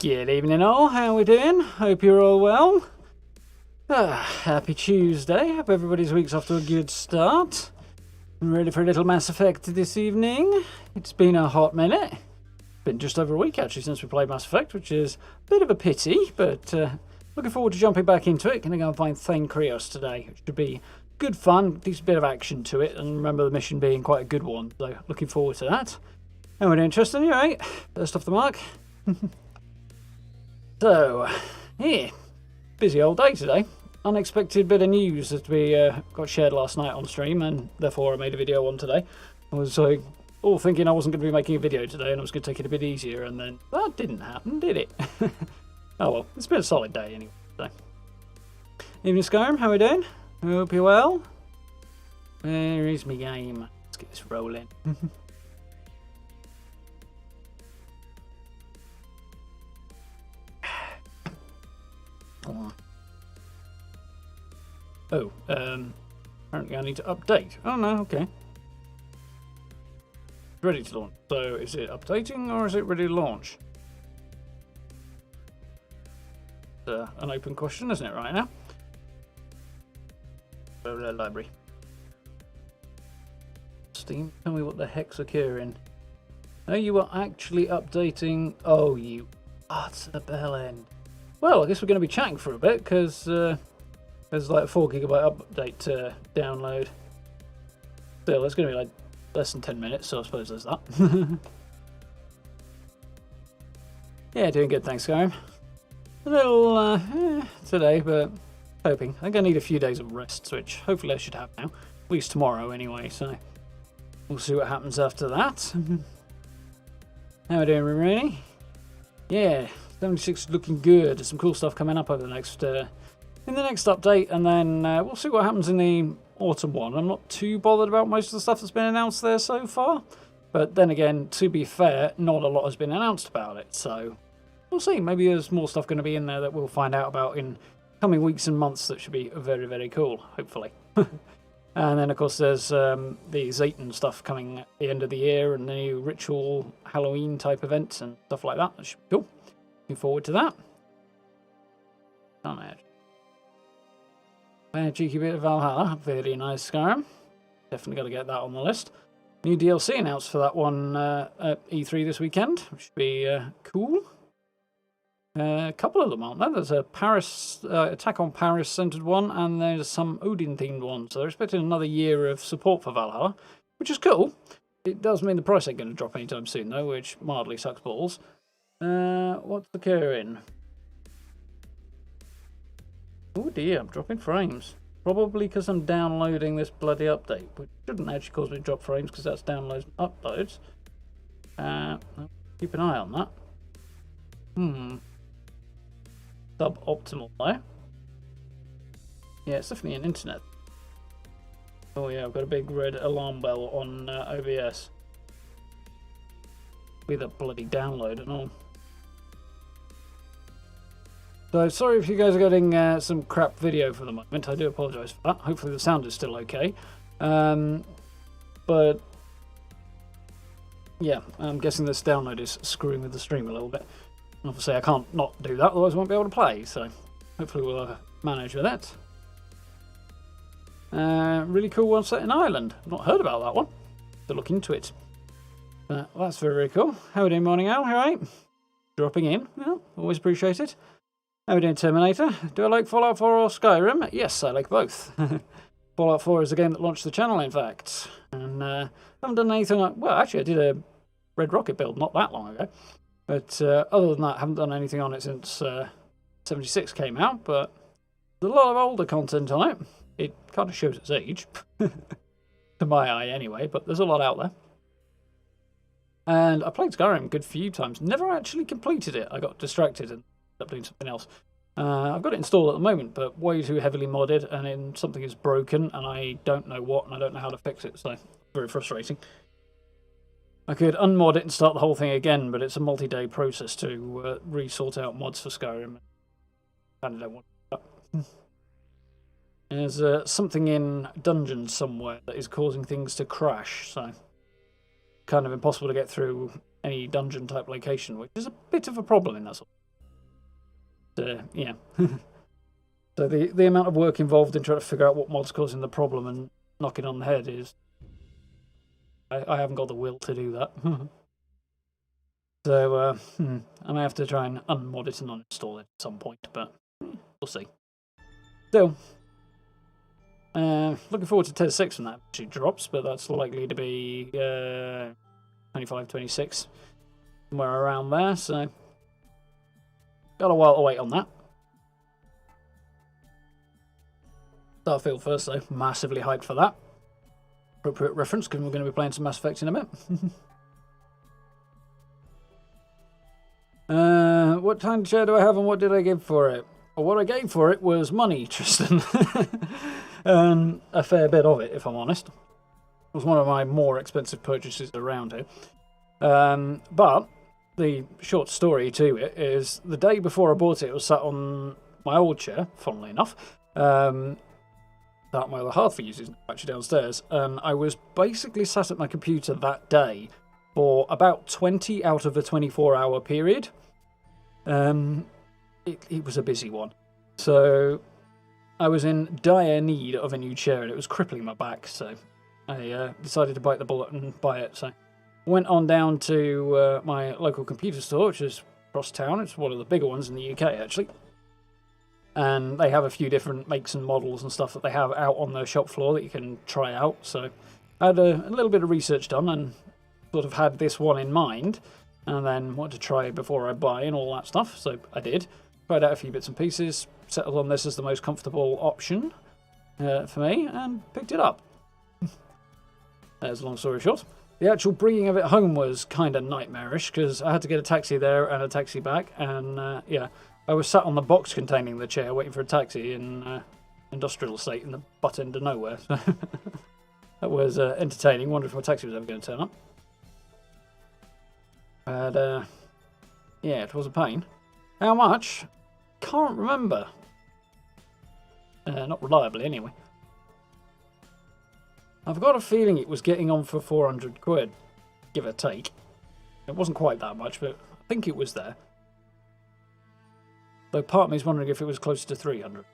Good evening all, how we doing? Hope you're all well. Happy Tuesday, hope everybody's week's off to a good start. Ready for a little Mass Effect this evening. It's been a hot minute. Been just over a week actually since we played Mass Effect, which is a bit of a pity, but looking forward to jumping back into it. Gonna go and find Thane Krios today, which should be good fun, decent bit of action to it, and remember the mission being quite a good one, so looking forward to that. And we're doing Tristan, you right? First off the mark. So, yeah, busy old day today. Unexpected bit of news that we got shared last night on stream, and therefore I made a video on today. I was all thinking I wasn't going to be making a video today and I was going to take it a bit easier, and then that didn't happen, did it? Oh well, it's been a solid day anyway. So. Evening Skyrim, how are we doing? I hope you're well. Where is my game? Let's get this rolling. Oh, apparently I need to update. Oh no, okay. Ready to launch. So is it updating or is it ready to launch? It's an open question, isn't it, right now? Library. Steam, tell me what the heck's occurring. Oh, you are actually updating. Oh, you. Oh, it's the bell end. Well, I guess we're going to be chatting for a bit because there's like a 4 GB update to download. Still, it's going to be like less than 10 minutes, so I suppose there's that. Yeah, doing good, thanks, Skyrim. A little today, but hoping. I think I need a few days of rest, which hopefully I should have now. At least tomorrow, anyway, so we'll see what happens after that. How are we doing, Rooney? Yeah. 76 looking good. There's some cool stuff coming up over the next in the next update, and then we'll see what happens in the autumn one. I'm not too bothered about most of the stuff that's been announced there so far, but then again, to be fair, not a lot has been announced about it, so we'll see. Maybe there's more stuff going to be in there that we'll find out about in coming weeks and months that should be very, very cool, hopefully. And then, of course, there's the Zayton stuff coming at the end of the year, and the new ritual Halloween type events and stuff like that. That should be cool. Looking forward to that. A cheeky bit of Valhalla. Very nice, Skyrim. Definitely got to get that on the list. New DLC announced for that one at E3 this weekend, which should be cool. A couple of them, aren't there? There's a Paris Attack on Paris centered one, and there's some Odin themed one. So they're expecting another year of support for Valhalla, which is cool. It does mean the price ain't going to drop anytime soon, though, which mildly sucks balls. What's occurring? Oh dear, I'm dropping frames. Probably because I'm downloading this bloody update, which shouldn't actually cause me to drop frames because that's downloads and uploads. Keep an eye on that. Suboptimal there. Yeah, it's definitely an internet. Oh yeah, I've got a big red alarm bell on OBS. With a bloody download and all. So sorry if you guys are getting some crap video for the moment. I do apologise for that. Hopefully the sound is still okay. But yeah, I'm guessing this download is screwing with the stream a little bit. And obviously I can't not do that, otherwise I won't be able to play. So hopefully we'll manage with that. Really cool one set in Ireland. I've not heard about that one. To look into it. Well, that's very, very cool. How are we doing, Morning Owl? All right? Dropping in. Yeah, always appreciate it. How are we doing, Terminator? Do I like Fallout 4 or Skyrim? Yes, I like both. Fallout 4 is the game that launched the channel, in fact. And I haven't done anything like... Well, actually, I did a Red Rocket build not that long ago. But other than that, I haven't done anything on it since 76 came out. But there's a lot of older content on it. It kind of shows its age. To my eye, anyway. But there's a lot out there. And I played Skyrim a good few times. Never actually completed it. I got distracted and ended up doing something else. I've got it installed at the moment, but way too heavily modded, and then something is broken, and I don't know what, and I don't know how to fix it, so very frustrating. I could unmod it and start the whole thing again, but it's a multi-day process to re-sort out mods for Skyrim. I don't want that. There's something in dungeons somewhere that is causing things to crash, so kind of impossible to get through any dungeon type location, which is a bit of a problem in that sort. Yeah. So the amount of work involved in trying to figure out what mod's causing the problem and knock it on the head is... I haven't got the will to do that. So, I may have to try and unmod it and uninstall it at some point, but we'll see. Still, looking forward to Tier 6 when that actually drops, but that's likely to be 25, 26, somewhere around there, so got a while to wait on that. Starfield first, though, massively hyped for that. Appropriate reference, because we're going to be playing some Mass Effect in a bit. What kind of chair do I have and what did I give for it? Well, what I gave for it was money, Tristan. A fair bit of it, if I'm honest. It was one of my more expensive purchases around here. But the short story to it is the day before I bought it, it was sat on my old chair, funnily enough. That my other half uses actually downstairs. And I was basically sat at my computer that day for about 20 out of a 24-hour period. It was a busy one. So I was in dire need of a new chair and it was crippling my back, so I decided to bite the bullet and buy it. So I went on down to my local computer store, which is across town. It's one of the bigger ones in the UK, actually. And they have a few different makes and models and stuff that they have out on the shop floor that you can try out. So I had a little bit of research done and sort of had this one in mind. And then wanted to try before I buy and all that stuff. So I did. Tried out a few bits and pieces. Settled on this as the most comfortable option for me. And picked it up. There's a long story short. The actual bringing of it home was kind of nightmarish. Because I had to get a taxi there and a taxi back. And yeah, I was sat on the box containing the chair waiting for a taxi in industrial estate in the butt end of nowhere. So that was entertaining. Wondered if my taxi was ever going to turn up. But, yeah, it was a pain. How much? Can't remember. Not reliably, anyway. I've got a feeling it was getting on for 400 quid, give or take. It wasn't quite that much, but I think it was there. Though part of me is wondering if it was closer to 300.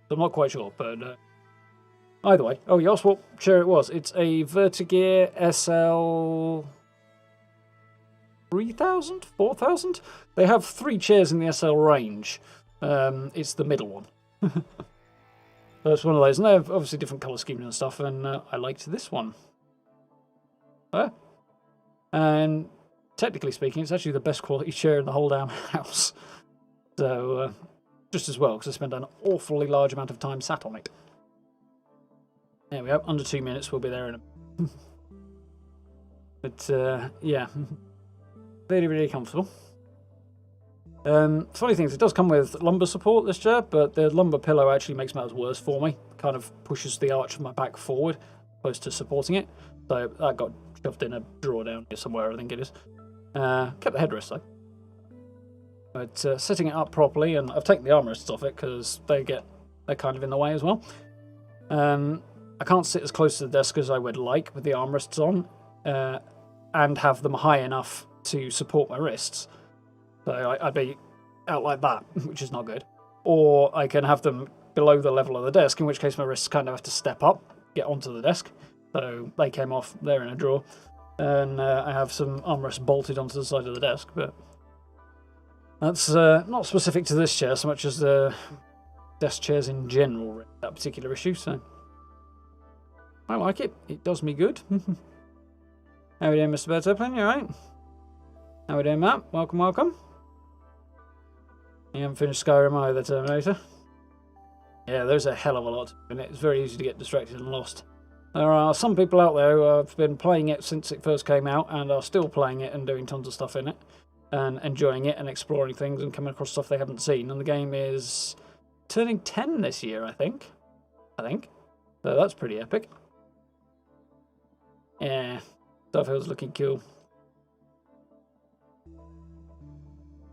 I'm not quite sure, but either way. Oh, you asked what chair it was. It's a Vertigear SL... 3,000? 4,000? They have 3 chairs in the SL range. It's the middle one. So it's one of those. And they have obviously different colour schemes and stuff, and I liked this one. And technically speaking, it's actually the best quality chair in the whole damn house. So, just as well, because I spent an awfully large amount of time sat on it. There we go. Under 2 minutes, we'll be there in a... But, yeah... Very, very comfortable. Funny thing is, it does come with lumbar support, this chair, but the lumbar pillow actually makes matters worse for me. Kind of pushes the arch of my back forward, opposed to supporting it. So that got shoved in a drawer down here somewhere, I think it is. Kept the headrest though. But setting it up properly, and I've taken the armrests off it because they're kind of in the way as well. I can't sit as close to the desk as I would like with the armrests on, and have them high enough to support my wrists. So I'd be out like that, which is not good. Or I can have them below the level of the desk, in which case my wrists kind of have to step up, get onto the desk. So they came off, they're in a drawer. And I have some armrests bolted onto the side of the desk, but that's not specific to this chair so much as the desk chairs in general, that particular issue. So I like it. It does me good. How are we doing, Mr. Bird Zeppelin? You alright? How are we doing, Matt? Welcome, welcome. You haven't finished Skyrim either, Terminator. Yeah, there's a hell of a lot in it. It's very easy to get distracted and lost. There are some people out there who have been playing it since it first came out and are still playing it and doing tons of stuff in it and enjoying it and exploring things and coming across stuff they haven't seen. And the game is turning 10 this year, I think. So that's pretty epic. Yeah, Starfield's looking cool.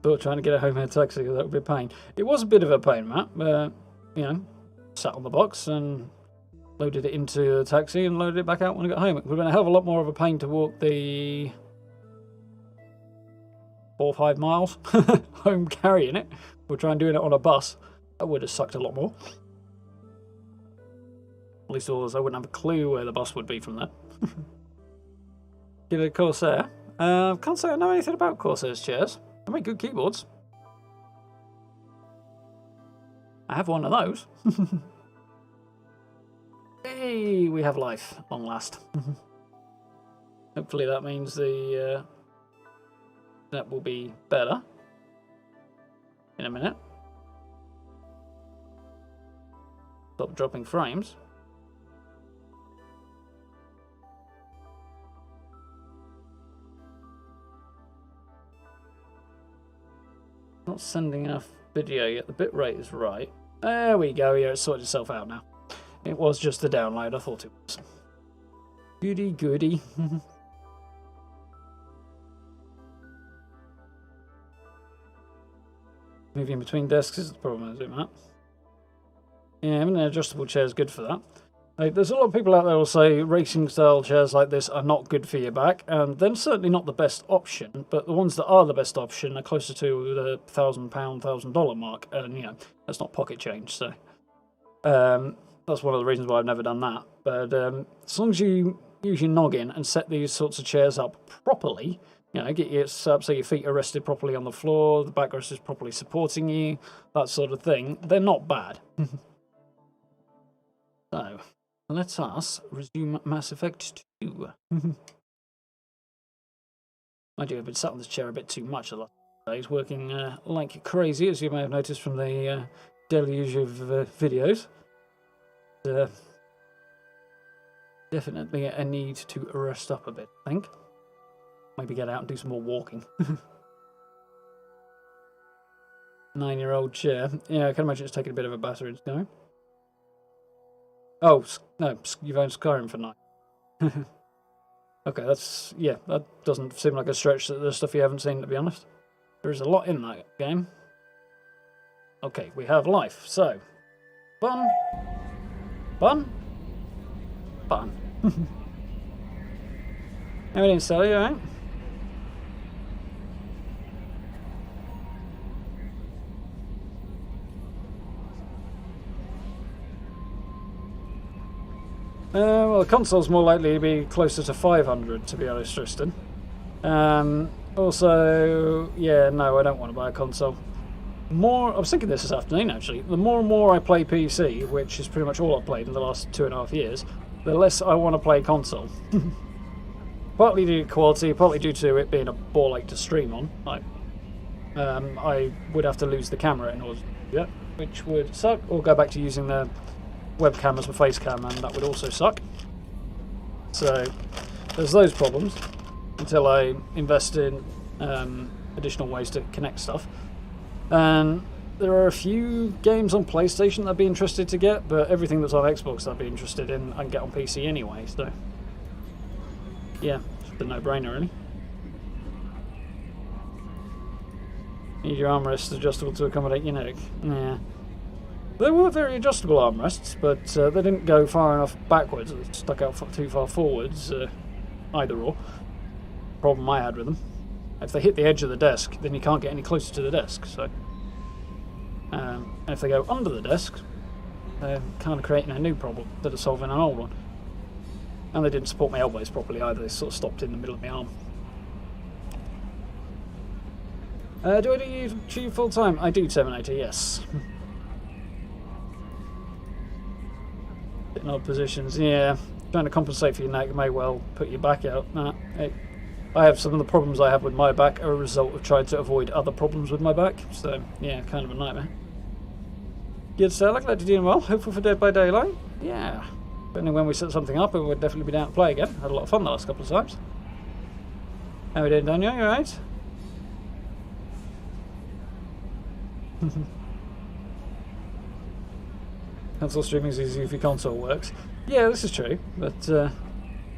Thought trying to get a homemade taxi, that would be a pain. It was a bit of a pain, Matt, but, you know, sat on the box and loaded it into the taxi and loaded it back out when I got home. It would have been a hell of a lot more of a pain to walk the 4 or 5 miles home carrying it. We'll try and doing it on a bus. That would have sucked a lot more. At least all I wouldn't have a clue where the bus would be from there. Give it a Corsair. Can't say I know anything about Corsair's chairs. They make good keyboards. I have one of those. Hey, we have life, long last. Hopefully that means the that will be better in a minute. Stop dropping frames. Not sending enough video yet. The bitrate is right. There we go. Yeah, it's sorted itself out now. It was just the download. I thought it was. Goody goody. Moving between desks is the problem, is it, Matt? Yeah, having an adjustable chair is good for that. Like, there's a lot of people out there who will say racing style chairs like this are not good for your back, and they're certainly not the best option, but the ones that are the best option are closer to the £1,000, $1,000 mark, and you know, that's not pocket change, so that's one of the reasons why I've never done that. But as long as you use your noggin and set these sorts of chairs up properly, you know, get your set up so your feet are rested properly on the floor, the backrest is properly supporting you, that sort of thing, they're not bad. So, let us resume Mass Effect 2. I do have been sat on this chair a bit too much the last days, working like crazy, as you may have noticed from the deluge of videos. Definitely a need to rest up a bit, I think. Maybe get out and do some more walking. 9-year-old chair. Yeah, I can imagine it's taking a bit of a batter in Skyrim. Oh, no, you've owned Skyrim for 9. Okay, that's... yeah, that doesn't seem like a stretch. There's stuff you haven't seen, to be honest. There is a lot in that game. Okay, we have life, so... Fun. Fun. Fun. Everything's silly, alright? Well, the console's more likely to be closer to 500, to be honest, Tristan. Also, yeah, no, I don't want to buy a console. I was thinking this afternoon, actually. The more and more I play PC, which is pretty much all I've played in the last 2.5 years, the less I want to play console. Partly due to quality, partly due to it being a ball ache to stream on. Like, I would have to lose the camera in order to do that, which would suck, or go back to using the webcam as a face cam, and that would also suck. So there's those problems until I invest in additional ways to connect stuff. And there are a few games on PlayStation that I'd be interested to get, but everything that's on Xbox I'd be interested in I can get on PC anyway, so yeah, it's a no-brainer really. Need your armrests adjustable to accommodate your neck. Yeah. They were very adjustable armrests, but they didn't go far enough backwards. They stuck out too far forwards, either or. Problem I had with them. If they hit the edge of the desk, then you can't get any closer to the desk. So, and if they go under the desk, they're kind of creating a new problem instead of solving an old one. And they didn't support my elbows properly either. They sort of stopped in the middle of my arm. Do I do YouTube full time? I do, Terminator. Yes. In odd positions, yeah. Trying to compensate for your neck may well put your back out. I have some of the problems I have with my back are a result of trying to avoid other problems with my back. So, yeah, kind of a nightmare. Good, Stella. Glad you're doing well. Hopeful for Dead by Daylight? Yeah. Depending when we set something up, it would definitely be down to play again. Had a lot of fun the last couple of times. How are we doing, Daniel? You alright? Console streaming is easy if your console works. Yeah, this is true, but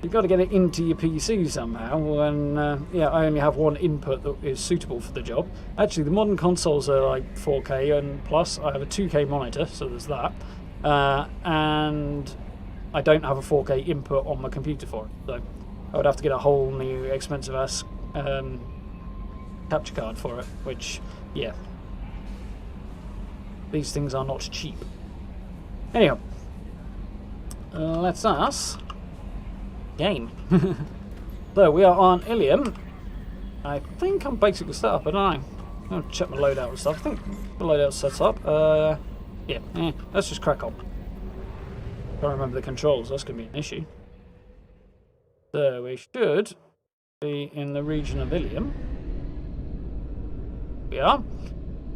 you've got to get it into your PC somehow, and yeah, I only have one input that is suitable for the job. Actually, the modern consoles are like 4K and plus. I have a 2K monitor, so there's that, and I don't have a 4K input on my computer for it, so I would have to get a whole new expensive ass capture card for it, which, yeah. These things are not cheap. Anyhow, let's us game. So we are on Ilium. I think I'm basically set up, I don't know. I'm going to check my loadout and stuff. I think the loadout's set up. Yeah, let's just crack on. Can't remember the controls, that's going to be an issue. So we should be in the region of Ilium. We are.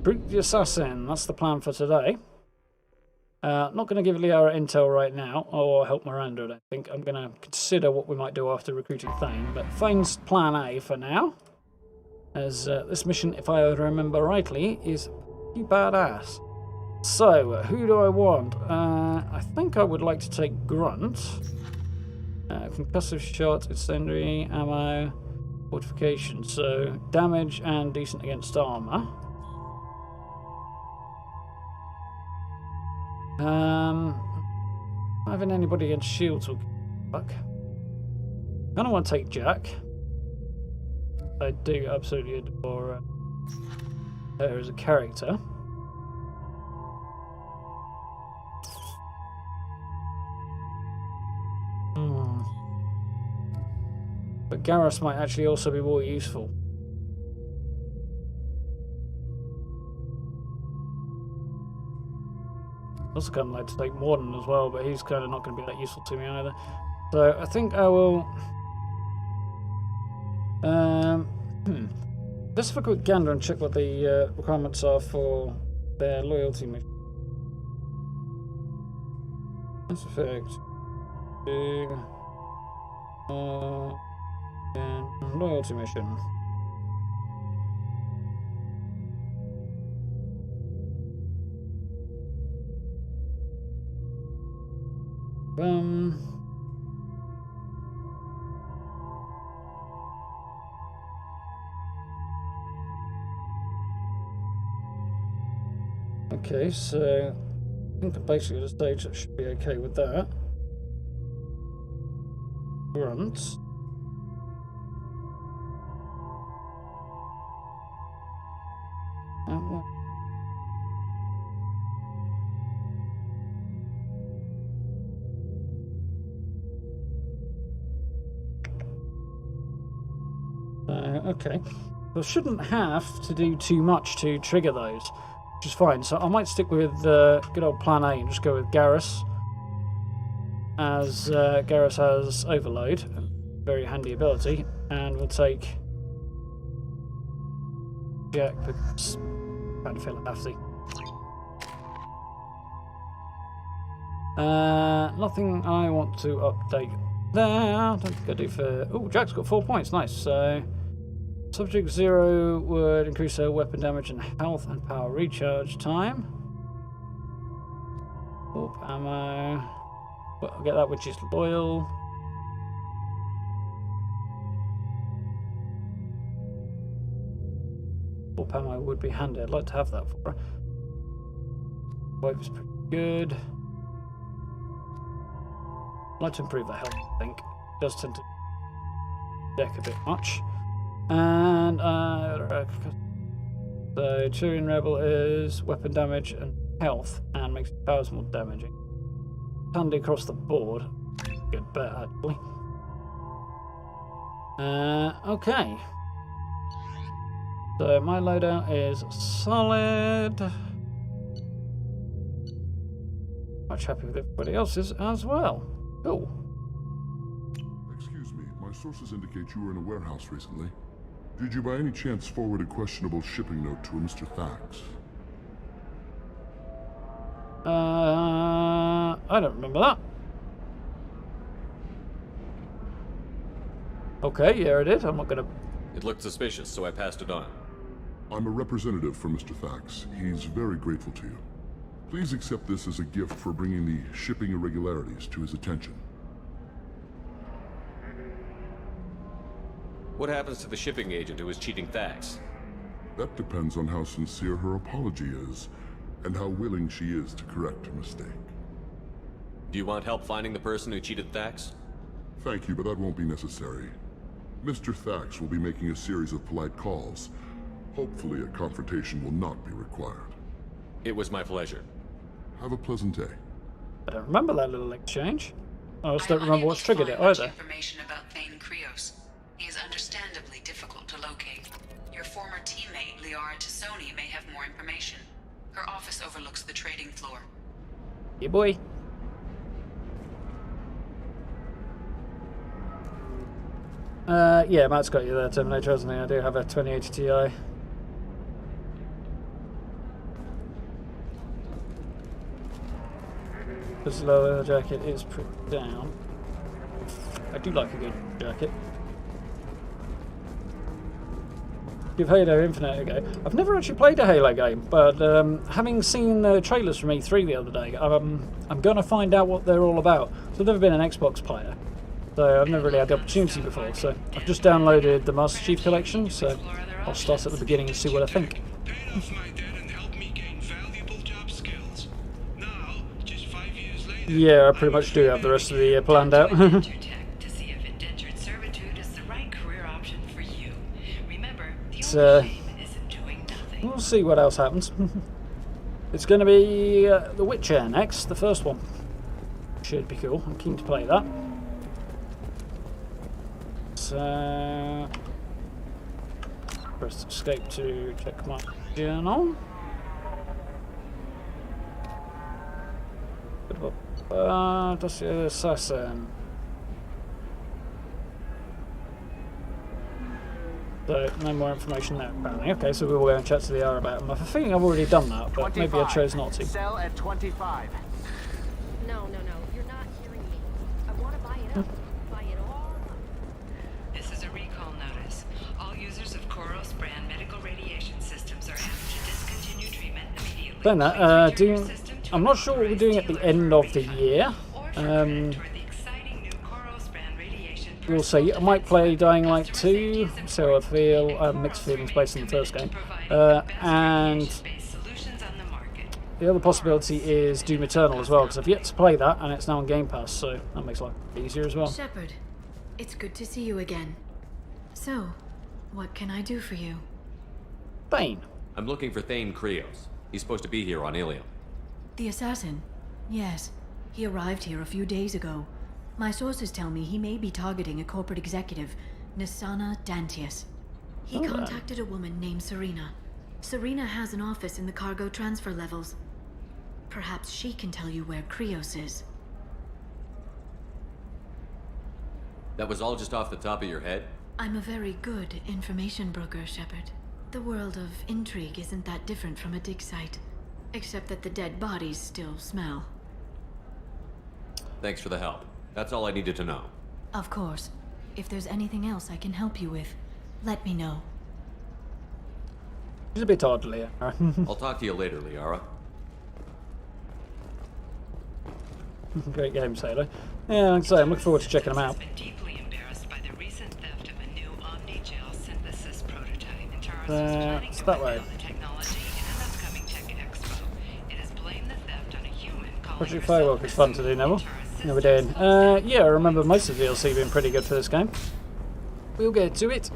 Brute the Assassin, that's the plan for today. Not going to give Liara intel right now, or help Miranda, I don't think. I'm going to consider what we might do after recruiting Thane, but Thane's plan A for now. As this mission, if I remember rightly, is pretty badass. So, who do I want? I think I would like to take Grunt. Concussive shot, incendiary, ammo, fortification. So, damage and decent against armor. Having anybody against shields will fuck. I don't want to take Jack. I do absolutely adore her as a character. But Garrus might actually also be more useful. Also kind of like to take Morden as well, but he's kind of not going to be that useful to me either. So I think I will... Let's have a quick gander and check what the requirements are for their loyalty mission. That's effect. Loyalty mission. Okay, so I think I'm basically at a stage that should be okay with that. Grunt. Okay, so I shouldn't have to do too much to trigger those, which is fine. So I might stick with good old plan A and just go with Garrus, as Garrus has overload, a very handy ability, and we'll take Jack because I kind of feel like I have to. Nothing I want to update there. I don't think I do for... Oh, Jack's got 4 points, nice. So Subject 0 would increase her weapon damage and health and power recharge time. Warp ammo. Well, I'll get that, which is loyal. Warp ammo would be handy. I'd like to have that for her. Wave is pretty good. I'd like to improve the health, I think. It does tend to deck a bit much. And so Turian Rebel is weapon damage and health and makes powers more damaging. Handy across the board. Good bet, actually. Okay. So my loadout is solid. Much happy with everybody else's as well. Cool. Excuse me, my sources indicate you were in a warehouse recently. Did you by any chance forward a questionable shipping note to a Mr. Thax? I don't remember that. Okay, yeah, I did. I'm not gonna... It looked suspicious, so I passed it on. I'm a representative for Mr. Thax. He's very grateful to you. Please accept this as a gift for bringing the shipping irregularities to his attention. What happens to the shipping agent who was cheating Thax? That depends on how sincere her apology is, and how willing she is to correct her mistake. Do you want help finding the person who cheated Thax? Thank you, but that won't be necessary. Mr. Thax will be making a series of polite calls, Hopefully a confrontation will not be required. It was my pleasure. Have a pleasant day. I don't remember that little exchange. I just don't I'm remember unable what's to triggered find it much either. information about Thane Krios. He is understandably difficult to locate. Your former teammate, Liara Tassoni, may have more information. Her office overlooks the trading floor. Yeah, boy. Yeah, Matt's got you there, Terminator, hasn't he? I do have a 2080 Ti. This lower jacket is put down. I do like a good jacket. Give Halo Infinite a go. I've never actually played a Halo game, but having seen the trailers from E3 the other day, I'm going to find out what they're all about. So I've never been an Xbox player, so I've never really had the opportunity before. So I've just downloaded the Master Chief Collection, so I'll start at the beginning and see what I think. Paid off my debt and helped me gain valuable job skills. Now, just 5 years later, Yeah, I pretty much do have the rest of the year planned out. To see if indentured servitude is the right career option for you. Remember, the So, only shame isn't doing nothing. we'll see what else happens. It's going to be The Witcher next, the first one. Should be cool. I'm keen to play that. So, press escape to check my journal. Dossier Assassin. So, no more information there, apparently. Okay, so we will go and chat to the R about him. I have a feeling I've already done that, but maybe I chose not to. Sell at 25. No, you're not hearing me. I want to buy it up. Buy it all up. This is a recall notice. All users of Koros brand medical radiation systems are asked to discontinue treatment immediately. Then that, Please return your system to I'm an not sure what we're doing at the authorized end dealer of the anytime, year. or for credit toward the exciting new Koros brand radiation We'll see. I personal might play defense Dying weapon. Light Customer 2, safety is so I important. feel I have Koros mixed feelings remains based on the first game. committed to providing the best And radiation-based solutions on the market. the other possibility is Doom Eternal as well, because I've yet to play that, and it's now on Game Pass, so that makes life easier as well. Shepard, it's good to see you again. So, what can I do for you? Thane. I'm looking for Thane Krios. He's supposed to be here on Ilium. The assassin? Yes. He arrived here a few days ago. My sources tell me he may be targeting a corporate executive, Xion Dantius. He Alright. contacted a woman named Serena. Serena has an office in the cargo transfer levels. Perhaps she can tell you where Krios is. That was all just off the top of your head? I'm a very good information broker, Shepard. The world of intrigue isn't that different from a dig site, except that the dead bodies still smell. Thanks for the help. That's all I needed to know. Of course. If there's anything else I can help you with, let me know. She's a bit odd, Leah. I'll talk to you later, Liara. Great game, Sailor. Yeah, like I say, I'm looking forward to checking them out. Has been deeply embarrassed by the recent theft of a new Omni-Gel synthesis prototype. And Taurus was planning It's to that way. unveil the technology in an upcoming tech expo. It has blamed the theft on a human calling Project herself Firewalk is fun to do, Neville. Taurus Yeah, we're doing. Yeah, I remember most of the DLC being pretty good for this game. We'll get to it.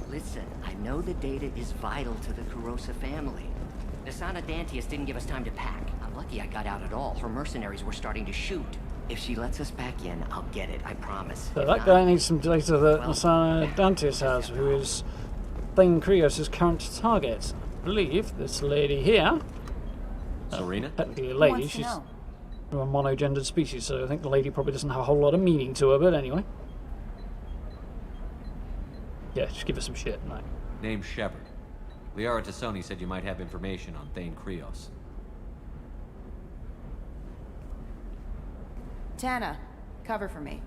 Listen, I know the data is vital to the Kurosa family. Xion Dantius didn't give us time to pack. I'm lucky I got out at all. Her mercenaries were starting to shoot. If she lets us back in, I'll get it, I promise. So If that not, guy needs some data that well, Xion Dantius has, who is Thane Krios' current target. I believe this lady here, Serena? technically a lady, she's from a monogendered species, so I think the lady probably doesn't have a whole lot of meaning to her, but anyway. Yeah, just give her some shit, no. Name's Shepard. Liara Tassoni said you might have information on Thane Krios. Tana, cover for me.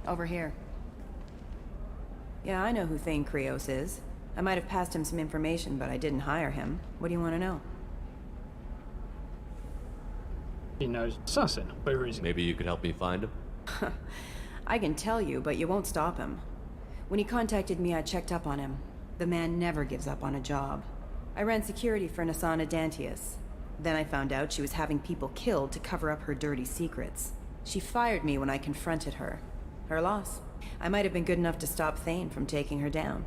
Over here. Yeah, I know who Thane Krios is. I might have passed him some information, but I didn't hire him. What do you want to know? He knows Assassin. Where is he? Maybe you could help me find him? I can tell you, but you won't stop him. When he contacted me, I checked up on him. The man never gives up on a job. I ran security for Xion Dantius. Then I found out she was having people killed to cover up her dirty secrets. She fired me when I confronted her. Her loss. I might have been good enough to stop Thane from taking her down.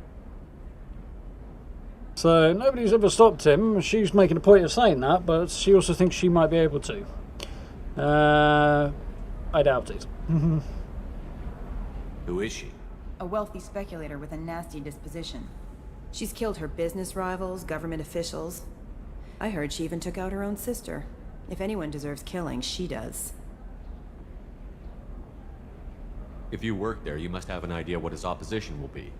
So nobody's ever stopped him. She's making a point of saying that, but she also thinks she might be able to. I doubt it. Who is she? A wealthy speculator with a nasty disposition. She's killed her business rivals, government officials. I heard she even took out her own sister. If anyone deserves killing, she does. If you work there, you must have an idea what his opposition will be.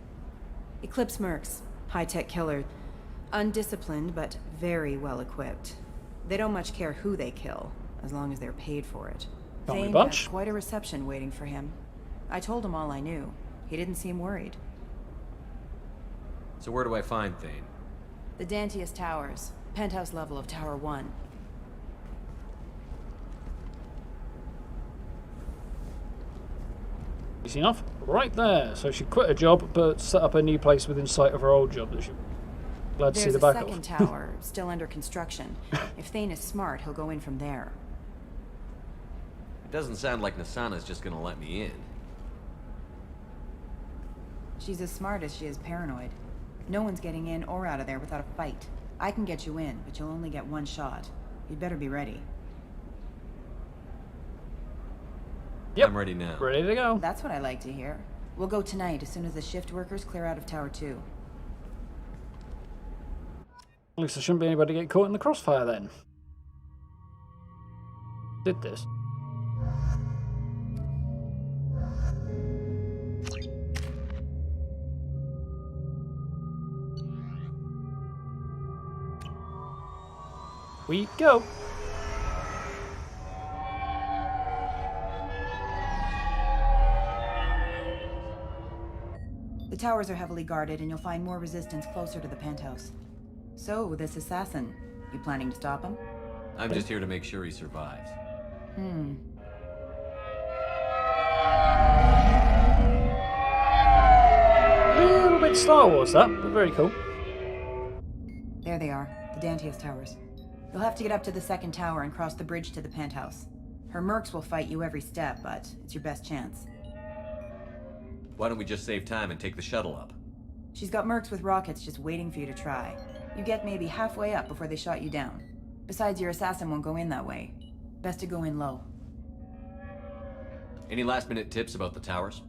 Eclipse mercs. High-tech killer. Undisciplined, but very well equipped. They don't much care who they kill, as long as they're paid for it. Thane had quite a reception waiting for him. I told him all I knew. He didn't seem worried. So where do I find Thane? The Dantius Towers. Penthouse level of Tower 1. Easy enough. Right there. So she quit her job, but set up a new place within sight of her old job that she... Glad to see the back of. There's a second tower, still under construction. If Thane is smart, he'll go in from there. It doesn't sound like Nasana's just gonna let me in. She's as smart as she is paranoid. No one's getting in or out of there without a fight. I can get you in, but you'll only get one shot. You'd better be ready. Yep. I'm ready now. Ready to go. That's what I like to hear. We'll go tonight as soon as the shift workers clear out of Tower 2. At least there shouldn't be anybody get caught in the crossfire then. Did this. We go. The towers are heavily guarded, and you'll find more resistance closer to the penthouse. So, this assassin, you planning to stop him? I'm just here to make sure he survives. A little bit Star Wars that, but very cool. There they are, the Dantius Towers. You'll have to get up to the second tower and cross the bridge to the penthouse. Her mercs will fight you every step, but it's your best chance. Why don't we just save time and take the shuttle up? She's got mercs with rockets just waiting for you to try. You get maybe halfway up before they shot you down. Besides, your assassin won't go in that way. Best to go in low. Any last-minute tips about the towers?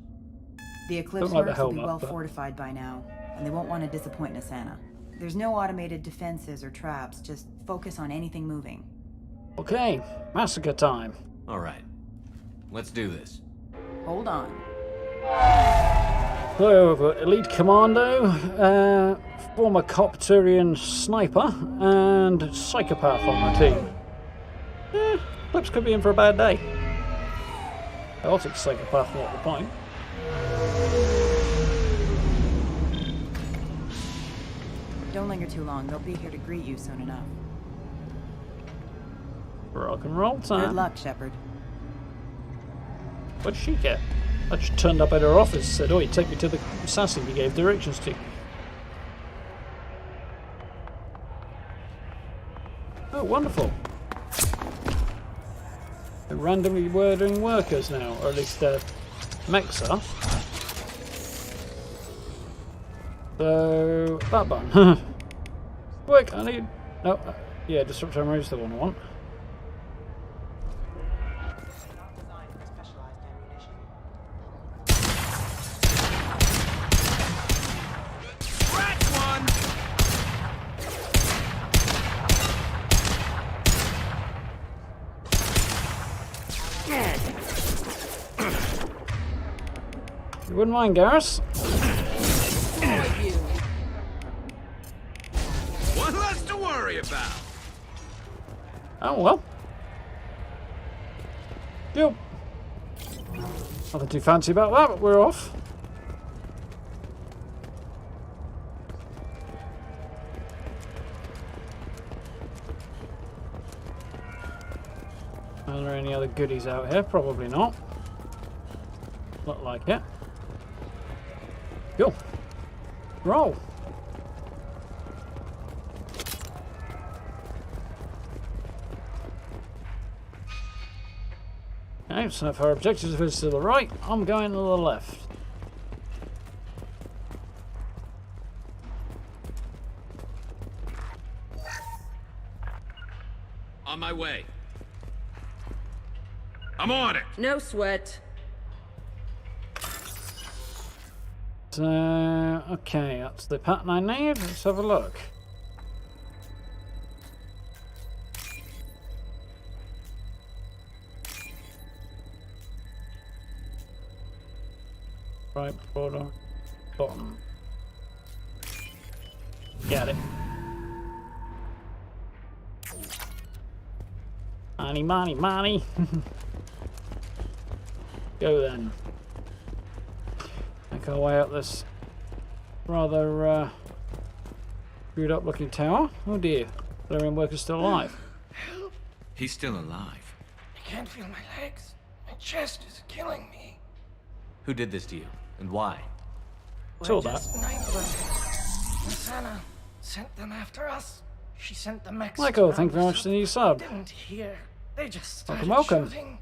The Eclipse mercs will be well fortified by now, and they won't want to disappoint Nasana. There's no automated defenses or traps, just focus on anything moving. Okay, massacre time. All right, let's do this. Hold on. So, we've got Elite Commando, former Copterian Sniper, and Psychopath on the team. Eclipse could be in for a bad day. Chaotic Psychopath, not the point. Don't linger too long, they'll be here to greet you soon enough. Rock and roll time. Good luck, Shepard. What did she get? I just turned up at her office and said, "Oh, you take me to the assassin you gave directions to." Oh, wonderful. They're randomly murdering workers now, or at least their mechs are. So, that button. Quick, I need... No, yeah, disruptor ammo is the one I want. You wouldn't mind, Garrus? One less to worry about. Oh well. Yep. Nothing too fancy about that, but we're off. Are there any other goodies out here? Probably not. Look like it. Go. Roll. Okay, so if our objective is to the right, I'm going to the left. my way. I'm on it. No sweat. So, okay, that's the pattern I need. Let's have a look. Right, border, bottom. Got it. Money, money, money. Go then. Make our way up this rather screwed up looking tower. Oh dear, Valerian worker's still alive. He's still alive. I can't feel my legs. My chest is killing me. Who did this to you, and why? Saw We're that. just night workers. Masana sent them after us. She sent the mechs. Michael, thank you very much for the new sub. Didn't hear. They just started Welcome. shooting.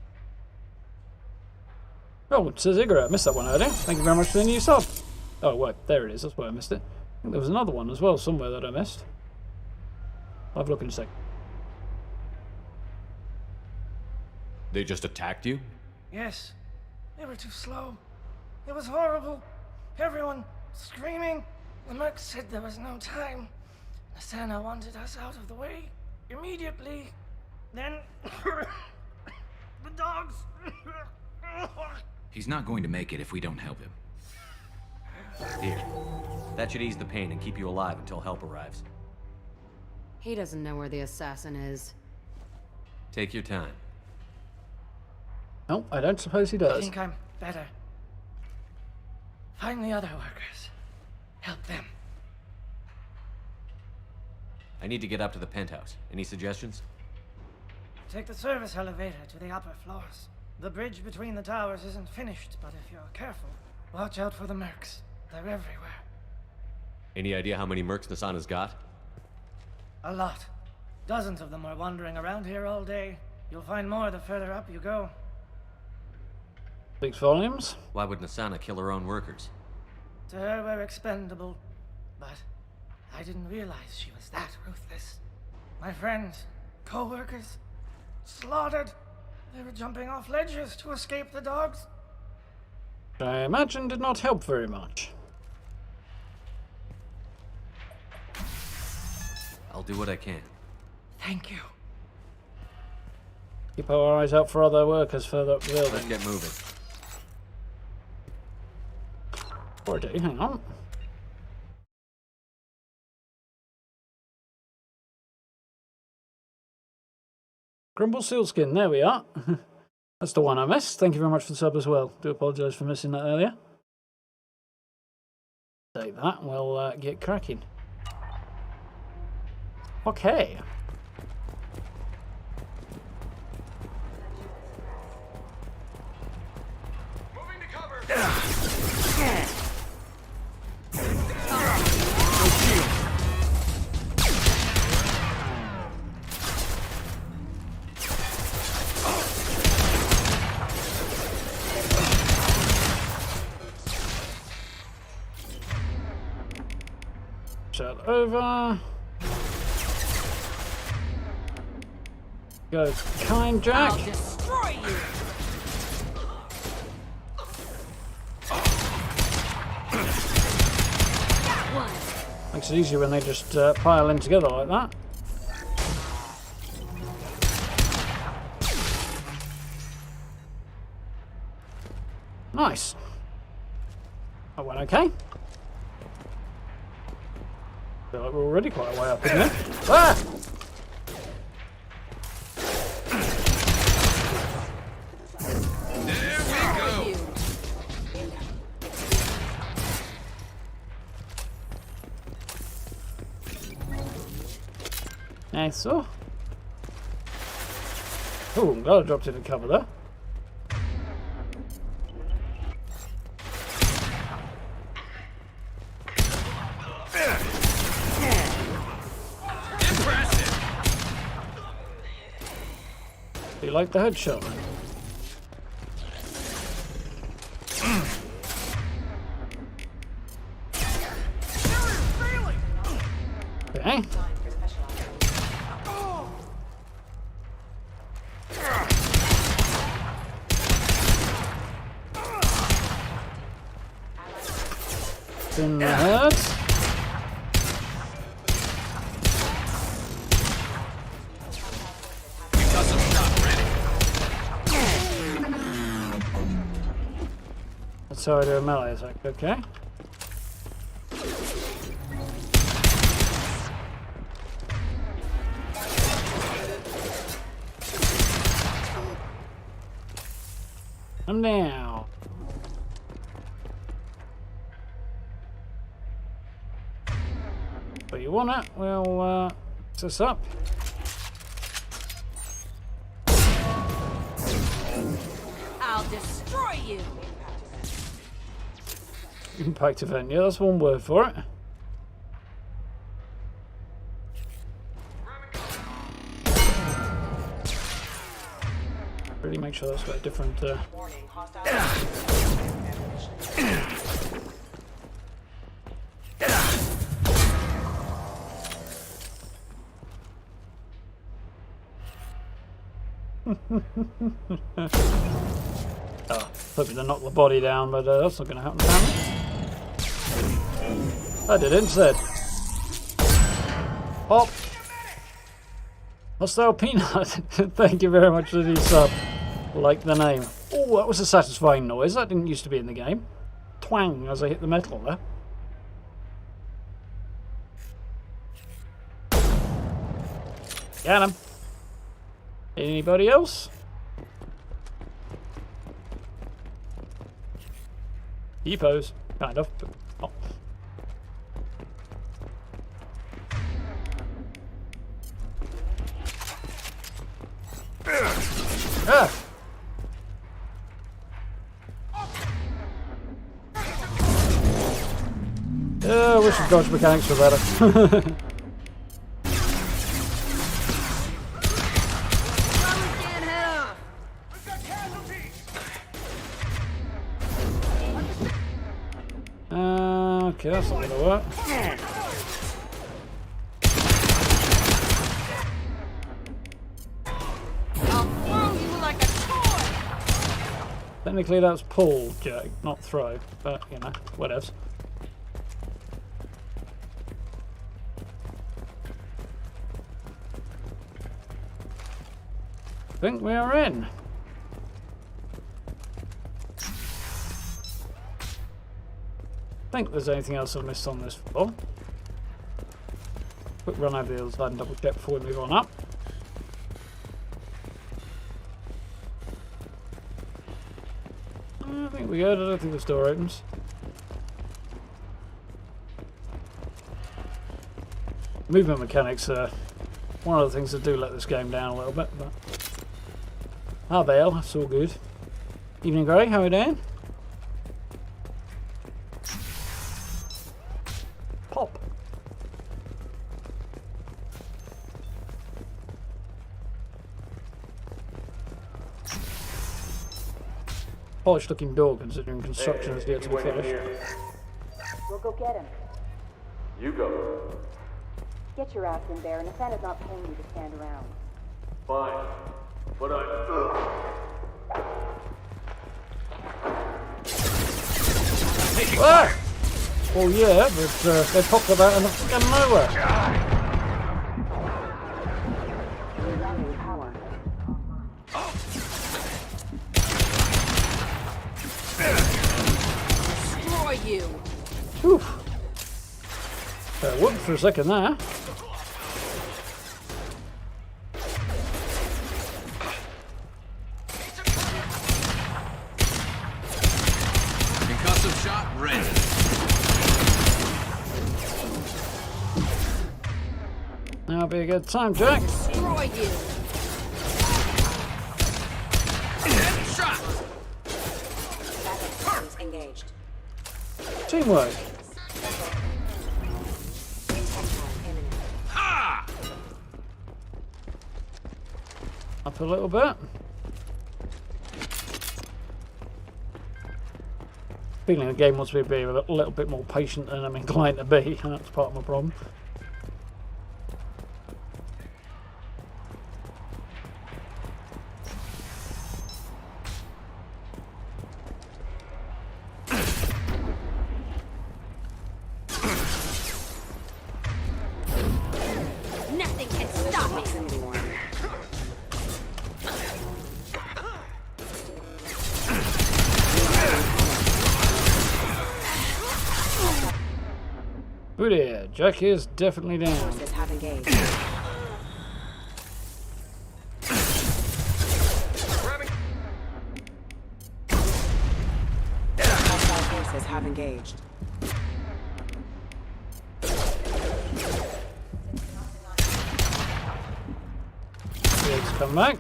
Oh, it says Igor. I missed that one earlier. Thank you very much for the new sub. Oh, wait, there it is. That's why I missed it. I think there was another one as well somewhere that I missed. I'll have a look in a sec. They just attacked you? Yes. They were too slow. It was horrible. Everyone screaming. The merc said there was no time. Asana wanted us out of the way immediately. Then the dogs. He's not going to make it if we don't help him. Here. That should ease the pain and keep you alive until help arrives. He doesn't know where the assassin is. Take your time. No, I don't suppose he I does. think I'm better. Find the other workers. Help them. I need to get up to the penthouse. Any suggestions? Take the service elevator to the upper floors. The bridge between the towers isn't finished, but if you're careful, watch out for the mercs. They're everywhere. Any idea how many mercs Nasana's got? A lot. Dozens of them are wandering around here all day. You'll find more the further up you go. Speaks volumes. Why would Nasana kill her own workers? To her, we're expendable. But I didn't realize she was that ruthless. My friends, co-workers, slaughtered. They were jumping off ledges to escape the dogs. I imagine did not help very much. I'll do what I can. Thank you. Keep our eyes out for other workers further up the Let's building. get moving. Already, hang on. Grumble Sealskin, there we are. That's the one I missed. Thank you very much for the sub as well. Do apologise for missing that earlier. Take that, we'll get cracking. Okay. Moving to cover. Shut over. Go, kind Jack. I'll destroy you. That one. Makes it easier when they just pile in together like that. Nice. That went okay. Feel like we're already quite a way up, isn't it? Ah! There we go. Nice. So. Oh, I'm glad I dropped it in cover there. You like the headshot? Okay. In the head. That's how I do a melee attack, okay. And now. But you want it? We'll fix this up. I'll destroy you. Impact event, yeah, that's one word for it. Really make sure that's got a different. Hoping to knock the body down, but that's not going to happen. I did it instead. Pop! Hostile Peanut, thank you very much for the sub. Like the name. Oh, that was a satisfying noise. That didn't used to be in the game. Twang as I hit the metal there. Got him. Anybody else? He pose, kind of. But, oh. Ah. I wish the dodge mechanics were better. Okay, that's not gonna work. I'll throw you like a toy. Technically that's pull, jerk, not throw, but you know, whatevs. I think we are in. I think there's anything else I missed on this floor. Quick run over the other side and double check before we move on up. I think we're good. I don't think this door opens. Movement mechanics are one of the things that do let this game down a little bit, but ah, Bale, that's all good. Evening, Grey, how are you doing? Pop. Polished looking door considering construction is yet to be finished. We'll go get him. You go. Get your ass in there, and Nathana's not paying you to stand around. Fine. But Ah! Well, yeah, but they popped about in the fucking nowhere. Destroy you. Oof. Whooped for a second there. Concussive shot ready. Now be a good time, Jack. Destroy you. Shot. Engaged. Teamwork. Ha! Up a little bit. Feeling the game wants me to be a little bit more patient than I'm inclined to be, and that's part of my problem. Oh dear, Jack is definitely down. Forces have engaged. Hostile forces have engaged. Let's come back.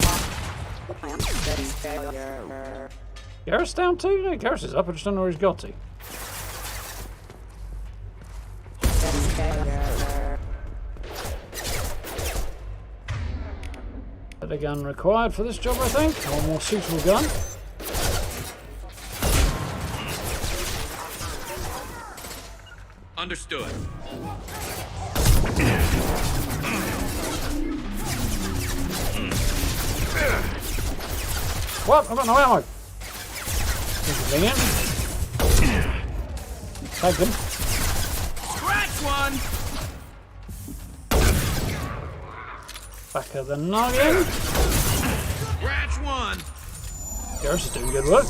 Garrus down too? No, Garrus is up. I just don't know where he's got to. Better gun required for this job, I think. Or a more suitable gun. Understood. What? I've got no ammo. Inconvenient. Take them. Scratch one! Back of the noggin. Scratch one! Garrus is doing good work.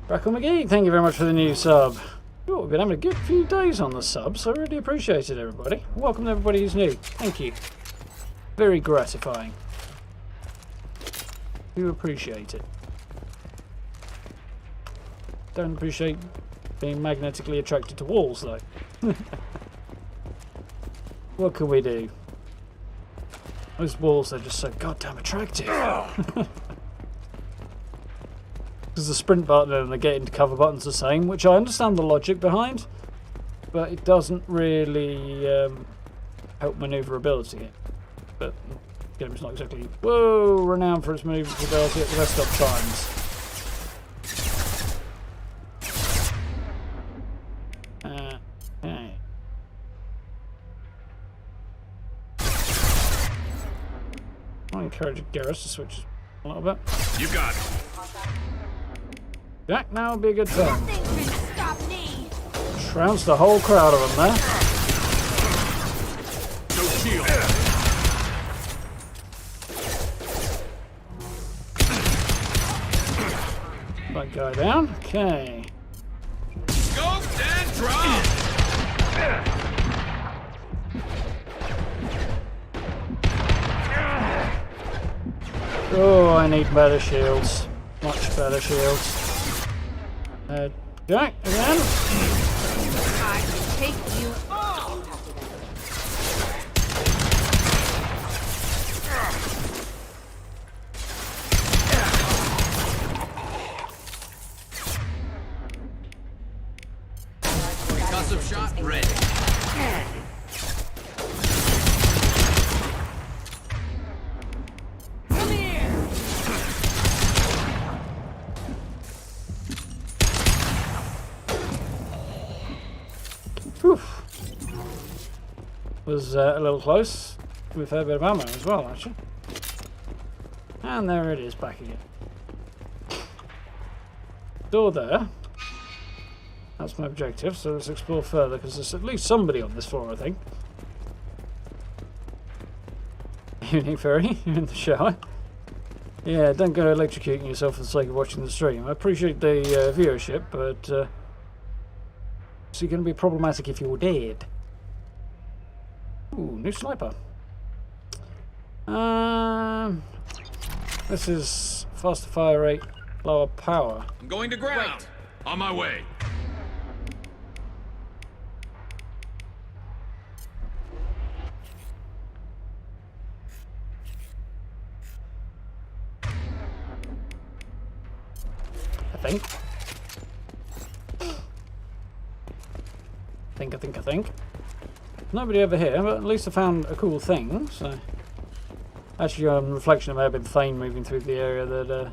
Brackle McGee, thank you very much for the new sub. Oh, we've been having a good few days on the subs, so I really appreciate it, everybody. Welcome to everybody who's new. Thank you. Very gratifying. Do appreciate it. Don't appreciate being magnetically attracted to walls, though. What can we do? Those walls, they're just so goddamn attractive. Because the sprint button and the get into cover button's the same, which I understand the logic behind, but it doesn't really help maneuverability. But the game's not exactly, whoa, renowned for its maneuverability at the best of times. Okay. I encourage Garrus to switch a little bit. You got it. Jack, now would be a good time. Trounce the whole crowd of them there. No shield. That guy down. Okay. Scoped and drop. Oh, I need better shields. Much better shields. Jack, again. I can take you all. Concussive shot ready. Was a little close with a fair bit of ammo as well, actually. And there it is, back again. Door there. That's my objective, so let's explore further, because there's at least somebody on this floor, I think. Evening Fairy, you're in the shower. Yeah, don't go electrocuting yourself for the sake of watching the stream. I appreciate the viewership, but it's going to be problematic if you're dead. Ooh, new sniper. This is faster fire rate, lower power. I'm going to ground. Wait. On my way. I think. Nobody over here, but at least I found a cool thing, so... Actually, on reflection, it may have been Thane moving through the area that,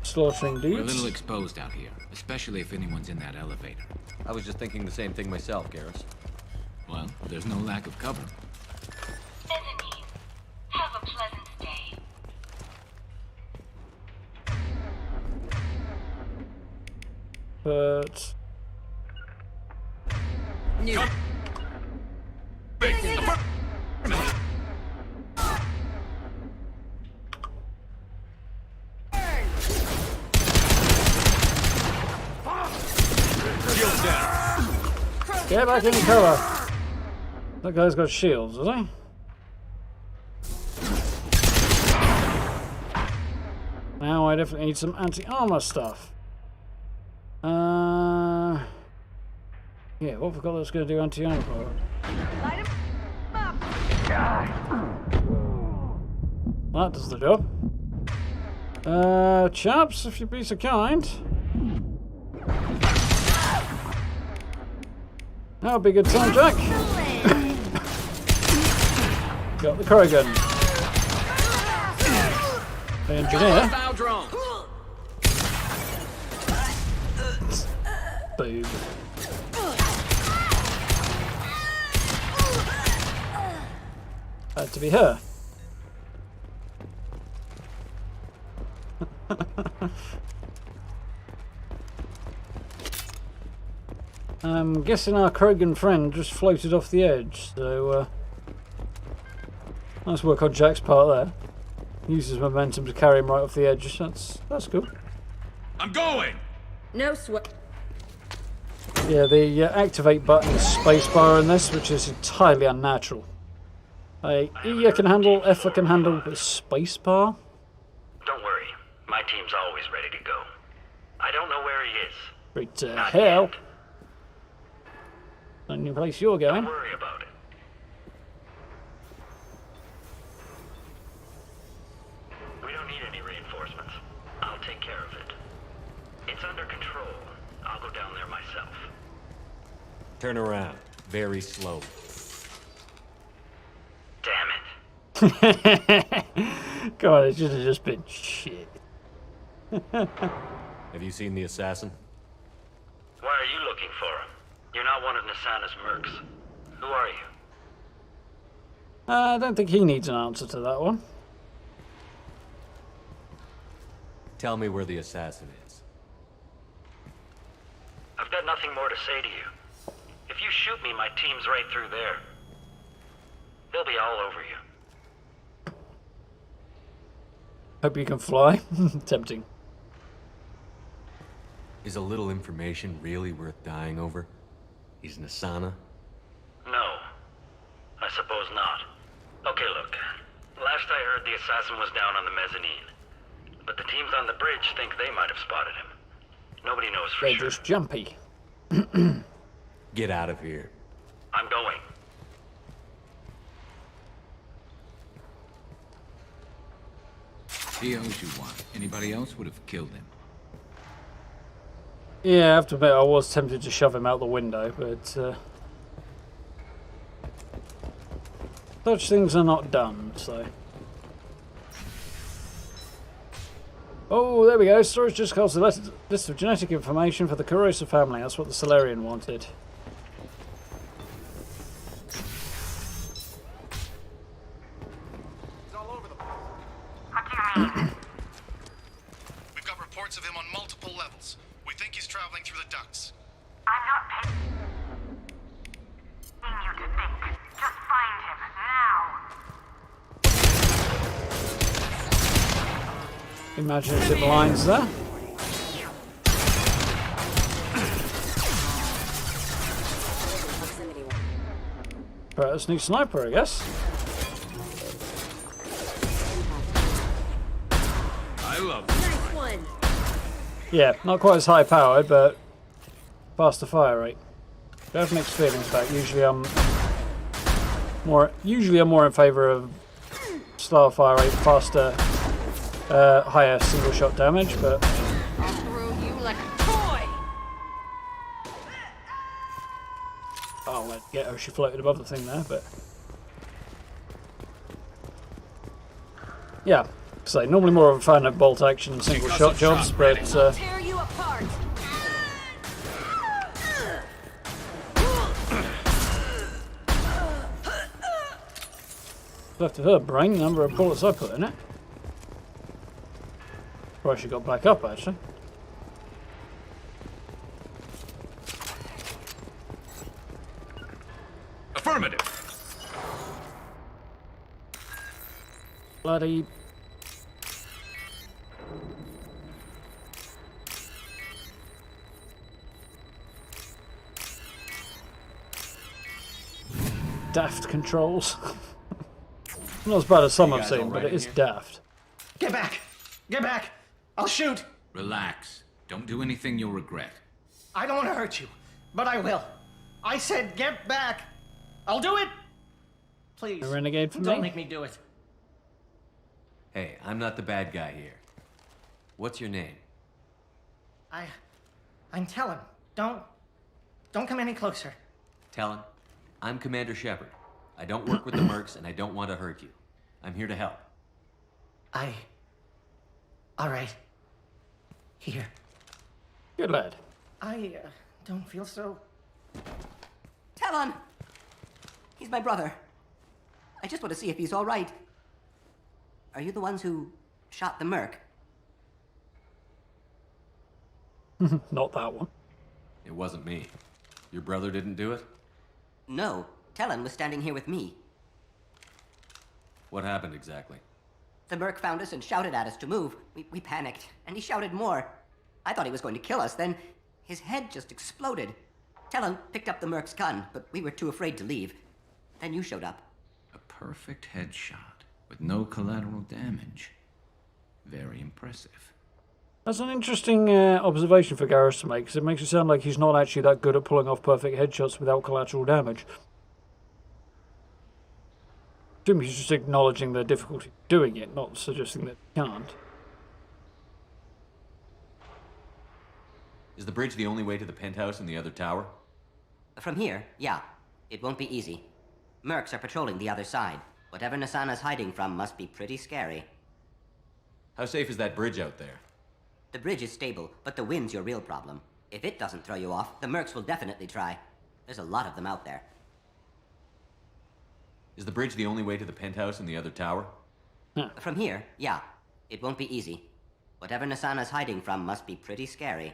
slaughtering dudes. We're a little exposed out here, especially if anyone's in that elevator. I was just thinking the same thing myself, Garrus. Well, there's no lack of cover. Have a pleasant stay. But... New. Get back in cover. That guy's got shields, does he? Now I definitely need some anti-armor stuff. Yeah, what have we got that's going to do anti-armor? That does the job. Chaps, if you'd be so kind. That would be a good time, Jack. Got the Krogan. The engineer. Boom. Had to be her. I'm guessing our Krogan friend just floated off the edge, so nice work on Jack's part there. Uses momentum to carry him right off the edge. That's cool. I'm going. No sweat. Yeah, the activate button is spacebar in this, which is entirely unnatural. E I can handle, F I can handle, but spacebar? Don't worry, my team's always ready to go. I don't know where he is. Right to hell. Not in the place you're going. Don't worry about it. We don't need any reinforcements. I'll take care of it. It's under control. I'll go down there myself. Turn around. Very slow. Damn it. God, it should have just been shit. Have you seen the assassin? Why are you looking for him? You're not one of Nisana's mercs. Who are you? I don't think he needs an answer to that one. Tell me where the assassin is. I've got nothing more to say to you. If you shoot me, my team's right through there. They'll be all over you. Hope you can fly. Tempting. Is a little information really worth dying over? He's Nisana? No. I suppose not. Okay, look. Last I heard, the assassin was down on the mezzanine. But the teams on the bridge think they might have spotted him. Nobody knows for They're sure. just jumpy. Get out of here. I'm going. He owes you one. Anybody else would have killed him. Yeah, I have to admit I was tempted to shove him out the window, but such things are not done, so. Oh, there we go. Storage just calls the list of genetic information for the Corrosa family. That's what the Solarian wanted. We've got reports of him on multiple levels. We think he's traveling through the ducts. I'm not paying you to think. Just find him now. Imaginative lines there. Right, that's a new sniper, I guess. I love Nice one. Yeah, not quite as high powered, but faster fire rate. I have mixed feelings about it. Usually I'm more in favour of slower fire rate, faster, higher single shot damage, but I'll throw you like a toy. I'll let get her. She floated above the thing there, but yeah. So normally more of a fan of bolt action single shot jobs, but Tear you apart. left of her brain, the number of bullets I put in it. Probably she got back up actually. Affirmative. Bloody. daft controls. Not as bad as some I've seen, but it is daft. Get back! Get back! I'll shoot! Relax. Don't do anything you'll regret. I don't want to hurt you, but I will. I said get back! I'll do it! Please. A renegade for don't me? make me do it. Hey, I'm not the bad guy here. What's your name? I'm Talon. Don't come any closer. Talon, I'm Commander Shepard. I don't work with the mercs, and I don't want to hurt you. I'm here to help. All right. Here. Good lad. I don't feel so... Talon! He's my brother. I just want to see if he's all right. Are you the ones who shot the merc? Not that one. It wasn't me. Your brother didn't do it? No. Talon was standing here with me. What happened exactly? The merc found us and shouted at us to move. We panicked, and he shouted more. I thought he was going to kill us, then his head just exploded. Talon picked up the merc's gun, but we were too afraid to leave. Then you showed up. A perfect headshot with no collateral damage. Very impressive. That's an interesting observation for Garrus to make, because it makes it sound like he's not actually that good at pulling off perfect headshots without collateral damage. I assume he's just acknowledging the difficulty of doing it, not suggesting that he can't. Is the bridge the only way to the penthouse in the other tower? From here, yeah. It won't be easy. Mercs are patrolling the other side. Whatever Nasana's hiding from must be pretty scary. How safe is that bridge out there? The bridge is stable, but the wind's your real problem. If it doesn't throw you off, the mercs will definitely try. There's a lot of them out there. Is the bridge the only way to the penthouse in the other tower? From here, yeah. It won't be easy. Whatever Nasana's hiding from must be pretty scary.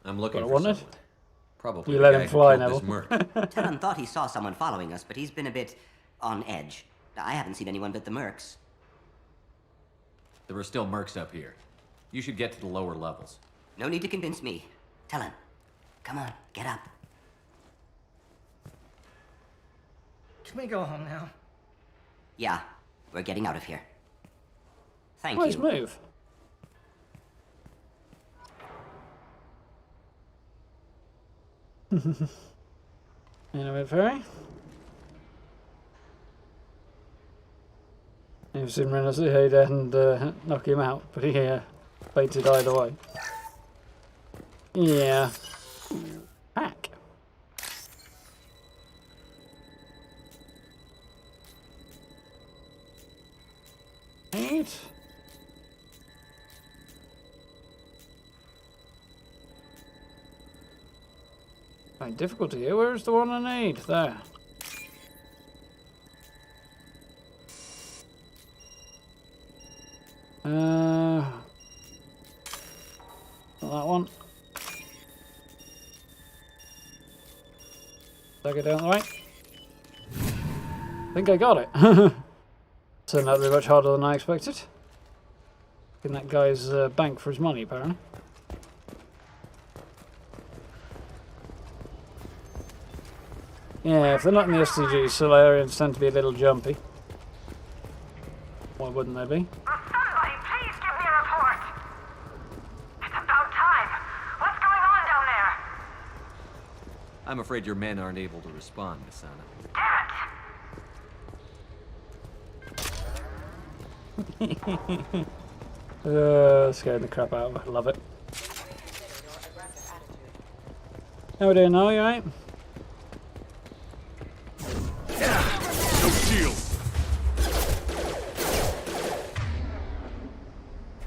I'm looking Got for one someone. it? Probably You the let guy him who fly, killed this Neville. merc. Talon thought he saw someone following us, but he's been a bit on edge. I haven't seen anyone but the mercs. There are still mercs up here. You should get to the lower levels. No need to convince me. Talon, come on, get up. Can we go home now? Yeah, we're getting out of here. Thank Nice you. move. Anyway, Ferry. You've seen Renus hit and knock him out, but he baited either way. Yeah. Back. Eight. Right, difficulty here. Where's the one I need? There. Not that one. Did I go down the right? I think I got it. Turned out to be much harder than I expected. In that guy's bank for his money, apparently. Yeah, if they're not in the SCG, Solarians tend to be a little jumpy. Why wouldn't they be? Somebody, please give me a report. It's about time. What's going on down there? I'm afraid your men aren't able to respond, Nasana. Scared the crap out of her. Love it. How we doing now? You alright? No shield.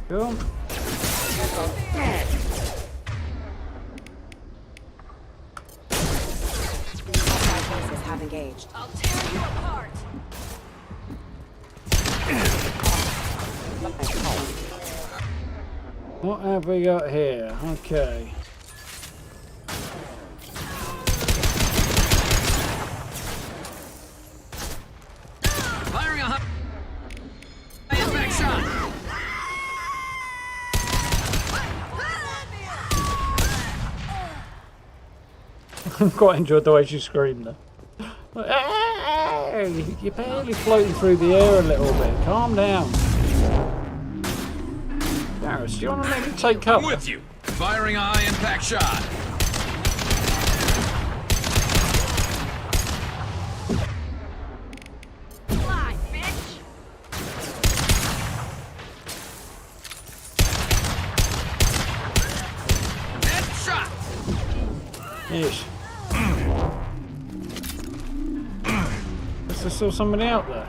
Cool. Have engaged. I'll tear you apart. What have we got here? Okay. Firing a impact shot. I quite enjoyed the way she screamed there. you're barely floating through the air a little bit. Calm down. Garrus, do you want to maybe take cover? I'm with you. Firing a high impact shot. Fly, bitch! Headshot! Yes. Is there still somebody out there?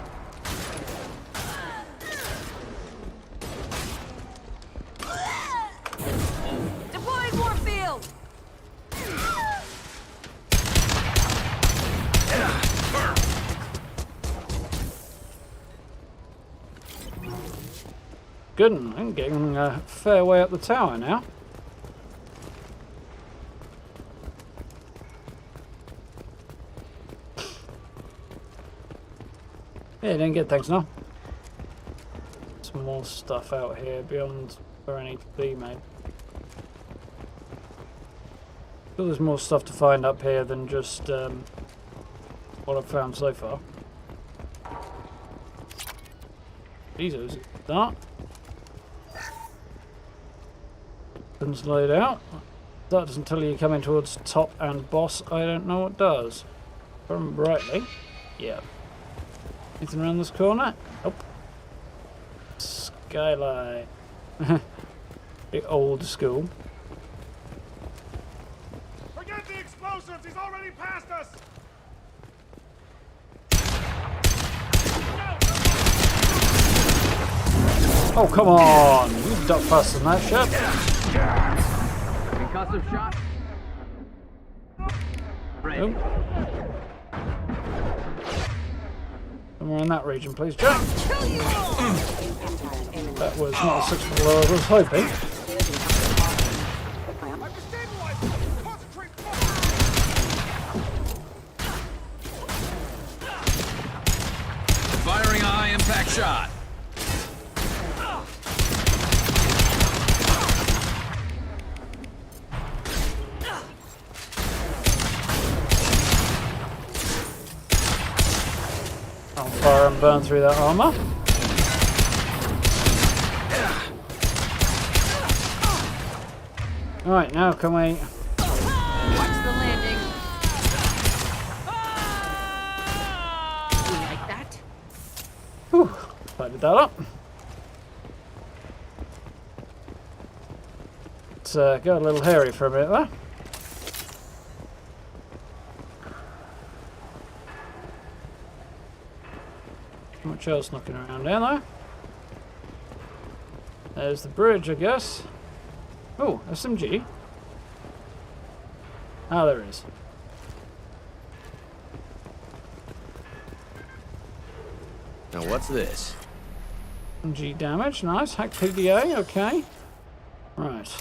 Deploying Warfield! Good, I'm getting a fair way up the tower now. Yeah, didn't get thanks now. Some more stuff out here beyond where I need to be, mate. Feel there's more stuff to find up here than just what I've found so far. Jesus, that. Weapons laid out. That doesn't tell you you're coming towards top and boss. I don't know what does. If I remember rightly. Yeah. Anything around this corner? Nope. Skylight. The old school. Forget the explosives! He's already past us! Oh, come on! You duck faster than that, Shep. Concussive shot. Nope. Somewhere in that region, please, Jack. That was not the 6 below I was hoping. Firing a high impact shot. I'll fire and burn through that armor. Alright, now can we... Watch the landing. You like that? Whew, loaded that up. It's got a little hairy for a bit there. Much else knocking around there though. There's the bridge, I guess. Oh, SMG. Ah, there is. Now what's this? SMG damage, nice. Hack PDA, okay. Right.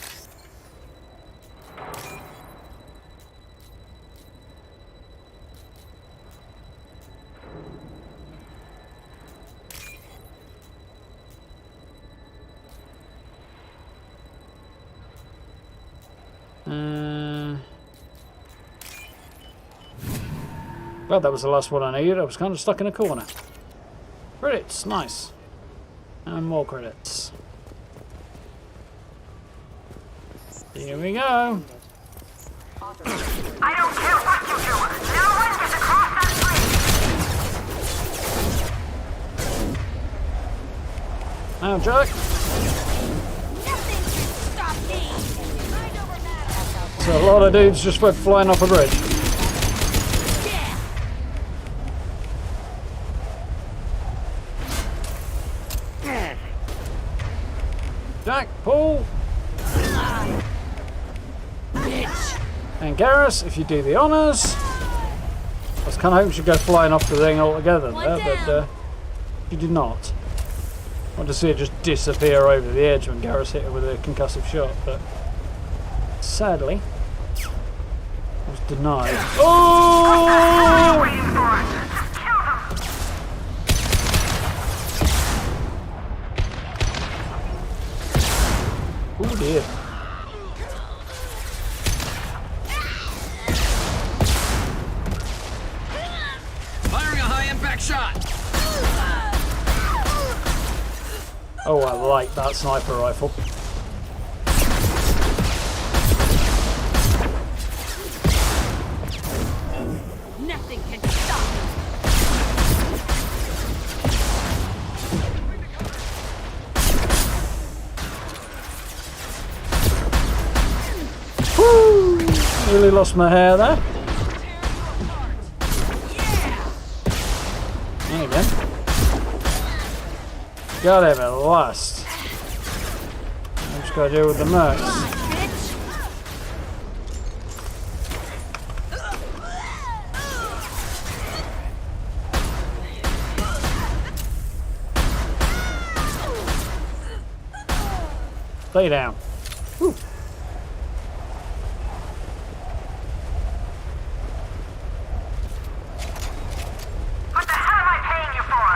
Well, that was the last one I needed. I was kind of stuck in a corner. Credits, nice. And more credits. Here we go. I don't care what you do. No one gets across that bridge. Now, Jack. Nothing can stop me. So a lot of dudes just went flying off a bridge. Jack, pull. And Garrus, if you do the honours. I was kind of hoping she'd go flying off the thing altogether there, but she did not. I want to see her just disappear over the edge when Garrus hit her with a concussive shot, but sadly, I was denied. Oh! Oh dear. Firing a high impact like that sniper rifle. Nothing can stop me. Woo! Nearly lost my hair there. There you go. Got him at last. I'm just gotta deal with the mercs. Lay down. Whew. What the hell am I paying you for?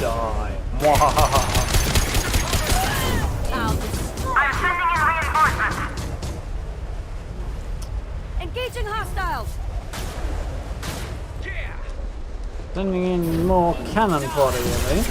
Die. Mwahaha. I'm sending in reinforcements. Engaging hostiles. Sending in more cannon fodder, you mean?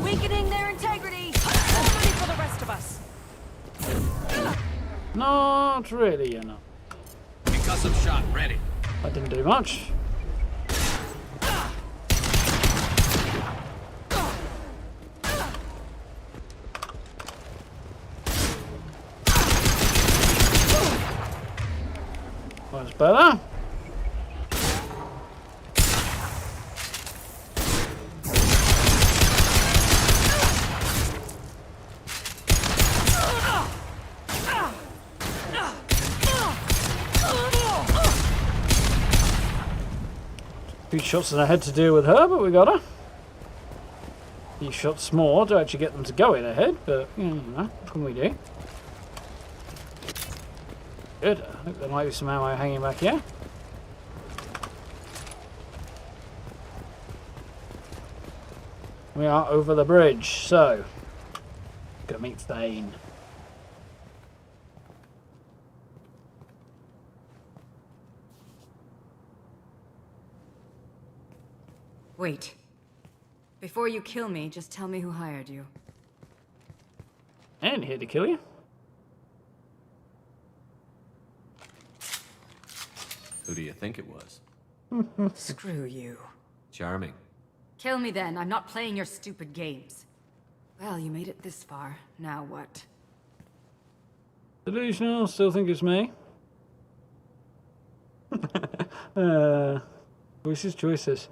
Weakening their integrity. Ready for the rest of us. Not really, you know. Concussive shot ready. That didn't do much. That's better. A few shots in the head to deal with her, but we got her. A few shots more to actually get them to go in ahead, but you know, what can we do? Good. I think there might be some ammo hanging back here. We are over the bridge, so gonna meet Thane. Wait. Before you kill me, just tell me who hired you. I ain't here to kill you. Who do you think it was? Screw you. Charming. Kill me then. I'm not playing your stupid games. Well, you made it this far. Now what? Delusional, still think it's me. Choices.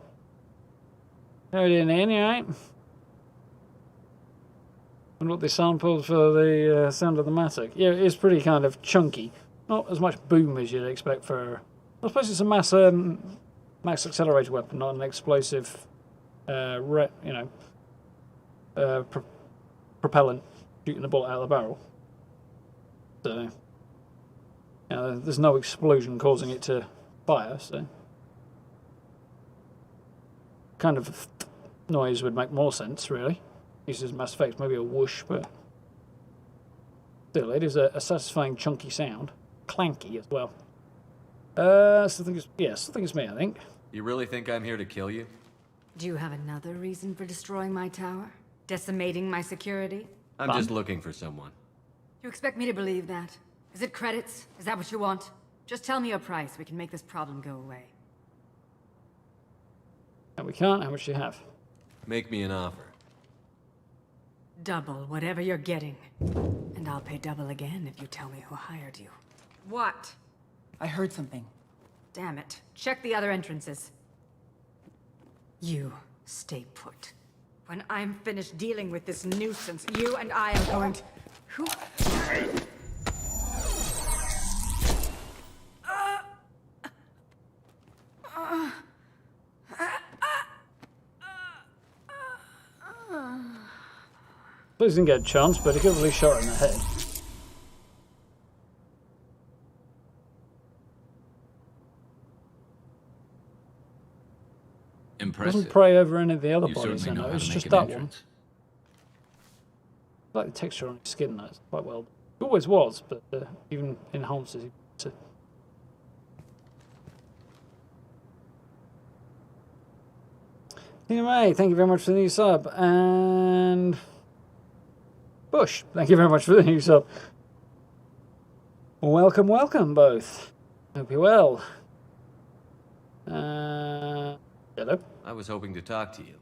How are you doing, Ian? You alright? And what they sampled for the sound of the Matic. Yeah, it is pretty kind of chunky. Not as much boom as you'd expect for... I suppose it's a mass accelerated weapon, not an explosive, propellant shooting the bullet out of the barrel. So, there's no explosion causing it to fire, so... kind of noise would make more sense, really. Uses Mass Effect, maybe a whoosh, but still, it is a satisfying, chunky sound. Clanky as well. Still think it's me, I think. You really think I'm here to kill you? Do you have another reason for destroying my tower? Decimating my security? I'm just looking for someone. You expect me to believe that? Is it credits? Is that what you want? Just tell me a price. We can make this problem go away. No, we can't. How much do you have? Make me an offer. Double whatever you're getting. And I'll pay double again if you tell me who hired you. What? I heard something. Damn it. Check the other entrances. You stay put. When I'm finished dealing with this nuisance, you and I are going to... Who? Please didn't get a chance, but he could have at least shot her in the head. doesn't prey over any of the other You bodies, certainly I know know. how It's to just make an that one. entrance. I like the texture on his skin, though. It's quite well. It always was, but even enhances it. Anyway, thank you very much for the new sub. And Bush, thank you very much for the new sub. Welcome, welcome both. Hope you're well. Hello? I was hoping to talk to you.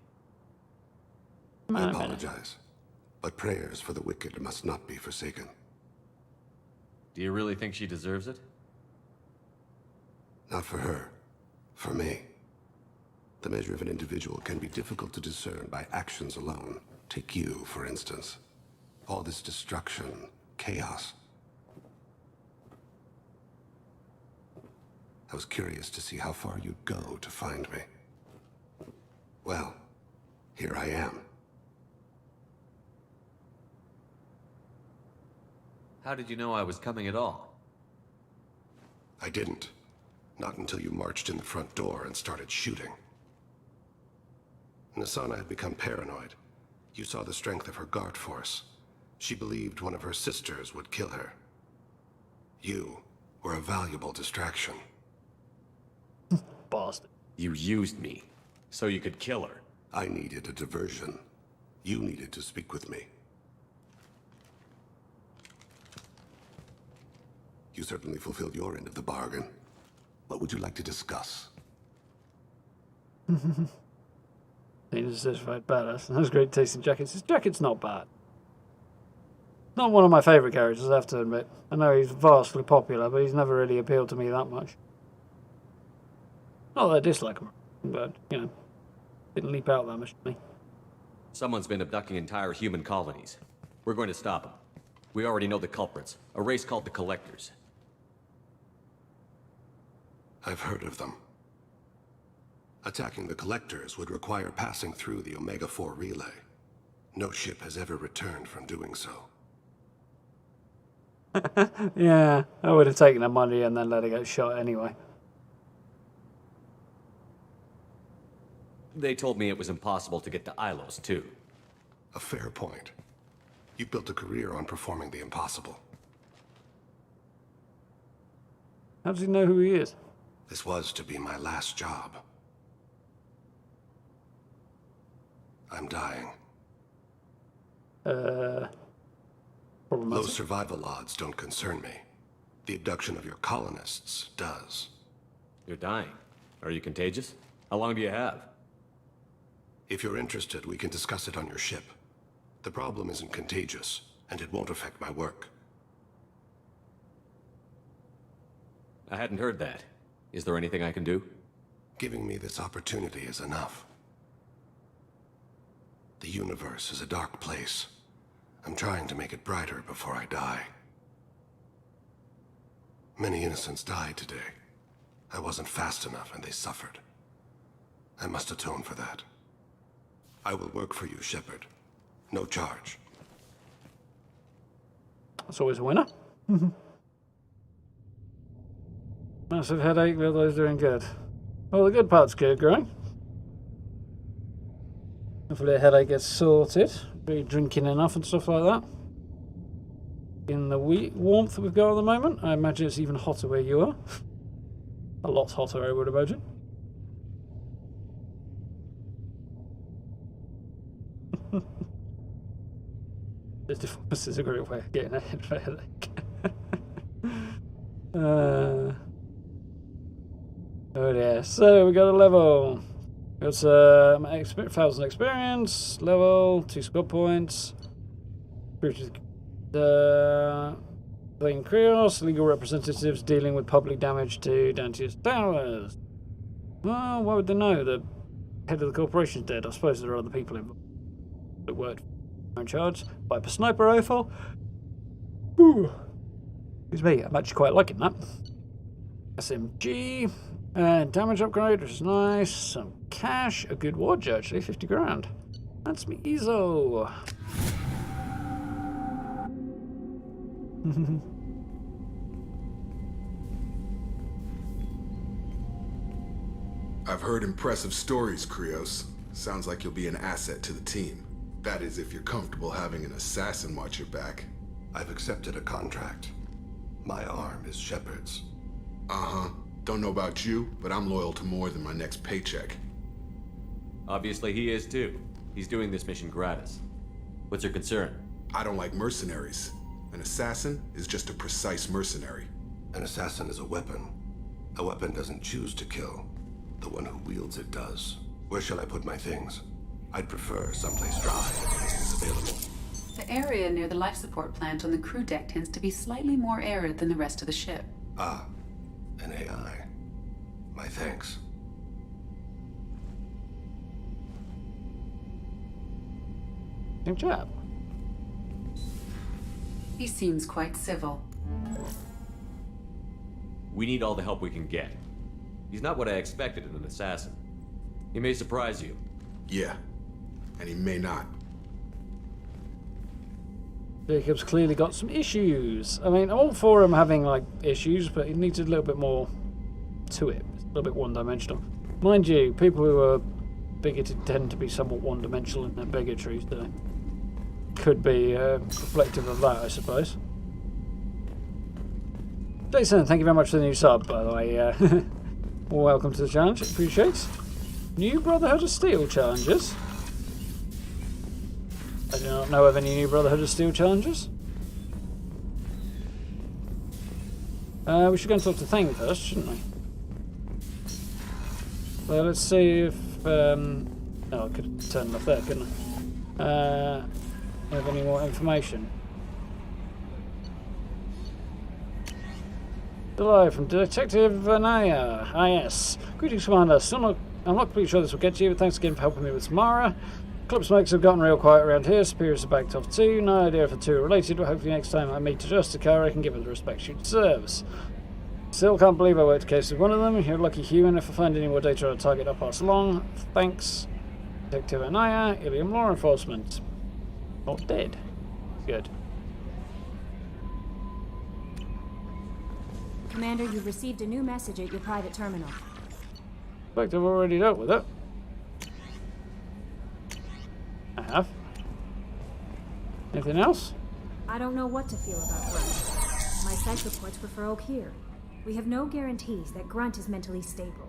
I apologize, but prayers for the wicked must not be forsaken. Do you really think she deserves it? Not for her, for me. The measure of an individual can be difficult to discern by actions alone. Take you, for instance. All this destruction, chaos. I was curious to see how far you'd go to find me. Well, here I am. How did you know I was coming at all? I didn't. Not until you marched in the front door and started shooting. Nasana had become paranoid. You saw the strength of her guard force. She believed one of her sisters would kill her. You were a valuable distraction. Bastard. You used me, so you could kill her. I needed a diversion. You needed to speak with me. You certainly fulfilled your end of the bargain. What would you like to discuss? He's a certified badass. Those great tasting jackets. His jacket's not bad. Not one of my favourite characters, I have to admit. I know he's vastly popular, but he's never really appealed to me that much. Not that I dislike him, but, you know, didn't leap out that much to me. Someone's been abducting entire human colonies. We're going to stop them. We already know the culprits. A race called the Collectors. I've heard of them. Attacking the Collectors would require passing through the Omega-4 relay. No ship has ever returned from doing so. Yeah, I would have taken the money and then let it get shot anyway. They told me it was impossible to get to Ilos, too. A fair point. You built a career on performing the impossible. How does he know who he is? This was to be my last job. I'm dying. Problematic. Low survival odds don't concern me. The abduction of your colonists does. You're dying. Are you contagious? How long do you have? If you're interested, we can discuss it on your ship. The problem isn't contagious, and it won't affect my work. I hadn't heard that. Is there anything I can do? Giving me this opportunity is enough. The universe is a dark place. I'm trying to make it brighter before I die. Many innocents died today. I wasn't fast enough and they suffered. I must atone for that. I will work for you, Shepard. No charge. That's always a winner. Massive headache, but those doing good. Well, the good part's good, growing. Hopefully the headache gets sorted. Be drinking enough and stuff like that. In the warmth we've got at the moment, I imagine it's even hotter where you are. A lot hotter, I would imagine. This is a great way of getting a headache. Oh yeah, so we got a level. Got some 1,000 experience, level, 2 squad points. Playing Krios, legal representatives dealing with public damage to Dantius Towers. Well, why would they know? The head of the corporation's dead. I suppose there are other people involved that worked in charge. Viper sniper rifle. Ooh. Excuse me, I'm actually quite liking that. SMG. Damage upgrade, which is nice. Some cash. A good watch, actually. 50 grand. That's me EZO. I've heard impressive stories, Krios. Sounds like you'll be an asset to the team. That is, if you're comfortable having an assassin watch your back. I've accepted a contract. My arm is Shepard's. Uh-huh. Don't know about you, but I'm loyal to more than my next paycheck. Obviously he is too. He's doing this mission gratis. What's your concern? I don't like mercenaries. An assassin is just a precise mercenary. An assassin is a weapon. A weapon doesn't choose to kill. The one who wields it does. Where shall I put my things? I'd prefer someplace dry if this is available. The area near the life support plant on the crew deck tends to be slightly more arid than the rest of the ship. Ah, an AI. My thanks. Good job. He seems quite civil. We need all the help we can get. He's not what I expected in an assassin. He may surprise you. Yeah, and he may not. Jacob's clearly got some issues. I mean, I'm all for him having, like, issues, but he needs a little bit more to it. It's a little bit one-dimensional. Mind you, people who are bigoted tend to be somewhat one-dimensional in their bigotry, so could be reflective of that, I suppose. Jason, thank you very much for the new sub, by the way. Welcome to the challenge, appreciate. New Brotherhood of Steel challenges. I do not know of any new Brotherhood of Steel challenges. We should go and talk to Thang first, shouldn't we? Well, let's see if... oh, I could have turned off there, couldn't I? Have any more information? Hello, from Detective Anaya. Ah, yes. Greetings, Commander. I'm not completely sure this will get to you, but thanks again for helping me with Samara. Club smokes have gotten real quiet around here. Superiors are backed off too. No idea if the two are related, but hopefully next time I meet Justica, I can give her the respect she deserves. Still can't believe I worked a case with one of them. You're a lucky human. If I find any more data on a target, I'll pass along. Thanks. Detective Anaya, Ilium Law Enforcement. Not dead. Good. Commander, you've received a new message at your private terminal. In fact, I've already dealt with it. I have. Anything else? I don't know what to feel about Grunt. My psych reports prefer Oak here. We have no guarantees that Grunt is mentally stable.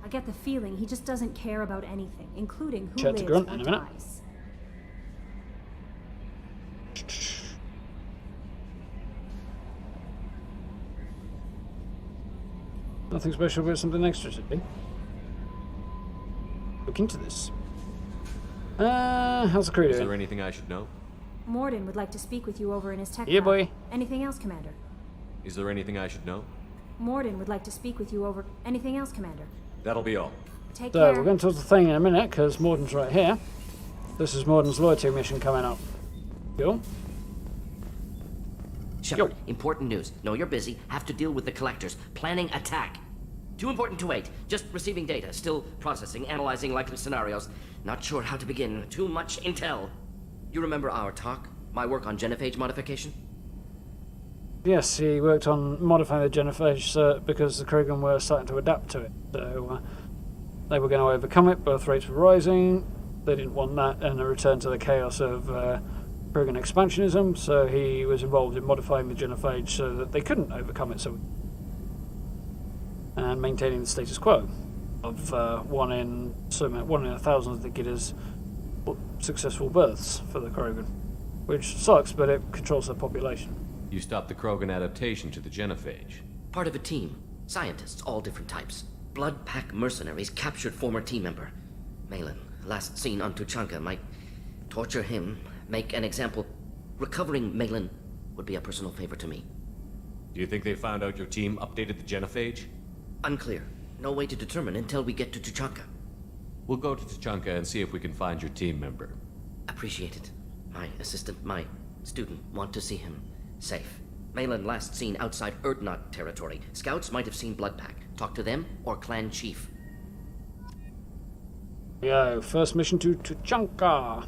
I get the feeling he just doesn't care about anything, including who lives or dies. Nothing special, but something extra should be. Look into this. How's the crew doing? Is there anything I should know? Morden would like to speak with you over in his tech Yeah, lab. boy. Anything else, Commander? Is there anything I should know? Morden would like to speak with you over... Anything else, Commander? That'll be all. Take So, care. we're going to talk to the thing in a minute, because Morden's right here. This is Morden's loyalty mission coming up. Cool. Shepard, important news. Know you're busy. Have to deal with the collectors. Planning attack. Too important to wait. Just receiving data. Still processing, analyzing likely scenarios. Not sure how to begin. Too much intel. You remember our talk? My work on genophage modification? Yes, he worked on modifying the genophage because the Krogan were starting to adapt to it. So they were going to overcome it. Birth rates were rising. They didn't want that and a return to the chaos of Krogan expansionism. So he was involved in modifying the genophage so that they couldn't overcome it. And maintaining the status quo of 1 in 1,000, I think it is, successful births for the Krogan, which sucks, but it controls their population. You stopped the Krogan adaptation to the genophage. Part of a team. Scientists, all different types. Blood Pack mercenaries captured former team member. Malin, last seen on Tuchanka, might torture him, make an example. Recovering Malin would be a personal favor to me. Do you think they found out your team updated the genophage? Unclear. No way to determine until we get to Tuchanka. We'll go to Tuchanka and see if we can find your team member. Appreciate it. My assistant, my student, want to see him safe. Malin last seen outside Erdnot territory. Scouts might have seen Bloodpack. Talk to them or clan chief. Yo, first mission to Tuchanka,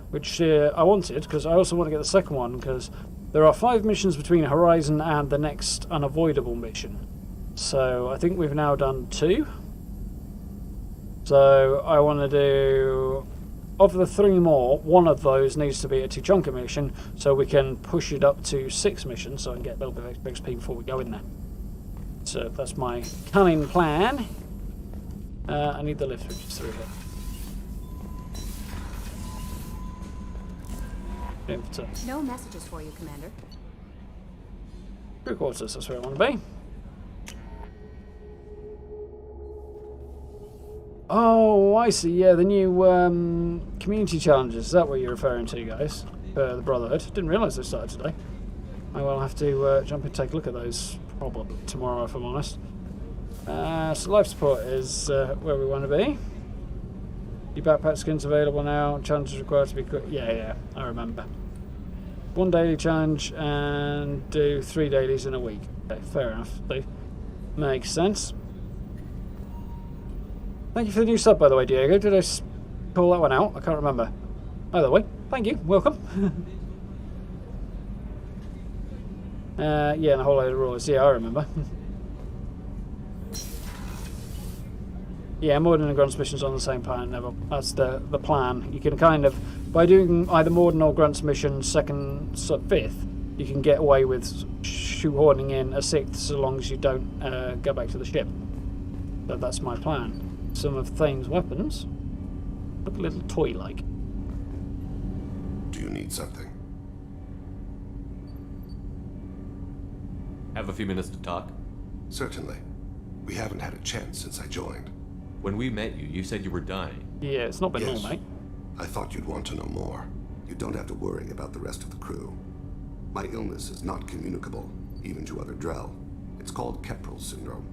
which I wanted because I also want to get the second one because there are 5 missions between Horizon and the next unavoidable mission. So I think we've now done 2. So I want to do, of the 3 more, one of those needs to be a Tuchanka mission, so we can push it up to 6 missions, so I can get a little bit of XP before we go in there. So that's my cunning plan. I need the lift which is through here. No messages for you, Commander. Crew quarters, that's where I want to be. Oh, I see. Yeah, the new community challenges. Is that what you're referring to, guys? The Brotherhood. Didn't realise they started today. I will have to jump and take a look at those probably tomorrow, if I'm honest. So life support is where we want to be. Your backpack skin's available now. Challenges required to be quick. Yeah, I remember. 1 daily challenge and do 3 dailies in a week. Okay, fair enough. Makes sense. Thank you for the new sub, by the way, Diego. Did I pull that one out? I can't remember. Either way, thank you. Welcome. Yeah, and a whole load of rules. Yeah, I remember. Yeah, Morden and Grunt's missions on the same planet, Neville. That's the plan. You can kind of, by doing either Morden or Grunt's mission 2nd, 5th, you can get away with shoehorning in a 6th so long as you don't go back to the ship. So that's my plan. Some of Thane's weapons look a little toy-like. Do you need something? Have a few minutes to talk? Certainly. We haven't had a chance since I joined. When we met you, you said you were dying. Yeah, it's not been long, mate. I thought you'd want to know more. You don't have to worry about the rest of the crew. My illness is not communicable, even to other Drell. It's called Keprel syndrome.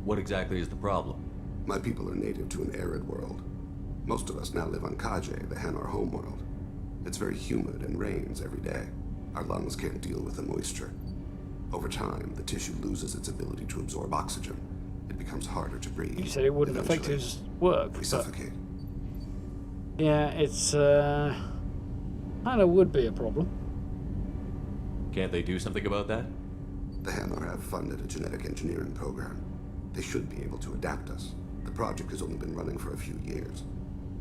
What exactly is the problem? My people are native to an arid world. Most of us now live on Kaje, the Hanar homeworld. It's very humid and rains every day. Our lungs can't deal with the moisture. Over time, the tissue loses its ability to absorb oxygen. It becomes harder to breathe. You said it wouldn't affect his work. We suffocate. Yeah, it's kind of would be a problem. Can't they do something about that? The Hanar have funded a genetic engineering program. They should be able to adapt us. The project has only been running for a few years.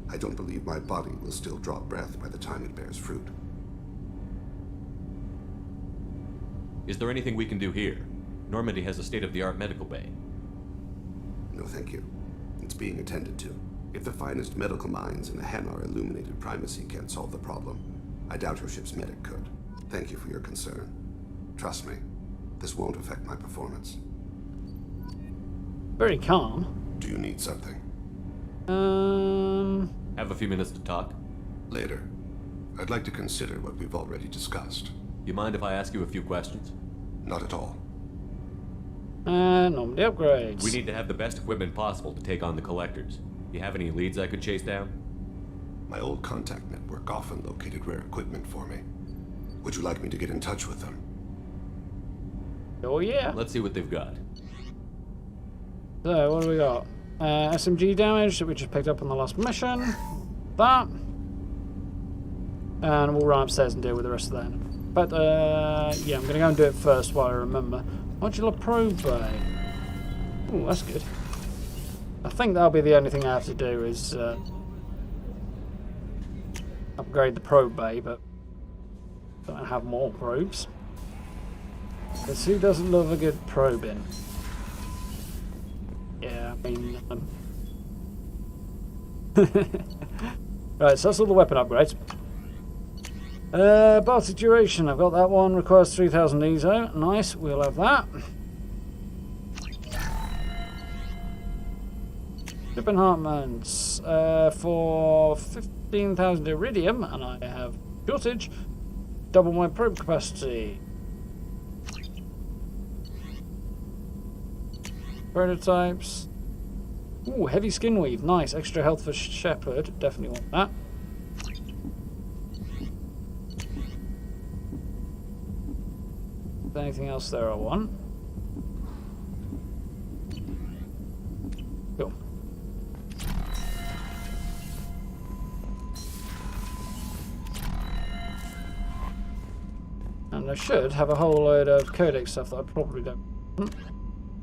I don't believe my body will still draw breath by the time it bears fruit. Is there anything we can do here? Normandy has a state-of-the-art medical bay. No, thank you. It's being attended to. If the finest medical minds in the Hanar illuminated primacy can't solve the problem, I doubt your ship's medic could. Thank you for your concern. Trust me, this won't affect my performance. Very calm. Do you need something? Have a few minutes to talk? Later. I'd like to consider what we've already discussed. You mind if I ask you a few questions? Not at all. Normandy upgrades. We need to have the best equipment possible to take on the collectors. You have any leads I could chase down? My old contact network often located rare equipment for me. Would you like me to get in touch with them? Oh yeah. Let's see what they've got. So, what do we got? SMG damage that we just picked up on the last mission. That. And we'll run upstairs and deal with the rest of that. But, yeah, I'm going to go and do it first while I remember. Modular probe bay. Ooh, that's good. I think that'll be the only thing I have to do is upgrade the probe bay, but don't have more probes. Because who doesn't love a good probing? Yeah, I mean... Right, so that's all the weapon upgrades. Baltic duration, I've got that one. Requires 3000 ESO. Nice, we'll have that. Ship enhancements for 15,000 iridium, and I have shortage. Double my probe capacity. Prototypes. Ooh, heavy skin weave. Nice. Extra health for Shepard. Definitely want that. Anything else there I want? Cool. And I should have a whole load of codex stuff that I probably don't.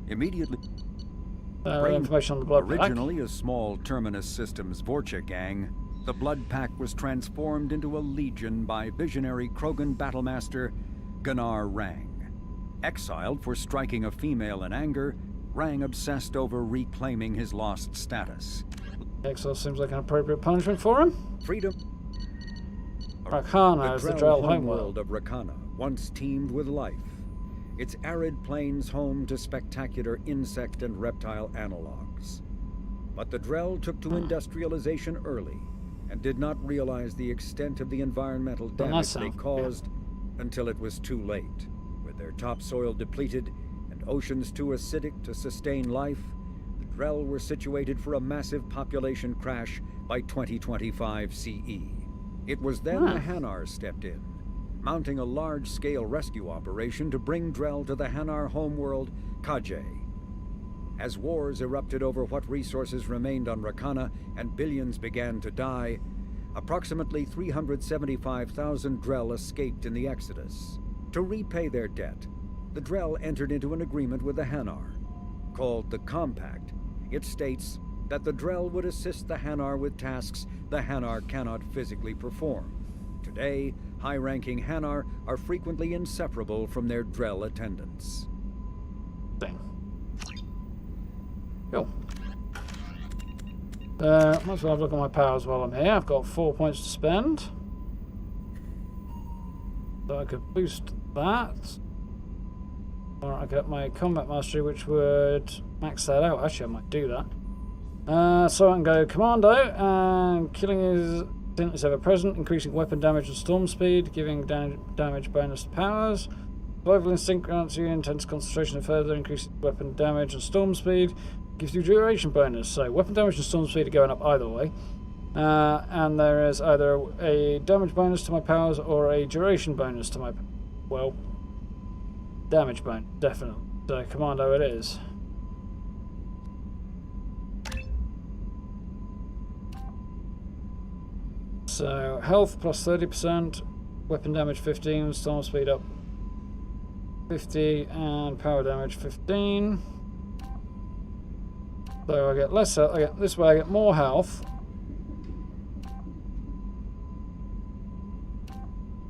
Immediately. Information on the blood pack. Originally a small Terminus Systems Vorcha gang, the blood pack was transformed into a legion by visionary Krogan battlemaster Gunnar Rang. Exiled for striking a female in anger, Rang obsessed over reclaiming his lost status. Exile seems like an appropriate punishment for him. Freedom. Rakana is the Drell homeworld of Rakana, once teemed with life. Its arid plains home to spectacular insect and reptile analogs. But the Drell took to industrialization early and did not realize the extent of the environmental damage they caused until it was too late. With their topsoil depleted and oceans too acidic to sustain life, the Drell were situated for a massive population crash by 2025 CE. It was then the Hanar stepped in, mounting a large-scale rescue operation to bring Drell to the Hanar homeworld, Kajay. As wars erupted over what resources remained on Rakana and billions began to die, approximately 375,000 Drell escaped in the Exodus. To repay their debt, the Drell entered into an agreement with the Hanar. Called the Compact, it states that the Drell would assist the Hanar with tasks the Hanar cannot physically perform. Today, high-ranking Hanar are frequently inseparable from their Drell attendants. Cool. Might as well have a look at my powers while I'm here. I've got 4 points to spend. So I could boost that. Or I get my combat mastery, which would max that out. Actually, I might do that. So I can go Commando, and killing is ever present, increasing weapon damage and storm speed, giving damage bonus to powers. Survival instinct grants you intense concentration and further increases weapon damage and storm speed. Gives you duration bonus. So weapon damage and storm speed are going up either way. And there is either a damage bonus to my powers or a duration bonus to my... Well, damage bonus, definitely. So Commando it is. So health plus 30%, weapon damage 15, storm speed up 50, and power damage 15. So I get less health. This way I get more health,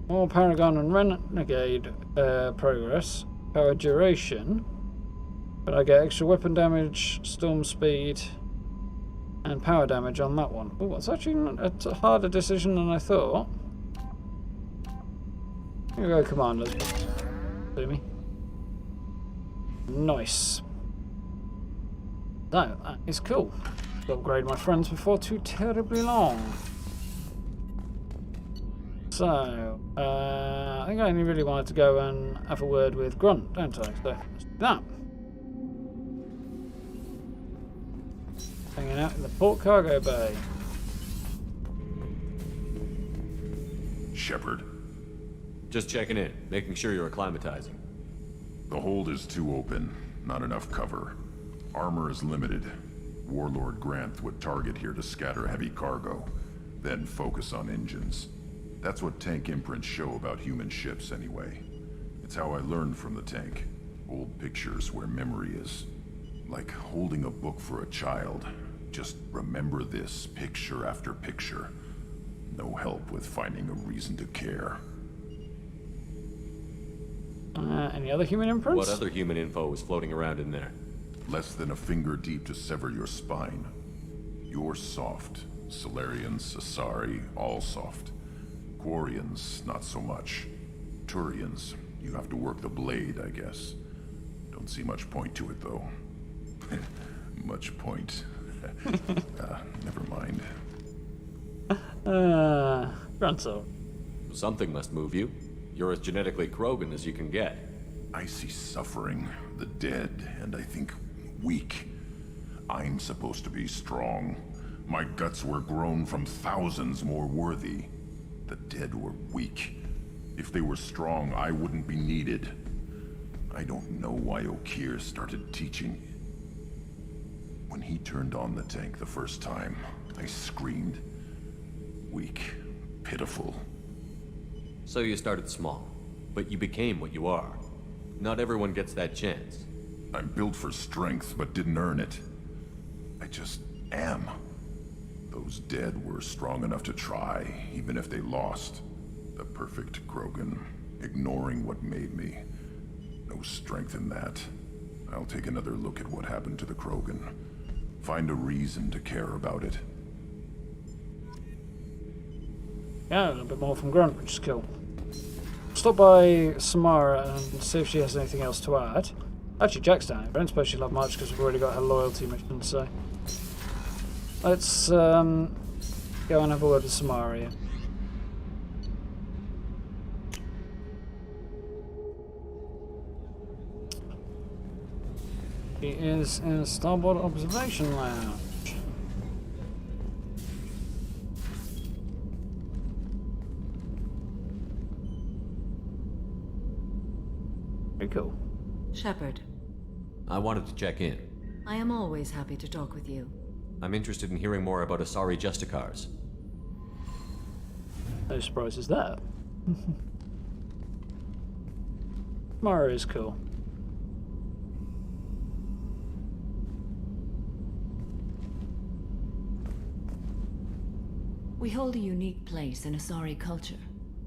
more Paragon and Renegade progress, power duration, but I get extra weapon damage, storm speed, and power damage on that one. Oh, it's actually a harder decision than I thought. Here we go, Commanders. Do me. Nice. That is cool. To upgrade my friends before too terribly long. So, I think I only really wanted to go and have a word with Grunt, don't I? So, let's do that. Hanging out in the port cargo bay. Shepard. Just checking in, making sure you're acclimatizing. The hold is too open, not enough cover. Armor is limited. Warlord Granth would target here to scatter heavy cargo, then focus on engines. That's what tank imprints show about human ships anyway. It's how I learned from the tank. Old pictures where memory is. Like holding a book for a child. Just remember this picture after picture. No help with finding a reason to care. Any other human imprints? What other human info was floating around in there? Less than a finger deep to sever your spine. You're soft. Solarians, Asari, all soft. Quarians, not so much. Turians, you have to work the blade, I guess. Don't see much point to it, though. Much point. Never mind. Grunso. Something must move you. You're as genetically Krogan as you can get. I see suffering, the dead, and I think weak. I'm supposed to be strong. My guts were grown from thousands more worthy. The dead were weak. If they were strong, I wouldn't be needed. I don't know why Okeer started teaching. When he turned on the tank the first time, I screamed. Weak, pitiful. So you started small, but you became what you are. Not everyone gets that chance. I'm built for strength, but didn't earn it. just am. Those dead were strong enough to try, even if they lost. The perfect Krogan, ignoring what made me. No strength in that. I'll take another look at what happened to the Krogan. Find a reason to care about it. Yeah, a little bit more from Grunt, which is cool. Stop by Samara and see if she has anything else to add. Actually, Jack's down here. I don't suppose she'll have much because we've already got her loyalty mission, so... Let's go and have a word with Samara here. He is in Starboard Observation Lounge. Very cool. Shepard, I wanted to check in. I am always happy to talk with you. I'm interested in hearing more about Asari Justicars. No surprises there. Mara is cool. We hold a unique place in Asari culture.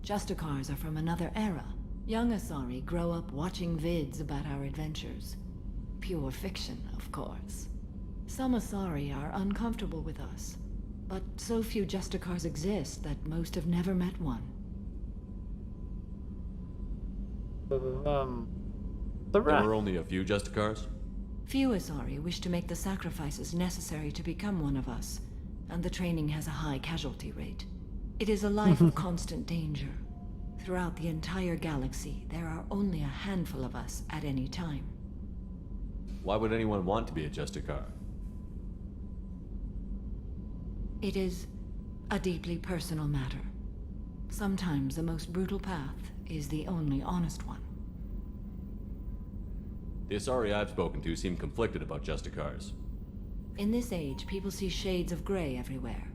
Justicars are from another era. Young Asari grow up watching vids about our adventures. Pure fiction, of course. Some Asari are uncomfortable with us, but so few Justicars exist that most have never met one. There were only a few Justicars? Few Asari wish to make the sacrifices necessary to become one of us, and the training has a high casualty rate. It is a life of constant danger. Throughout the entire galaxy, there are only a handful of us at any time. Why would anyone want to be a Justicar? It is a deeply personal matter. Sometimes the most brutal path is the only honest one. The Asari I've spoken to seem conflicted about Justicars. In this age, people see shades of gray everywhere.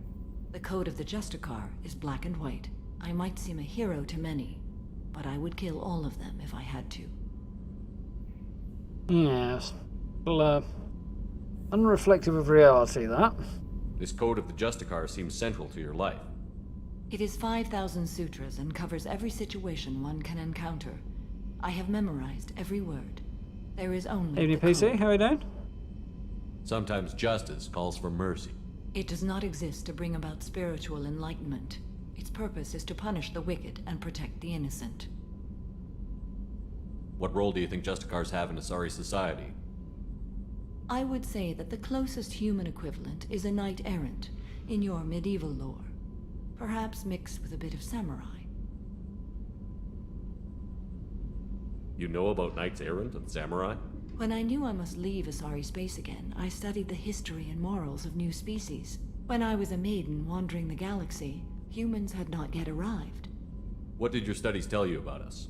The code of the Justicar is black and white. I might seem a hero to many, but I would kill all of them if I had to. Yes. Well, unreflective of reality, that. This code of the Justicar seems central to your life. It is 5,000 sutras and covers every situation one can encounter. I have memorized every word. There is only Evening, the PC. code. How are you doing? Sometimes justice calls for mercy. It does not exist to bring about spiritual enlightenment. Its purpose is to punish the wicked and protect the innocent. What role do you think Justicars have in Asari society? I would say that the closest human equivalent is a knight-errant in your medieval lore. Perhaps mixed with a bit of samurai. You know about Knights Errant and Samurai? When I knew I must leave Asari space again, I studied the history and morals of new species. When I was a maiden wandering the galaxy, humans had not yet arrived. What did your studies tell you about us?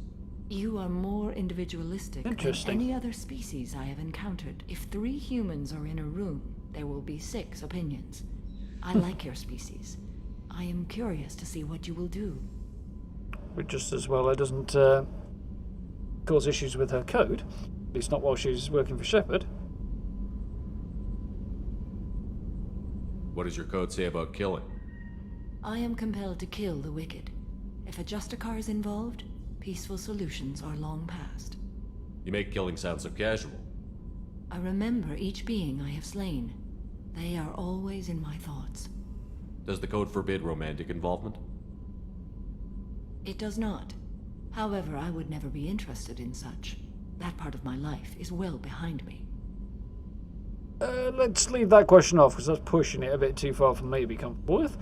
You are more individualistic than any other species I have encountered. If 3 humans are in a room, there will be 6 opinions. I like your species. I am curious to see what you will do. But just as well it doesn't cause issues with her code. At least not while she's working for Shepard. What does your code say about killing? I am compelled to kill the wicked. If a Justicar is involved, peaceful solutions are long past. You make killing sound so casual. I remember each being I have slain. They are always in my thoughts. Does the code forbid romantic involvement? It does not. However, I would never be interested in such. That part of my life is well behind me. Let's leave that question off, because that's pushing it a bit too far for me to be comfortable with.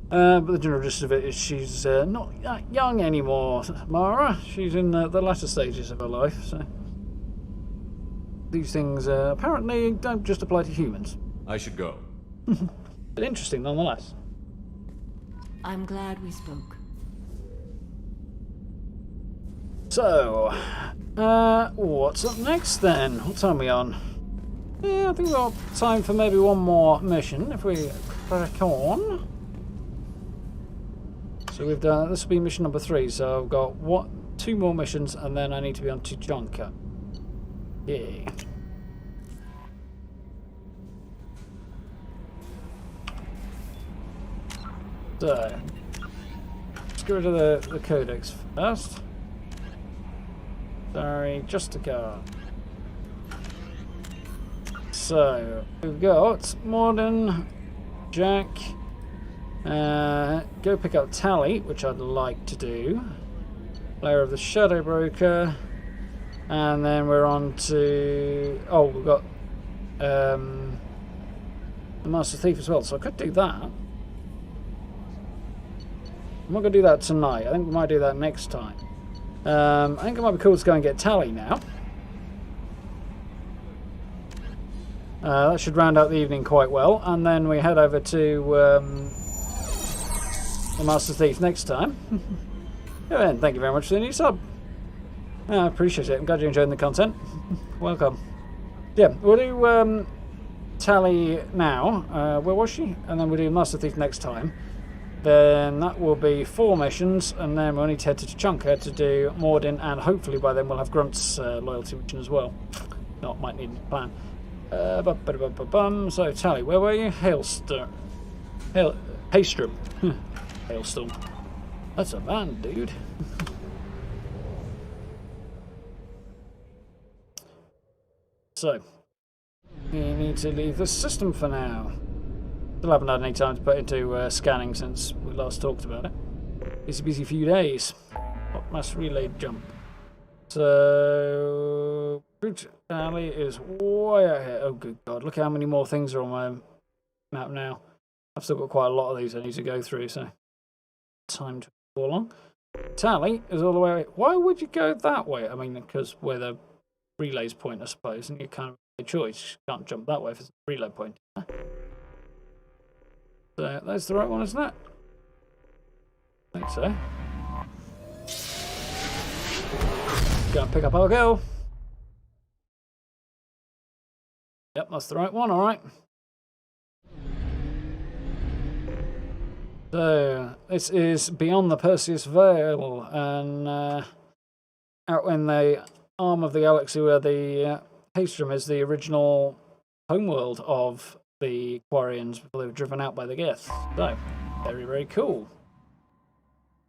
But the general gist of it is she's not that young anymore, Mara. She's in the latter stages of her life, so... These things apparently don't just apply to humans. I should go. But interesting nonetheless. I'm glad we spoke. So, what's up next then? What time are we on? Yeah, I think we've got time for maybe one more mission if we crack on. So we've done, this will be mission number 3, so I've got 2 more missions and then I need to be on to Jonka. Yay. So, let's get rid of the codex first. Sorry, just a guard. So, we've got Morden, Jack, go pick up Tally, which I'd like to do. Layer of the Shadow Broker, and then we're on to... Oh, we've got the Master Thief as well, so I could do that. I'm not going to do that tonight. I think we might do that next time. I think it might be cool to go and get Tally now. That should round out the evening quite well, and then we head over to the Master Thief next time. Yeah, then, thank you very much for the new sub. I appreciate it. I'm glad you're enjoying the content. Welcome. Yeah, we'll do Tally now. Where was she? And then we'll do Master Thief next time. Then that will be 4 missions, and then we'll need to head to Chunka to do Morden, and hopefully by then we'll have Grunt's loyalty mission as well. Not might need to plan. So Tally, where were you? Hailstorm. Hailstorm. That's a van, dude. So, we need to leave the system for now. Still haven't had any time to put into scanning since we last talked about it. It's a busy few days. Hot mass relay jump. So, Route Alley is way out here. Oh, good God. Look how many more things are on my map now. I've still got quite a lot of these I need to go through, so time to go along. Tally is all the way. Why would you go that way? I mean, because where the relays point, I suppose, and you kind of have a choice. You can't jump that way if it's a relay point. So that's the right one, isn't it? I think so. Go and pick up our girl. Yep, that's the right one, alright. So, this is beyond the Perseus Veil, and out in the arm of the galaxy where the Haestrom is the original homeworld of the Quarians before they were driven out by the Geth. So, very, very cool.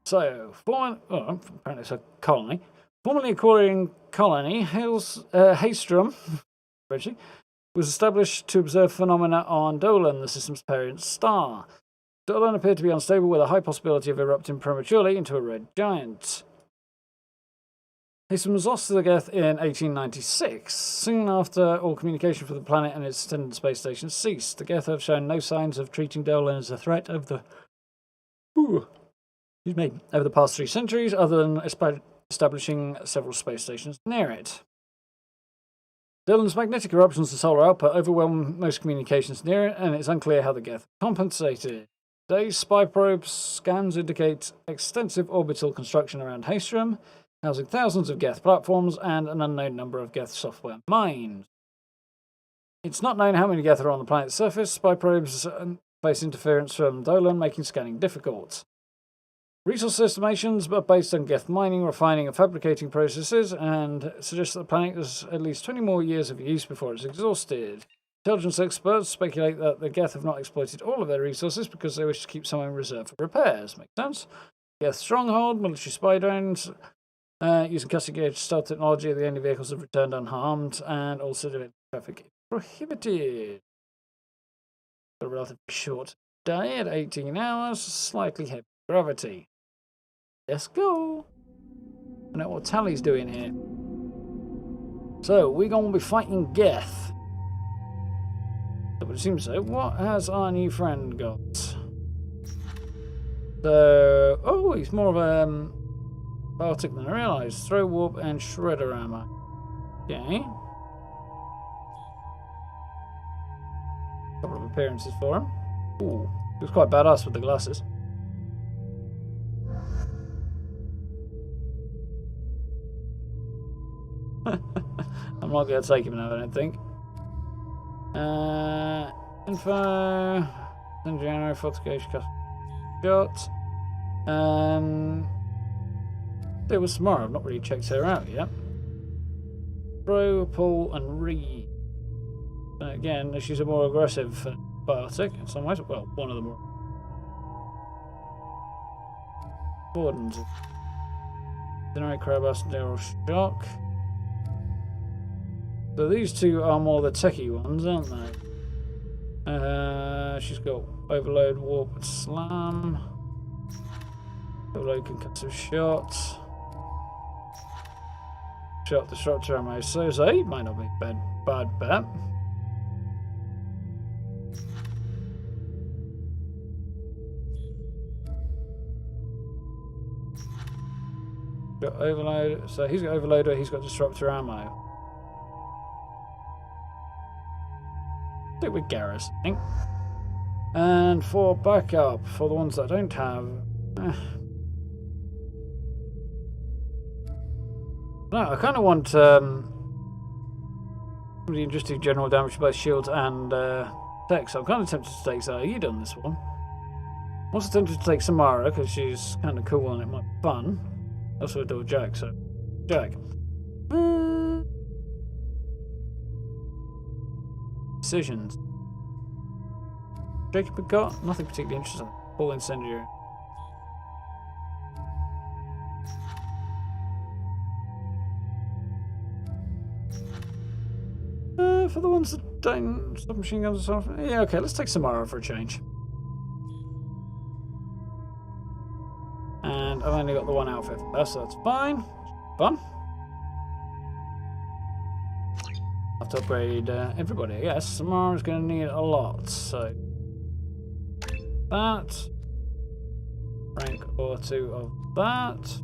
So, apparently it's a colony. Formerly a Quarian colony, Haestrom was established to observe phenomena on Dolan, the system's parent star. Dolan appeared to be unstable with a high possibility of erupting prematurely into a red giant. Haestrom was lost to the Geth in 1896. Soon after, all communication for the planet and its attendant space station ceased. The Geth have shown no signs of treating Dolan as a threat over the past 3 centuries, other than establishing several space stations near it. Dolan's magnetic eruptions and solar output overwhelm most communications near it, and it's unclear how the Geth compensated. Today's spy probe scans indicate extensive orbital construction around Haestrom, housing thousands of Geth platforms and an unknown number of Geth software mined. It's not known how many Geth are on the planet's surface. Spy probes face interference from Dolan, making scanning difficult. Resource estimations are based on Geth mining, refining and fabricating processes, and suggest that the planet has at least 20 more years of use before it's exhausted. Intelligence experts speculate that the Geth have not exploited all of their resources because they wish to keep some in reserve for repairs. Makes sense? Geth stronghold, military spy drones, using cutting-edge stealth technology, the only vehicles have returned unharmed, and also the traffic prohibited. A relatively short day at 18 hours, slightly heavy gravity. Let's go. I know what Tally's doing here. So, we're going to be fighting Geth. It would seem so. What has our new friend got? So, oh, he's more of a Baltic than I realised. Throw, warp, and shredder armor. Okay. Couple of appearances for him. Ooh, he was quite badass with the glasses. I'm not going to take him now, I don't think. Info. General fortification shot. It was tomorrow. I've not really checked her out yet. Throw, pull, and read. Again, she's a more aggressive Biotic in some ways. Well, one of them. Wardens. Generate crowbars and general shock. So these two are more the techie ones, aren't they? She's got overload, warp, and slam. Overload concussive shots. Shot disruptor ammo. So Zaid might not be a bad bet. Got overload. So he's got overloader. He's got disruptor ammo. Stick with Garrus, I think. And for backup, for the ones that I don't have. No, I kind of want really interesting general damage to both shields and tech, so I'm kind of tempted to take Zaid on this one. I'm also tempted to take Samara because she's kind of cool and it might be fun. Also a double Jag, so Jag. Decisions. Jacob got nothing particularly interesting. Full incendiary. For the ones that don't submachine guns and stuff. Yeah, okay, let's take Samara for a change. And I've only got the one outfit for that, so that's fine. Fun. I have to upgrade everybody, I guess. Samara's going to need a lot, so that. Rank or two of that.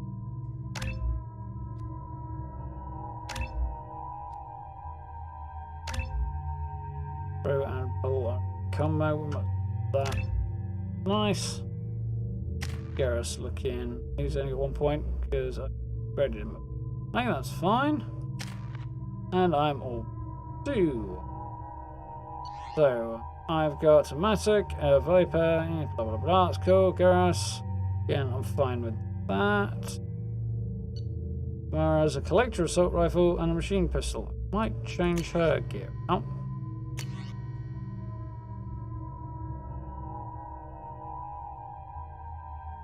Throw and pull combo with that. Nice. Garrus looking. He's only got 1 point because I upgraded him. I think that's fine. And I'm all 2. So I've got a Matic, a Viper, blah blah blah. That's cool. Garrus. Again, I'm fine with that. Whereas a collector assault rifle and a machine pistol. Might change her gear. Oh.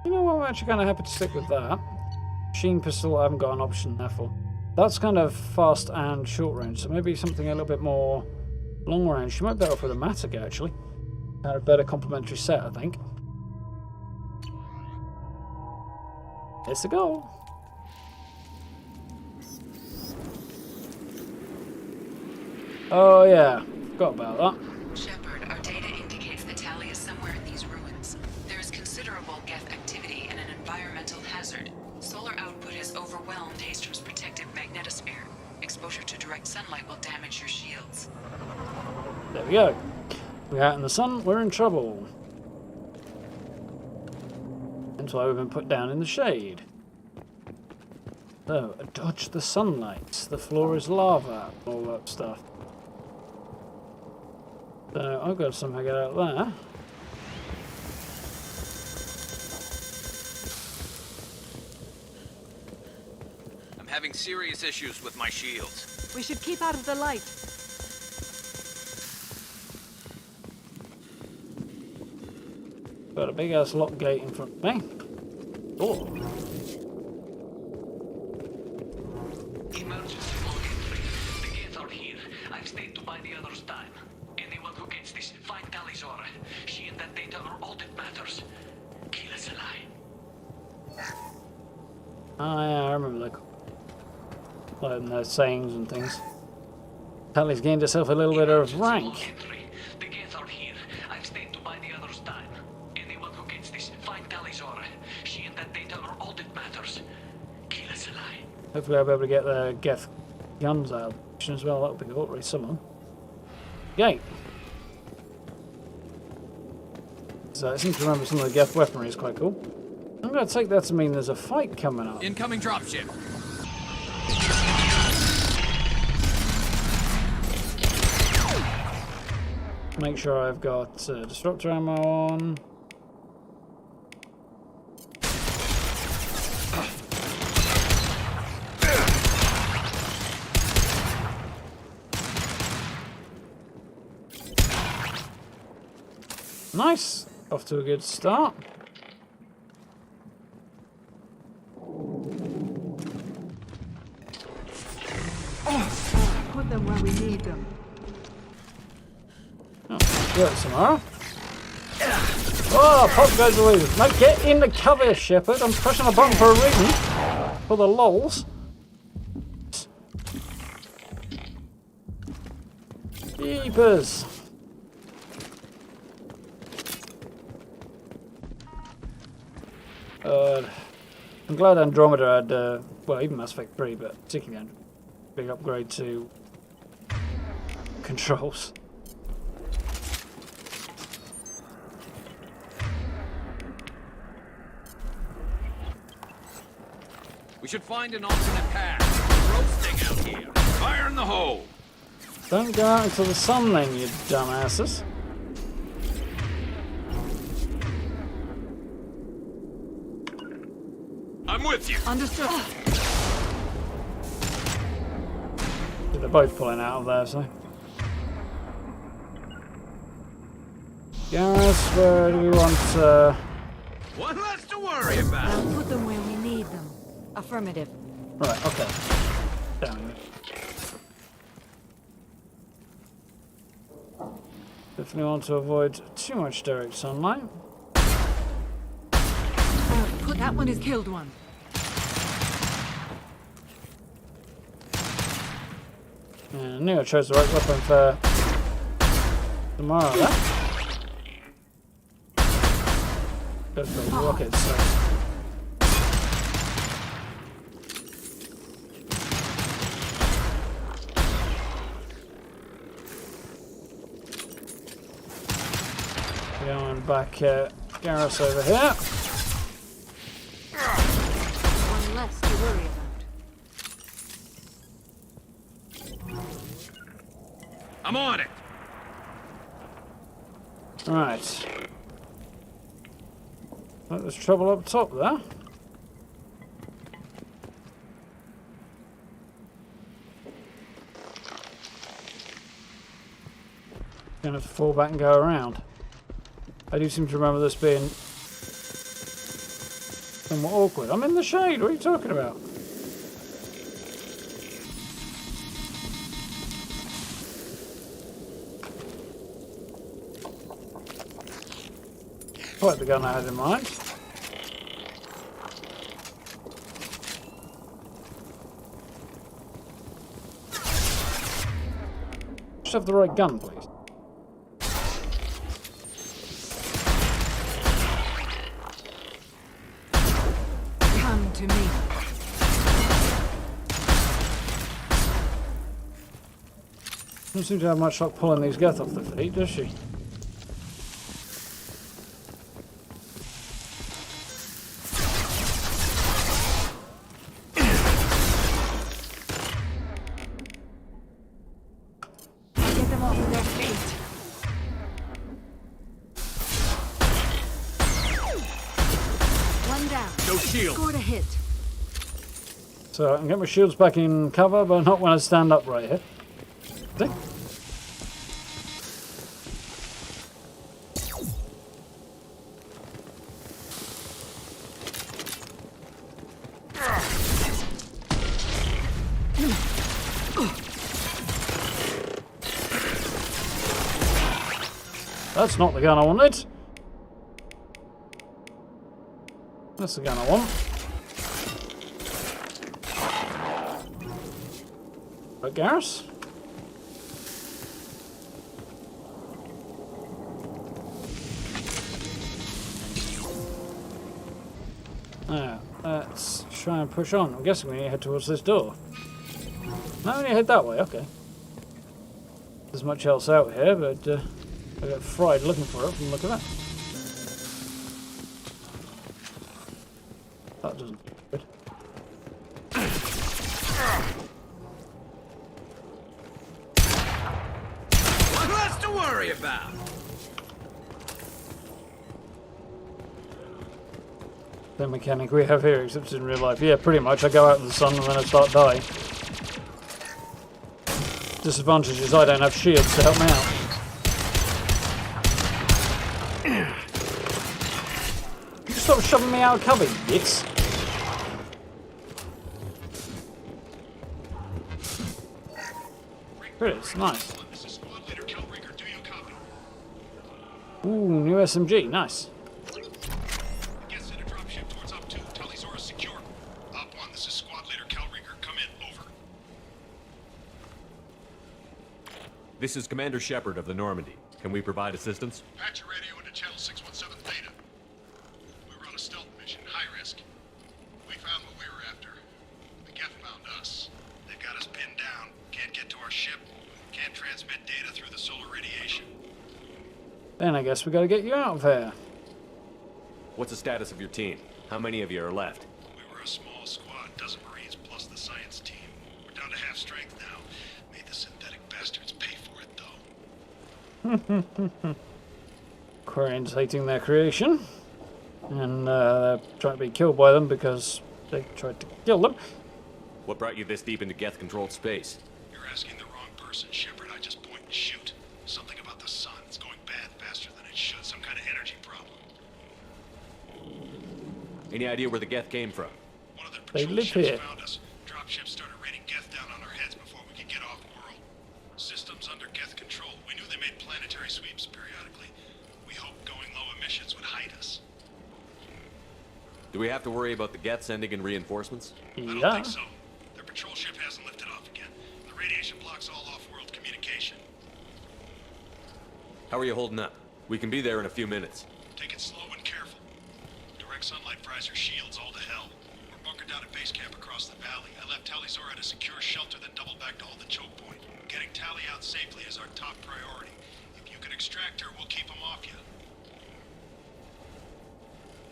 You know what, I'm actually kind of happy to stick with that. Machine pistol, I haven't got an option there for. That's kind of fast and short range, so maybe something a little bit more long range. She might be better off with a Matic, actually. Kind of better complementary set, I think. Here's the goal. Oh yeah, forgot about that. Shepard, our data indicates that Tali is somewhere in these ruins. There is considerable Geth activity and an environmental hazard. Solar output has overwhelmed Hastrom's protective magnetosphere. Exposure to direct sunlight will damage your shields. There we go. We're out in the sun, we're in trouble. That's why we've been put down in the shade. So, dodge the sunlight. The floor is lava, all that stuff. So, I've got to somehow get out there. I'm having serious issues with my shields. We should keep out of the light. Got a big ass lock gate in front of me. Oh. Emergency log entry. The Geth are here. I've stayed to buy the others time. Anyone who gets this, find Tali's aura. She and that data are all that matters. Kill us alive. Oh yeah, I remember their sayings and things. Tali's gained herself a little bit of rank. The Geth are here. I've stayed to buy the others time. Anyone who gets this, find Tali's aura. She and that data are all that matters. Kill us alive. Hopefully I'll be able to get the Geth guns out as well. That'll be cool. Already someone. Gate. So I seem to remember some of the Geth weaponry is quite cool. I'm going to take that to mean there's a fight coming up. Incoming dropship. Make sure I've got disruptor ammo on. Nice! Off to a good start. where we need them. Oh, good, Samara. Oh, pop goes away. No, get in the cover, Shepard. I'm pressing a button for a reason. For the lols. Jeepers. I'm glad Andromeda had, well, even Mass Effect 3, but particularly big upgrade to controls. We should find an alternate path. Roasting out here. Fire in the hole. Don't go out into the sun then, you dumbasses. I'm with you. Understood. They're both pulling out of there, so. Garrus, where do we want, One less to worry about. I'll put them where we need them. Affirmative. Right, okay. Down. Definitely want to avoid too much direct sunlight. That one has killed one. Yeah, I knew I chose the right weapon for tomorrow, there. Go for the rockets, so. Going back, Garrus over here. One less to worry about. I'm on it. Right. Oh, there's trouble up top there. Gonna have to fall back and go around. I do seem to remember this being somewhat awkward. I'm in the shade, what are you talking about? Quite the gun I had in mind. Just have the right gun, please. Come to me. Doesn't seem to have much luck pulling these Geth off the feet, does she? So I can get my shields back in cover, but not when I stand up right here. See? That's not the gun I wanted. That's the gun I want. Right, Garrus? Now, let's try and push on. I'm guessing we need to head towards this door. No, we need to head that way, okay. There's much else out here, but I got fried looking for it from the look of that. That doesn't feel good. One less to worry about. The mechanic we have here, except in real life. Yeah, pretty much. I go out in the sun and then I start dying. Disadvantage is I don't have shields to help me out. You stop shoving me out of cover, you idiots. Here it is, nice. Ooh, new SMG, nice. Geth sent a dropship towards Up 2. Tali'Zorah secure. Op 1, this is Squad Leader Calringer. Come in, over. This is Commander Shepard of the Normandy. Can we provide assistance? Patch your radio into channel 617 Theta. We were on a stealth mission, high risk. We found what we were after. The Geth found us. They've got us pinned down. Can't get to our ship. Can't transmit data through the solar radiation. Then I guess we gotta get you out of here. What's the status of your team? How many of you are left? We were a small squad, dozen Marines plus the science team. We're down to half strength now. Made the synthetic bastards pay for it, though. Quarians hating their creation. And they're trying to be killed by them because they tried to kill them. What brought you this deep into Geth-controlled space? You're asking the wrong person, Shepard. I just point and shoot. Something about the sun. It's going bad faster than it should. Some kind of energy problem. Any idea where the Geth came from? One of the They patrol live ships here. found us. Dropships started raining Geth down on our heads before we could get off-world. Systems under Geth control. We knew they made planetary sweeps periodically. We hoped going low emissions would hide us. Do we have to worry about the Geth sending in reinforcements? I don't think so. Their patrol ship hasn't lifted off again. The radiation blocks all off-world communication. How are you holding up? We can be there in a few minutes. Take it slow and careful. Direct sunlight fries our shields all to hell. We're bunkered down at base camp across the valley. I left Tali'Zorah at a secure shelter, then doubled back to hold the choke point. Getting Tali out safely is our top priority. If you can extract her, we'll keep them off you.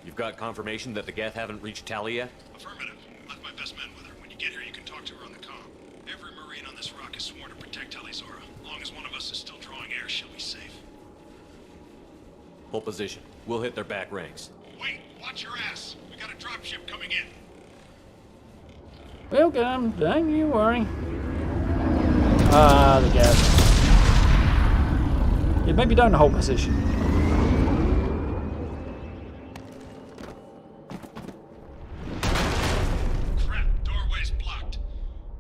You've got confirmation that the Geth haven't reached Tali yet? Affirmative. Left my best men with her. When you get here, you can talk to her on the comm. Every Marine on this rock is sworn to protect Tali'Zorah. As long as one of us is still drawing air, she'll be safe. Hold position. We'll hit their back ranks. Wait! Watch your ass! We got a dropship coming in. Welcome, don't you worry. Ah, the Geth. Yeah, maybe don't hold position. Crap, doorway's blocked.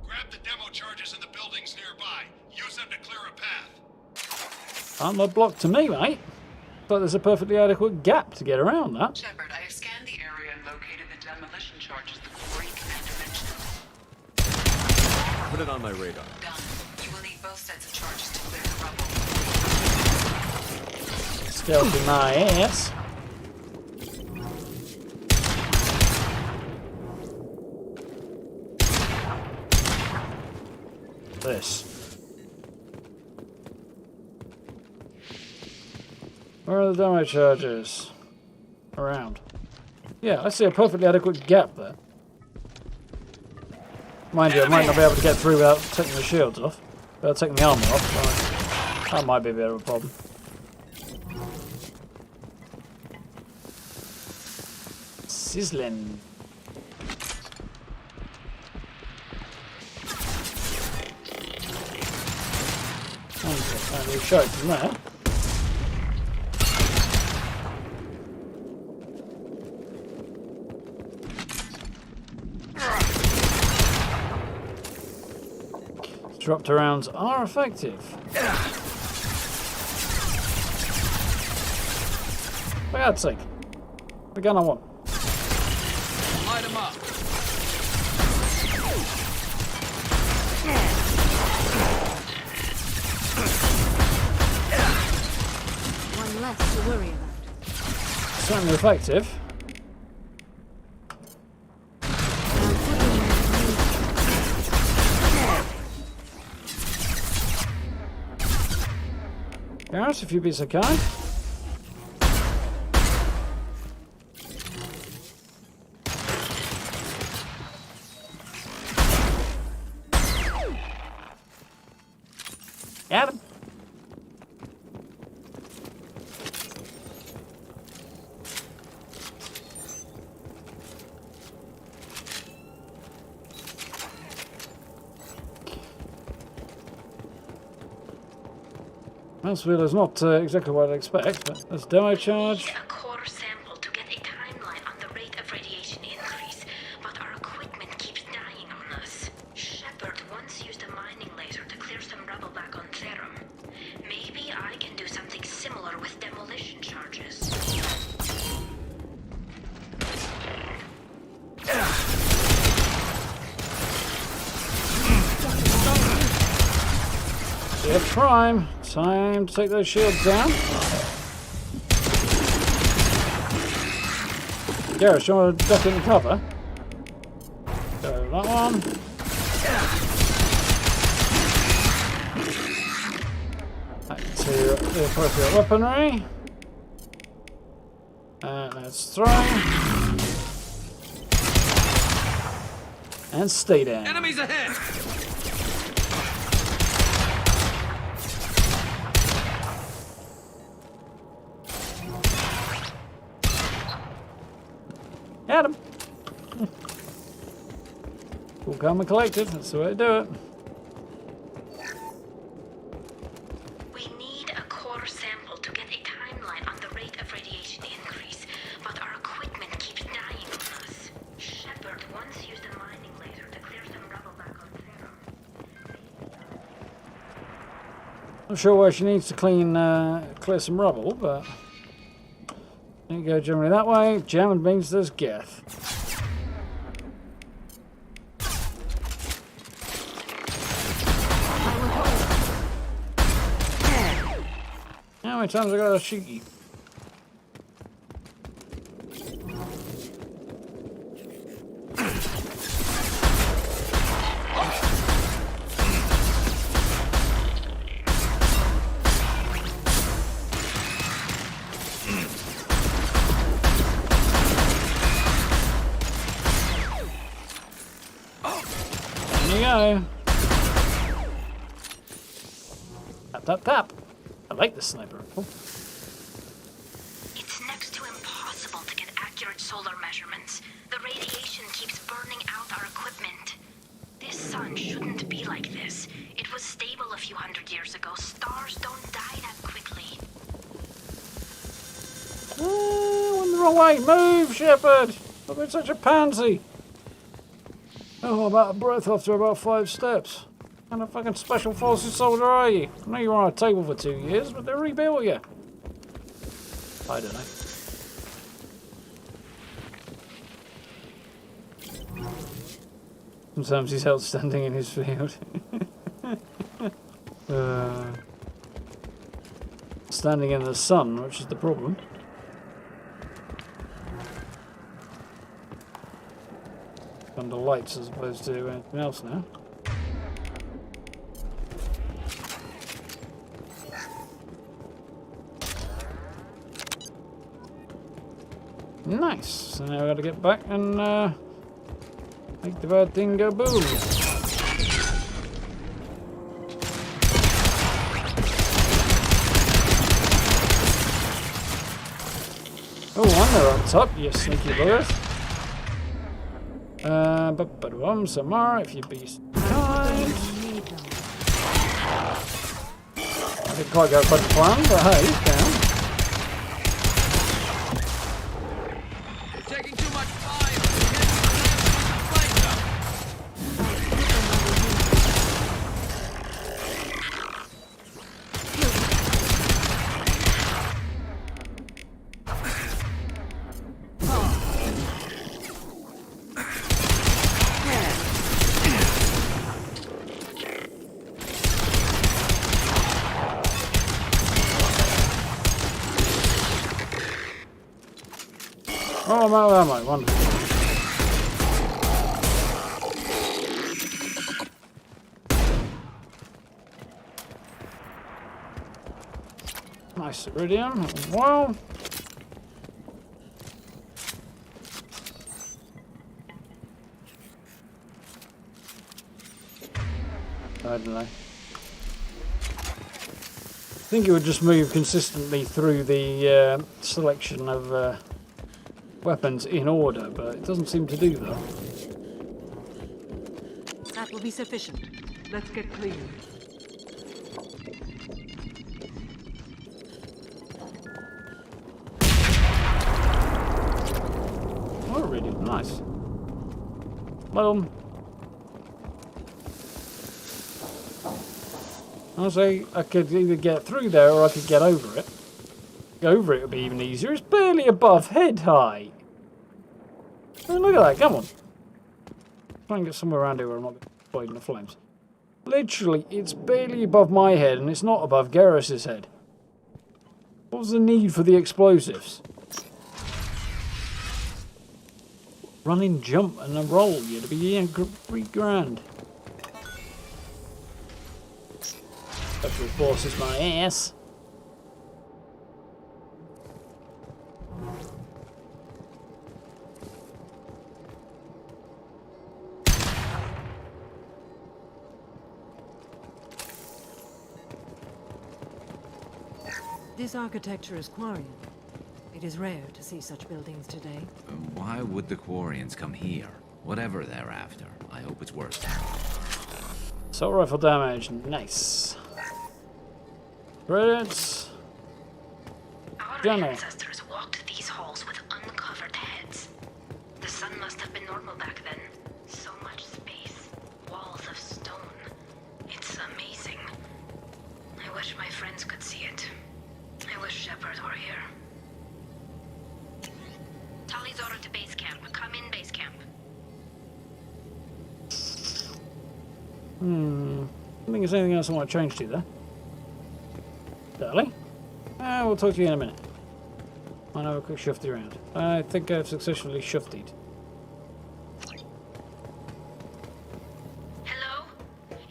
Grab the demo charges in the buildings nearby. Use them to clear a path. Aren't they blocked to me, mate? But there's a perfectly adequate gap to get around that. Shepard, I have scanned the area and located the demolition charges the quarry commander mentioned. Put it on my radar. Done. You will need both sets of charges to clear the rubble. Stealthy my ass. This. Where are the demo charges? Around. Yeah, I see a perfectly adequate gap there. Mind you, I might not be able to get through without taking the shields off. Without taking the armor off. So that might be a bit of a problem. Sizzling. And we've shot from there. Dropped rounds are effective. For God's sake. The gun I want. Light him up. One less to worry about. Certainly effective. Garrett, if you be so kind. Got him. Mouse wheel is not exactly what I'd expect, but there's demo charge. We need a core sample to get a timeline on the rate of radiation increase, but our equipment keeps dying on us. Shepard once used a mining laser to clear some rubble back Geth Prime. Time to take those shields down. Gareth, do you want to duck in the cover? Go that one. Back to the appropriate weaponry. Let's throw. And stay down. Enemies ahead! Got him. Full karma collected. That's the way to do it. We need a core sample to get a timeline on the rate of radiation increase, but our equipment keeps dying on us. Shepard once used a mining laser to clear some rubble back on Zero. Not sure why she needs to clear some rubble, but you go generally that way. Jamming means there's Geth. How many times I gotta shoot you? There you go. Tap, tap, tap. I like the sniper rifle. It's next to impossible to get accurate solar measurements. The radiation keeps burning out our equipment. This sun shouldn't be like this. It was stable a few hundred years ago. Stars don't die that quickly. Went the wrong way. Move, Shepard! I've been such a pansy. Oh, about a breath after about 5 steps. What kind of fucking special forces soldier are you? I know you were on a table for 2 years, but they rebuilt you. I don't know. Sometimes he's held standing in his field. Standing in the sun, which is the problem. Under lights as opposed to anything else now. Nice. So now we got to get back and make the bad thing go boom. Oh, one there on top, you sneaky buggers. But some more if you be kind. I didn't quite go quite the plan, but hey, he's down. Taking too much fire. Oh, I'm out of ammo. Wonderful. Nice iridium. Wow. I don't know. I think it would just move consistently through the selection of weapons in order, but it doesn't seem to do that. That will be sufficient. Let's get clean. Oh, really nice. Well, I say I could either get through there or I could get over it. Over it would be even easier. It's barely above head high. Oh, look at that, come on. Try and get somewhere around here where I'm not getting deployed in the flames. Literally, it's barely above my head, and it's not above Garrus's head. What was the need for the explosives? Running, jump, and a roll. You'd be pretty grand. Special forces my ass. This architecture is Quarian. It is rare to see such buildings today. Why would the Quarians come here? Whatever they're after, I hope it's worth it. Assault rifle damage, nice. Credits. Our ancestors walked these halls with uncovered heads. The sun must have been normal back then. So much space, walls of stone. It's amazing. I wish my friends could see it. I wish Shepard were here. Tali's order to base camp. Come in, base camp. I don't think there's anything else I want to change to there. Darling? We'll talk to you in a minute. I'll have a quick shufty around. I think I've successfully shuftied. Hello?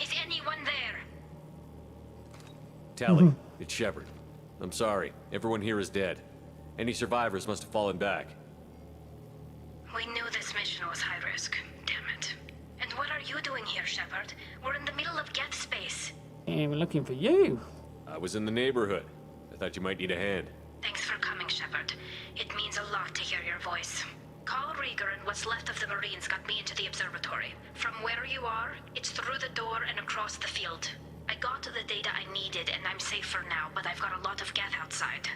Is anyone there? Tali, it's Shepard. I'm sorry. Everyone here is dead. Any survivors must have fallen back. We knew this mission was high risk. Damn it. And what are you doing here, Shepard? We're in the middle of Geth space. I'm looking for you. I was in the neighborhood. I thought you might need a hand. Thanks for coming, Shepard. It means a lot to hear your voice. Carl Rieger and what's left of the Marines got me into the observatory. From where you are, it's through the door and across the field. I got to the data I needed and I'm safe for now, but I've got a lot of Geth outside.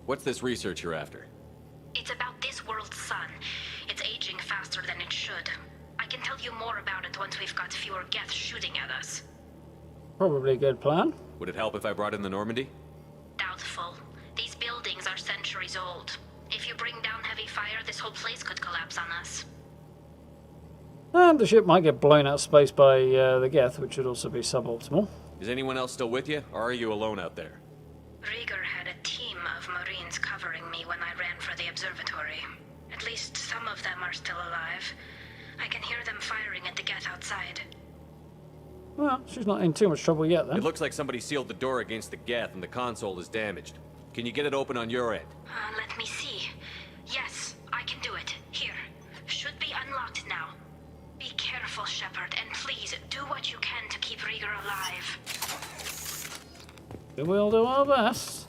What's this research you're after? It's about this world's sun. It's aging faster than it should. I can tell you more about it once we've got fewer Geth shooting at us. Probably a good plan. Would it help if I brought in the Normandy? Doubtful. These buildings are centuries old. If you bring down heavy fire, this whole place could collapse on us. And the ship might get blown out of space by the Geth, which would also be suboptimal. Is anyone else still with you, or are you alone out there? Rieger had a team of Marines covering me when I ran for the observatory. At least some of them are still alive. I can hear them firing at the Geth outside. Well, she's not in too much trouble yet, then. It looks like somebody sealed the door against the Geth and the console is damaged. Can you get it open on your end? Let me see. Yes, I can do it. Here. Should be unlocked now. Be careful, Shepard, and please do what you can to keep Rieger alive. We'll do our best.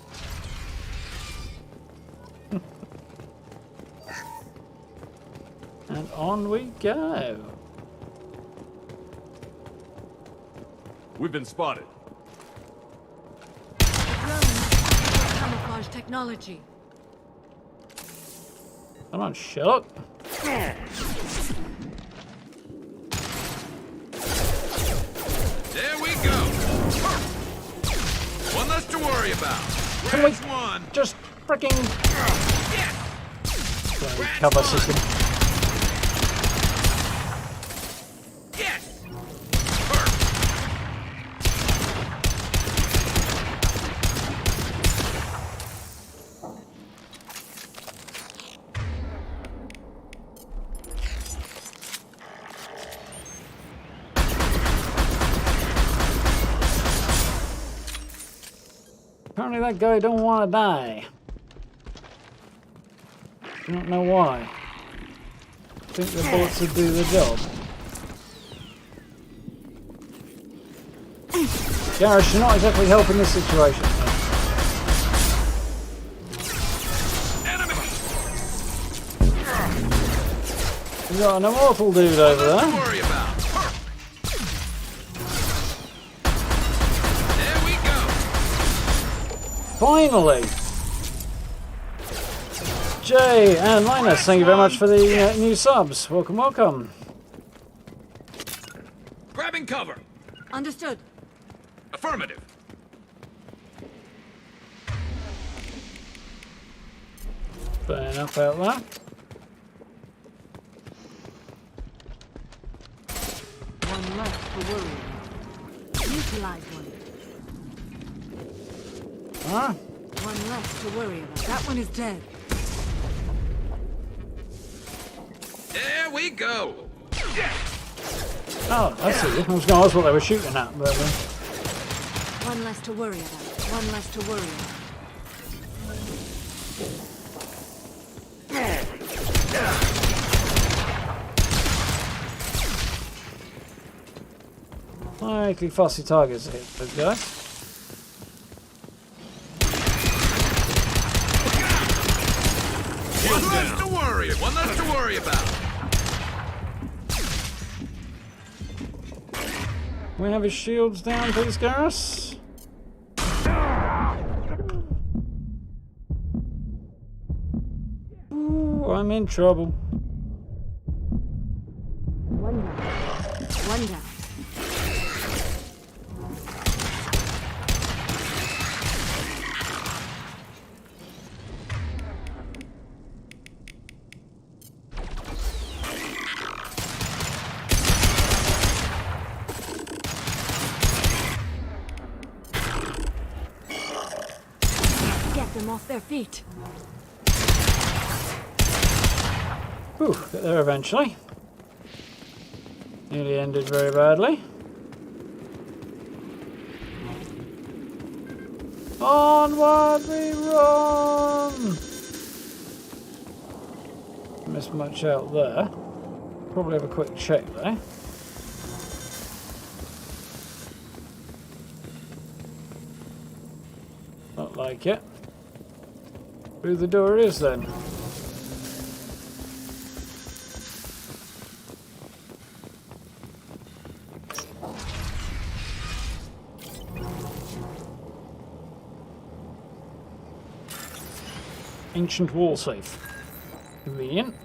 And on we go. We've been spotted. Camouflage technology. Come on, Sherlock. There we go. One less to worry about. Can we one? just freaking cover system? Yes. Apparently that guy don't want to die. I don't know why. I think the bullets would do the job. Garrus, you're not exactly helping this situation. We got an immortal dude over there. Finally! Jay and Linus, thank you very much for the new subs. Welcome, welcome. Grabbing cover. Understood. Affirmative. Fair enough out there. to worry about. Neutralize one. Huh? One less to worry about. That one is dead. There we go. Oh, I see. I was going to ask what they were shooting at, but One less to worry about. One less to worry about. likely fussy targets to hit those guys. One less to worry about. Can we have his shields down, please, Garrus? Ooh, I'm in trouble. One down. One down. Off their feet. Whew, get there eventually. Nearly ended very badly. Onward we run! Missed much out there. Probably have a quick check there. Not like it. Through the door it is then. Ancient wall safe. Convenient.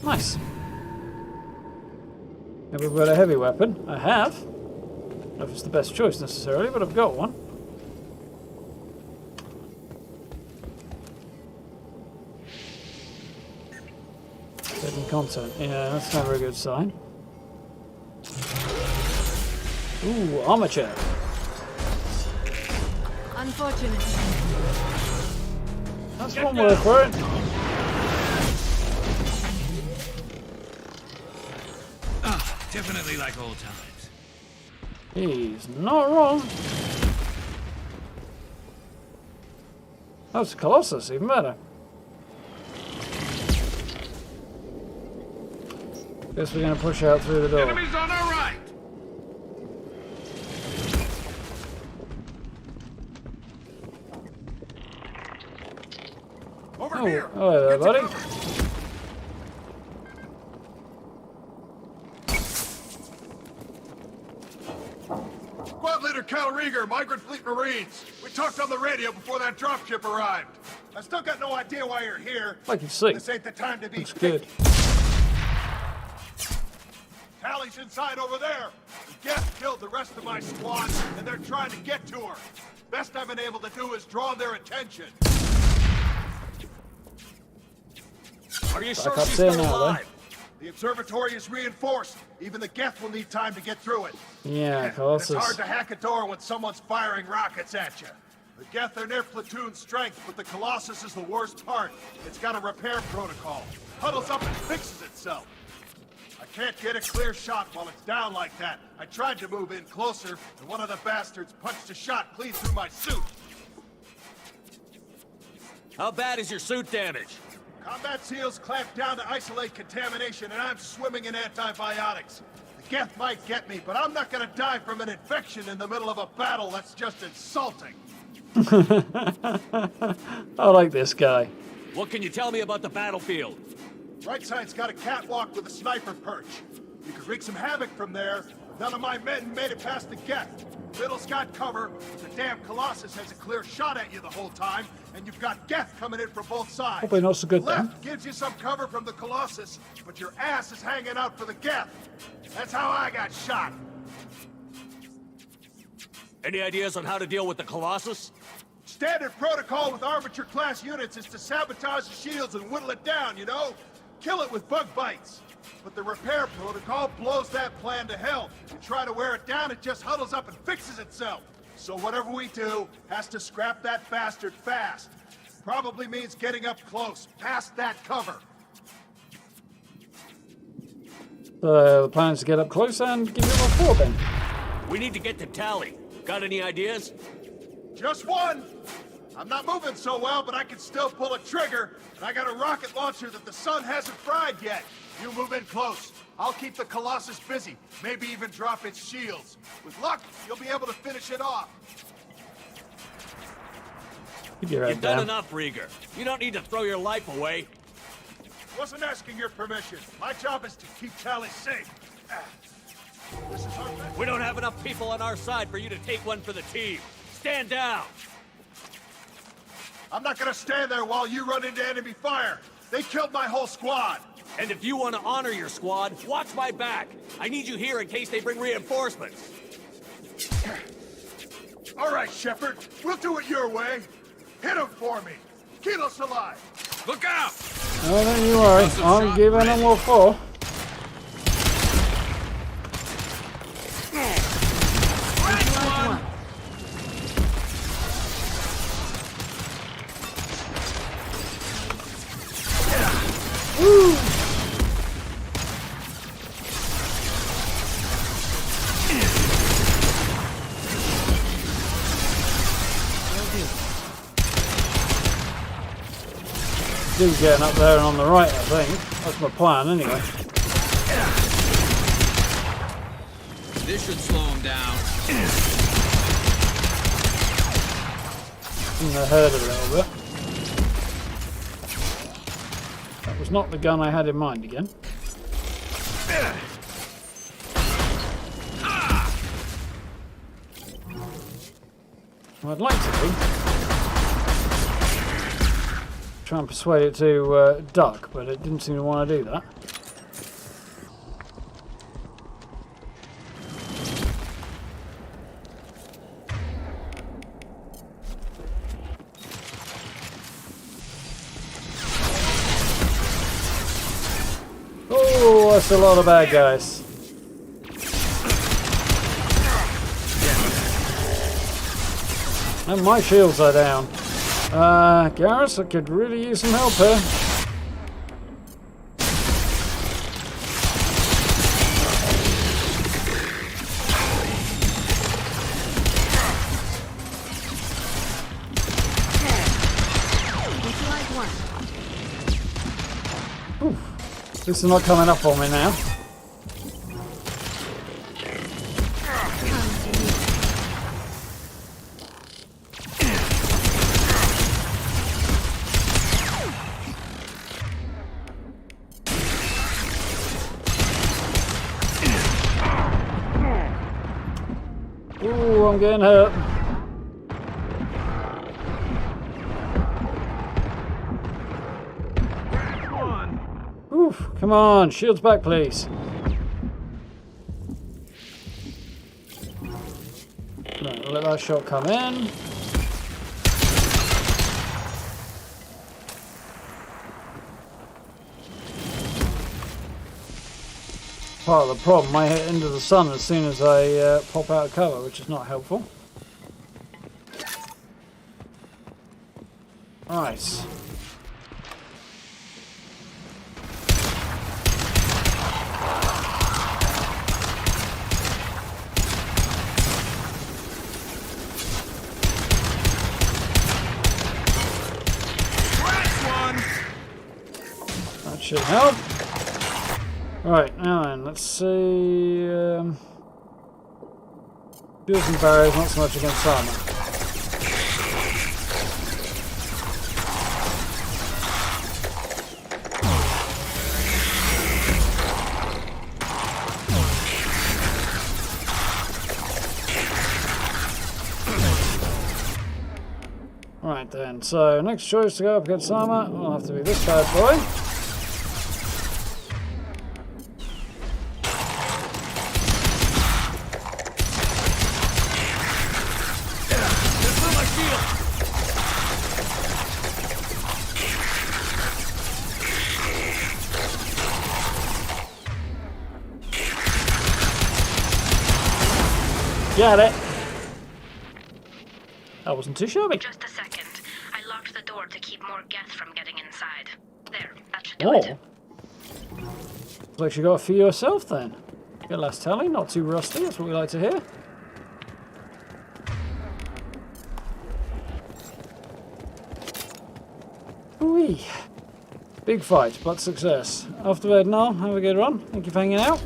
Nice. Never got a heavy weapon. I have. I don't know if it's the best choice necessarily, but I've got one. Hidden content. Yeah, that's never a good sign. Ooh, armature. Unfortunate. That's one word for it. Definitely like old times. He's not wrong. That's Colossus, even better. Guess we're gonna push out through the door. Enemies on our right. Over here. Hello there, buddy. Cal Rieger, Migrant Fleet Marines. We talked on the radio before that dropship arrived. I still got no idea why you're here. I can see. This ain't the time to be good. Tally's inside over there. The Geth killed the rest of my squad, and they're trying to get to her. Best I've been able to do is draw their attention. Are you sure she's still alive? The observatory is reinforced. Even the Geth will need time to get through it. Yeah, Colossus. It's hard to hack a door when someone's firing rockets at you. The Geth are near platoon strength, but the Colossus is the worst part. It's got a repair protocol. Huddles up and fixes itself. I can't get a clear shot while it's down like that. I tried to move in closer, and one of the bastards punched a shot clean through my suit. How bad is your suit damaged? Combat SEALs clamp down to isolate contamination, and I'm swimming in antibiotics. The Geth might get me, but I'm not gonna die from an infection in the middle of a battle. That's just insulting. I like this guy. What can you tell me about the battlefield? Right side's got a catwalk with a sniper perch. You could wreak some havoc from there, but none of my men made it past the Geth. Middle's got cover, but the damn Colossus has a clear shot at you the whole time, and you've got Geth coming in from both sides. Probably not so good then. Left gives you some cover from the Colossus, but your ass is hanging out for the Geth. That's how I got shot. Any ideas on how to deal with the Colossus? Standard protocol with armature-class units is to sabotage the shields and whittle it down, you know? Kill it with bug bites. But the repair protocol blows that plan to hell. You try to wear it down, it just huddles up and fixes itself. So whatever we do has to scrap that bastard fast. Probably means getting up close, past that cover. The plan is to get up close and give you a report then. We need to get to Tally. Got any ideas? Just one! I'm not moving so well, but I can still pull a trigger, and I got a rocket launcher that the sun hasn't fried yet. You move in close. I'll keep the Colossus busy, maybe even drop its shields. With luck, you'll be able to finish it off. You've done enough, Rieger. You don't need to throw your life away. Wasn't asking your permission. My job is to keep Tally safe. This is our best. We don't have enough people on our side for you to take one for the team. Stand down! I'm not gonna stand there while you run into enemy fire. They killed my whole squad. And if you want to honor your squad, watch my back. I need you here in case they bring reinforcements. All right, Shepard. We'll do it your way. Hit him for me. Keep us alive. Look out! Oh, don't you worry. I'm giving them all four. Woo! Dude's getting up there and on the right, I think. That's my plan, anyway. This should slow him down. In the herd a little bit. That was not the gun I had in mind again. Well, I'd like to be. Try and persuade it to duck, but it didn't seem to want to do that. Oh, that's a lot of bad guys. And my shields are down. Garrus, I could really use some help here. Oof. This is not coming up on me now. Ooh, I'm getting hurt. Oof, come on, shields back, please. Right, we'll let that shot come in. Part of the problem, I hit into the sun as soon as I pop out of cover, which is not helpful. Nice. That should help. Right, now then, let's see. Shields and barriers, not so much against armor. Right then, so next choice to go up against armor will have to be this bad boy. Got it. That wasn't too shabby. Just a second. I locked the door to keep more Geth from getting inside. There, that should do it. Looks like you got a few yourself then. Good last tally, not too rusty, that's what we like to hear. Whee. Big fight, but success. Off to bed now, have a good one. Thank you for hanging out.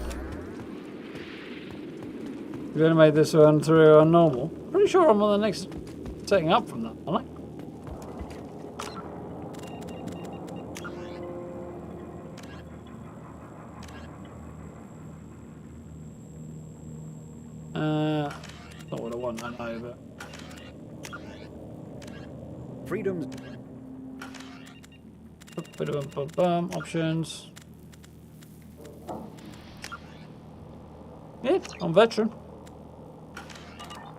We're going to make this one through on normal. Pretty sure I'm on the next setting up from that, aren't I? Not what I want, I know, but... Freedom's... Options. Yeah, I'm veteran.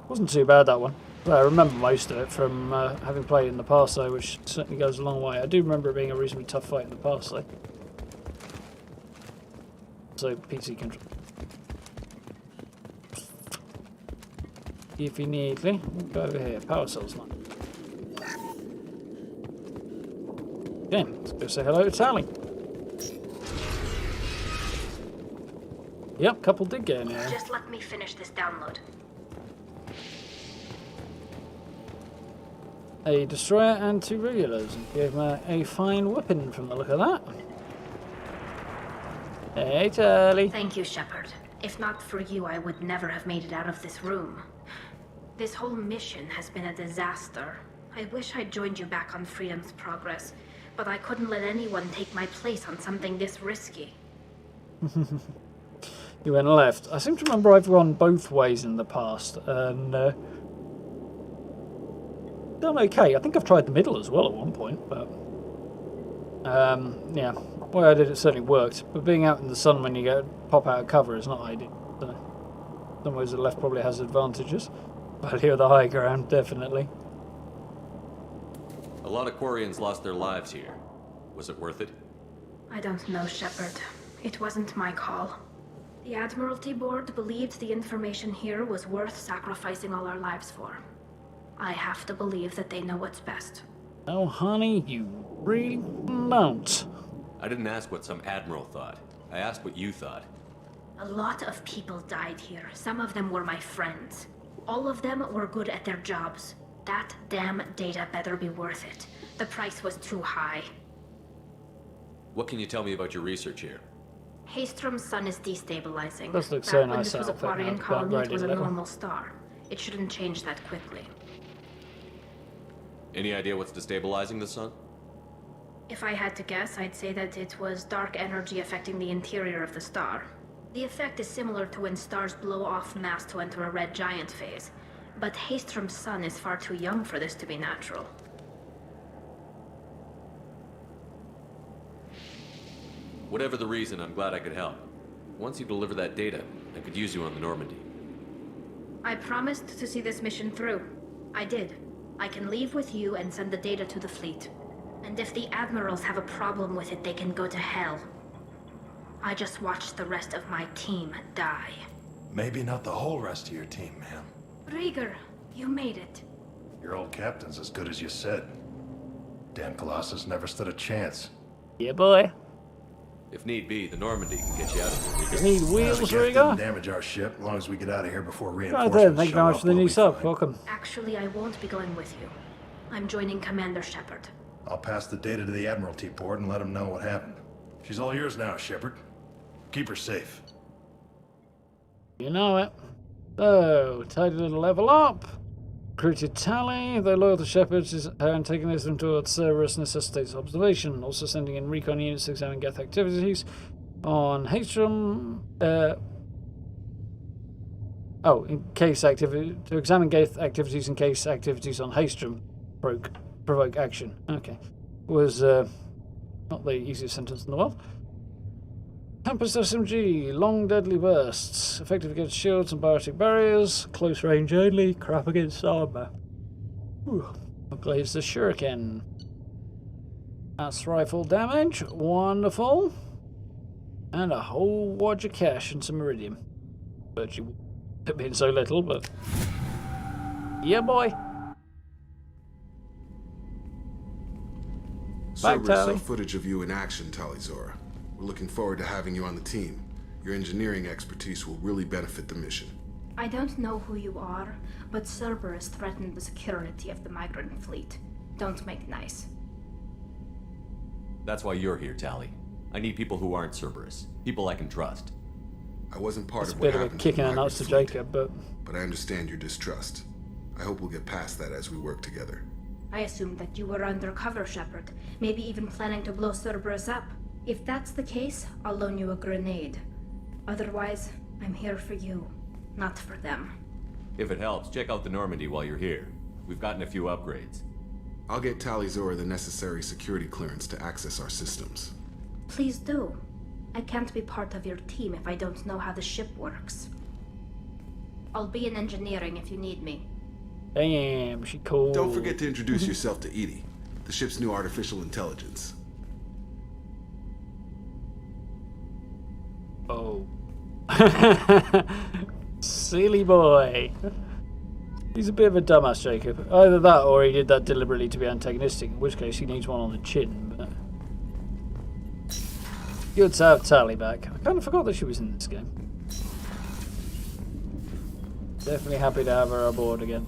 Wasn't too bad, that one. I remember most of it from having played in the past, though, which certainly goes a long way. I do remember it being a reasonably tough fight in the past, though. So, PC control. If you need me, we'll go over here. Power cells now. Okay, let's go say hello to Tally. Yep, couple did get in here. Just let me finish this download. A destroyer and 2 regulars. And gave him a fine whipping from the look of that. Hey, Tally. Thank you, Shepard. If not for you, I would never have made it out of this room. This whole mission has been a disaster. I wish I'd joined you back on Freedom's Progress, but I couldn't let anyone take my place on something this risky. You went left. I seem to remember I've gone both ways in the past, and done okay. I think I've tried the middle as well at one point, but yeah, the way I did it certainly worked. But being out in the sun when you pop out of cover is not ideal. So in some ways the left probably has advantages, but here the high ground definitely. A lot of Quarians lost their lives here. Was it worth it? I don't know, Shepard. It wasn't my call. The Admiralty Board believed the information here was worth sacrificing all our lives for. I have to believe that they know what's best. Oh, honey, you really don't. I didn't ask what some admiral thought. I asked what you thought. A lot of people died here. Some of them were my friends. All of them were good at their jobs. That damn data better be worth it. The price was too high. What can you tell me about your research here? Hastrom's sun is destabilizing. Does look so Back when nice this was a outfit now, Quarian quite colony, it was a level. normal star. It shouldn't change that quickly. Any idea what's destabilizing the sun? If I had to guess, I'd say that it was dark energy affecting the interior of the star. The effect is similar to when stars blow off mass to enter a red giant phase. But Hastrom's sun is far too young for this to be natural. Whatever the reason, I'm glad I could help. Once you deliver that data, I could use you on the Normandy. I promised to see this mission through. I did. I can leave with you and send the data to the fleet. And if the admirals have a problem with it, they can go to hell. I just watched the rest of my team die. Maybe not the whole rest of your team, ma'am. Rieger, you made it. Your old captain's as good as you said. Damn Colossus never stood a chance. Yeah, boy. If need be, the Normandy can get you out of here. You need wheels, The Geth didn't Rieger? damage our ship, as long as we get out of here before Right reinforcements there, thank you show very much up, for the we'll new be sub. fine. Welcome. Actually, I won't be going with you. I'm joining Commander Shepard. I'll pass the data to the Admiralty Board and let them know what happened. She's all yours now, Shepard. Keep her safe. You know it. So, tidy little level up. Recruited Tally, though loyal to Shepard, his antagonism towards Cerberus necessitates observation. Also sending in recon units to examine Geth activities on Hastrom. In case activity to examine Geth activities in case activities on Hastrom provoke action. Okay, was not the easiest sentence in the world. Tempest SMG, long deadly bursts, effective against shields and biotic barriers, close range only, crap against armor. Upgrades the shuriken. That's rifle damage, wonderful. And a whole wad of cash and some iridium. Virtually. It being so little, but yeah, boy. Cerberus saw footage of you in action, Talizora. We're looking forward to having you on the team. Your engineering expertise will really benefit the mission. I don't know who you are, but Cerberus threatened the security of the migrant fleet. Don't make nice. That's why you're here, Tali. I need people who aren't Cerberus. People I can trust. I wasn't part It's of a what bit of a happened kick to in the the nuts to migrant fleet, Jacob, but I understand your distrust. I hope we'll get past that as we work together. I assumed that you were undercover, Shepard. Maybe even planning to blow Cerberus up. If that's the case, I'll loan you a grenade. Otherwise, I'm here for you, not for them. If it helps, check out the Normandy while you're here. We've gotten a few upgrades. I'll get Talizora the necessary security clearance to access our systems. Please do. I can't be part of your team if I don't know how the ship works. I'll be in engineering if you need me. damn, she cool. Don't forget to introduce yourself to Edie, the ship's new artificial intelligence. Oh. Silly boy. He's a bit of a dumbass, Jacob. Either that or he did that deliberately to be antagonistic, in which case he needs one on the chin. But good to have Tali back. I kind of forgot that she was in this game. Definitely happy to have her aboard again.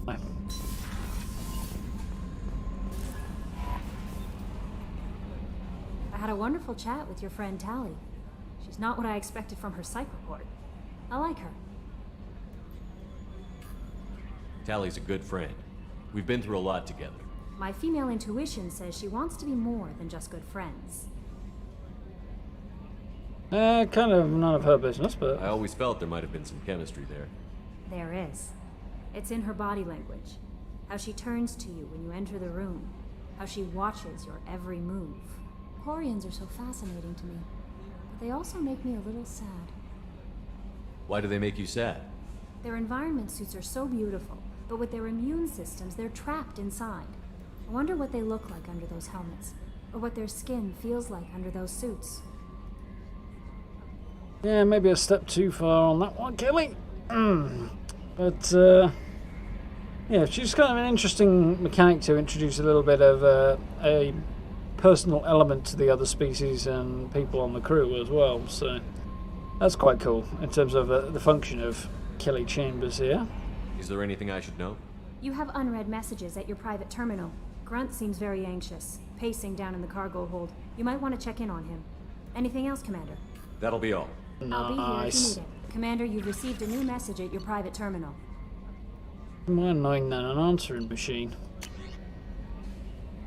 I had a wonderful chat with your friend Tali. She's not what I expected from her psych report. I like her. Tali's a good friend. We've been through a lot together. My female intuition says she wants to be more than just good friends. Kind of none of her business, but... I always felt there might have been some chemistry there. There is. It's in her body language. How she turns to you when you enter the room. How she watches your every move. Quarians are so fascinating to me. But they also make me a little sad. Why do they make you sad? Their environment suits are so beautiful, but with their immune systems, they're trapped inside. I wonder what they look like under those helmets, or what their skin feels like under those suits. Yeah, maybe a step too far on that one, Kelly. But, yeah, she's kind of an interesting mechanic to introduce a little bit of a personal element to the other species and people on the crew as well, so that's quite cool in terms of the function of Kelly Chambers here. Is there anything I should know? You have unread messages at your private terminal. Grunt seems very anxious, pacing down in the cargo hold. You might want to check in on him. Anything else, Commander? That'll be all. I'll be here if you need it. Commander, you've received a new message at your private terminal. More annoying than an answering machine.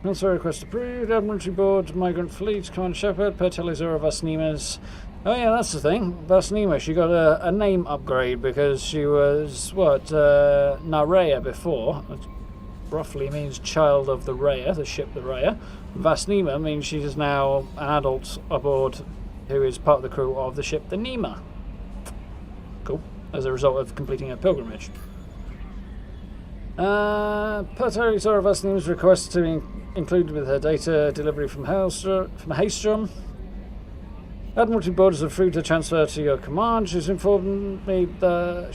Transfer request approved. Admiralty Board, Migrant Fleet, Commander Shepard, per Talizora Vasnima's. Oh yeah, that's the thing. Vasnima, she got a name upgrade because she was, what, Nareya before. Which roughly means child of the Raya, the ship the Raya. Vasnima means she is now an adult aboard who is part of the crew of the ship the Nima. Cool. As a result of completing her pilgrimage. Per Talizora Vasnima's request to be included with her data delivery from Haystrom. Admiralty Board has approved a transfer to your command. She's informed me that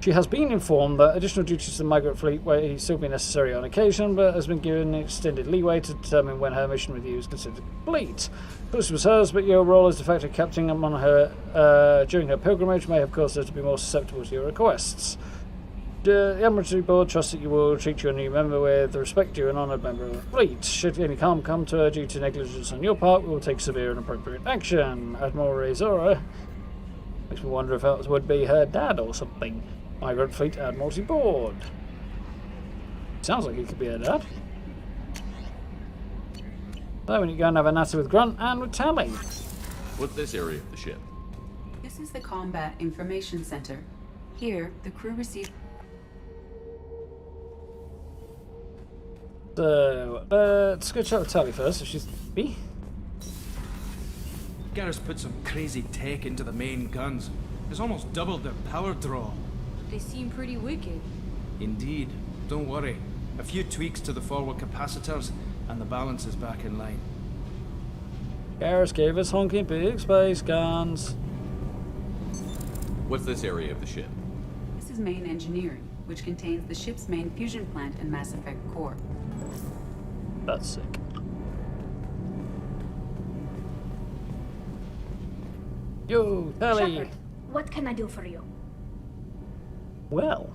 she has been informed that additional duties to the migrant fleet may still be necessary on occasion, but has been given extended leeway to determine when her mission with you is considered complete. This was hers, but your role as de facto captain on her during her pilgrimage may have caused her to be more susceptible to your requests. The Admiralty Board trusts that you will treat your new member with the respect due an honoured member of the fleet. Should any harm come to her due to negligence on your part, we will take severe and appropriate action. Admiral Razora makes me wonder if that would be her dad or something. Migrant Fleet Admiralty Board. Sounds like it could be her dad. So we need to go and have a natter with Grunt and with Tali. What's this area of the ship? This is the Combat Information Center. Here, the crew receives... So, let's go chat with Tali first, if she's B. Garrus put some crazy tech into the main guns. It's almost doubled their power draw. They seem pretty wicked. Indeed. Don't worry. A few tweaks to the forward capacitors, and the balance is back in line. Garrus gave us honking big space guns. What's this area of the ship? is main engineering, which contains the ship's main fusion plant and Mass Effect core. That's sick. Yo, Tally! Shepard, what can I do for you? Well.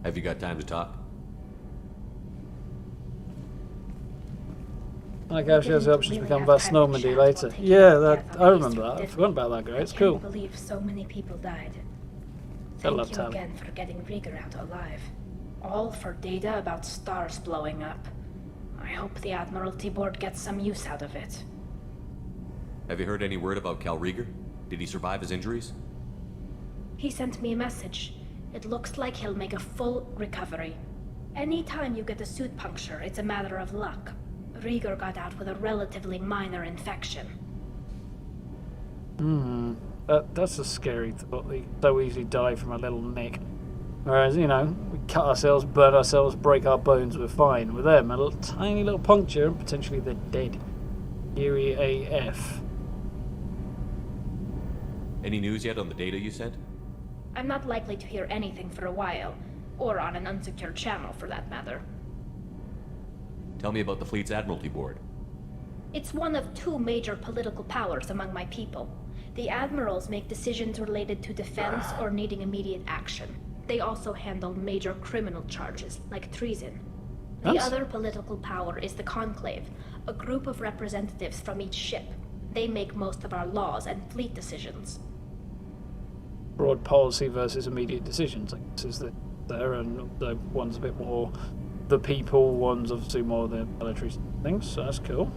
Have you got time to talk? Like how she has the option to become Vast Normandy later. Yeah, that I remember that. I forgot about that guy. It's cool. I can't believe so many people died. Gotta Thank love you Tally. again for getting Rieger out alive. All for data about stars blowing up. I hope the Admiralty Board gets some use out of it. Have you heard any word about Cal Rieger? Did he survive his injuries? He sent me a message. It looks like he'll make a full recovery. Anytime you get a suit puncture, it's a matter of luck. Rieger got out with a relatively minor infection. That's a scary thought. They so easily die from a little nick. Whereas, you know, we cut ourselves, burn ourselves, break our bones, we're fine. With them, a little, tiny little puncture, and potentially they're dead. Eerie AF. Any news yet on the data you sent? I'm not likely to hear anything for a while, or on an unsecured channel for that matter. Tell me about the fleet's Admiralty Board. It's one of two major political powers among my people. The admirals make decisions related to defense or needing immediate action. They also handle major criminal charges, like treason. The other political power is the Conclave, a group of representatives from each ship. They make most of our laws and fleet decisions. Broad policy versus immediate decisions. I guess is there, and the one's a bit more the people, one's obviously more the military things, so that's cool.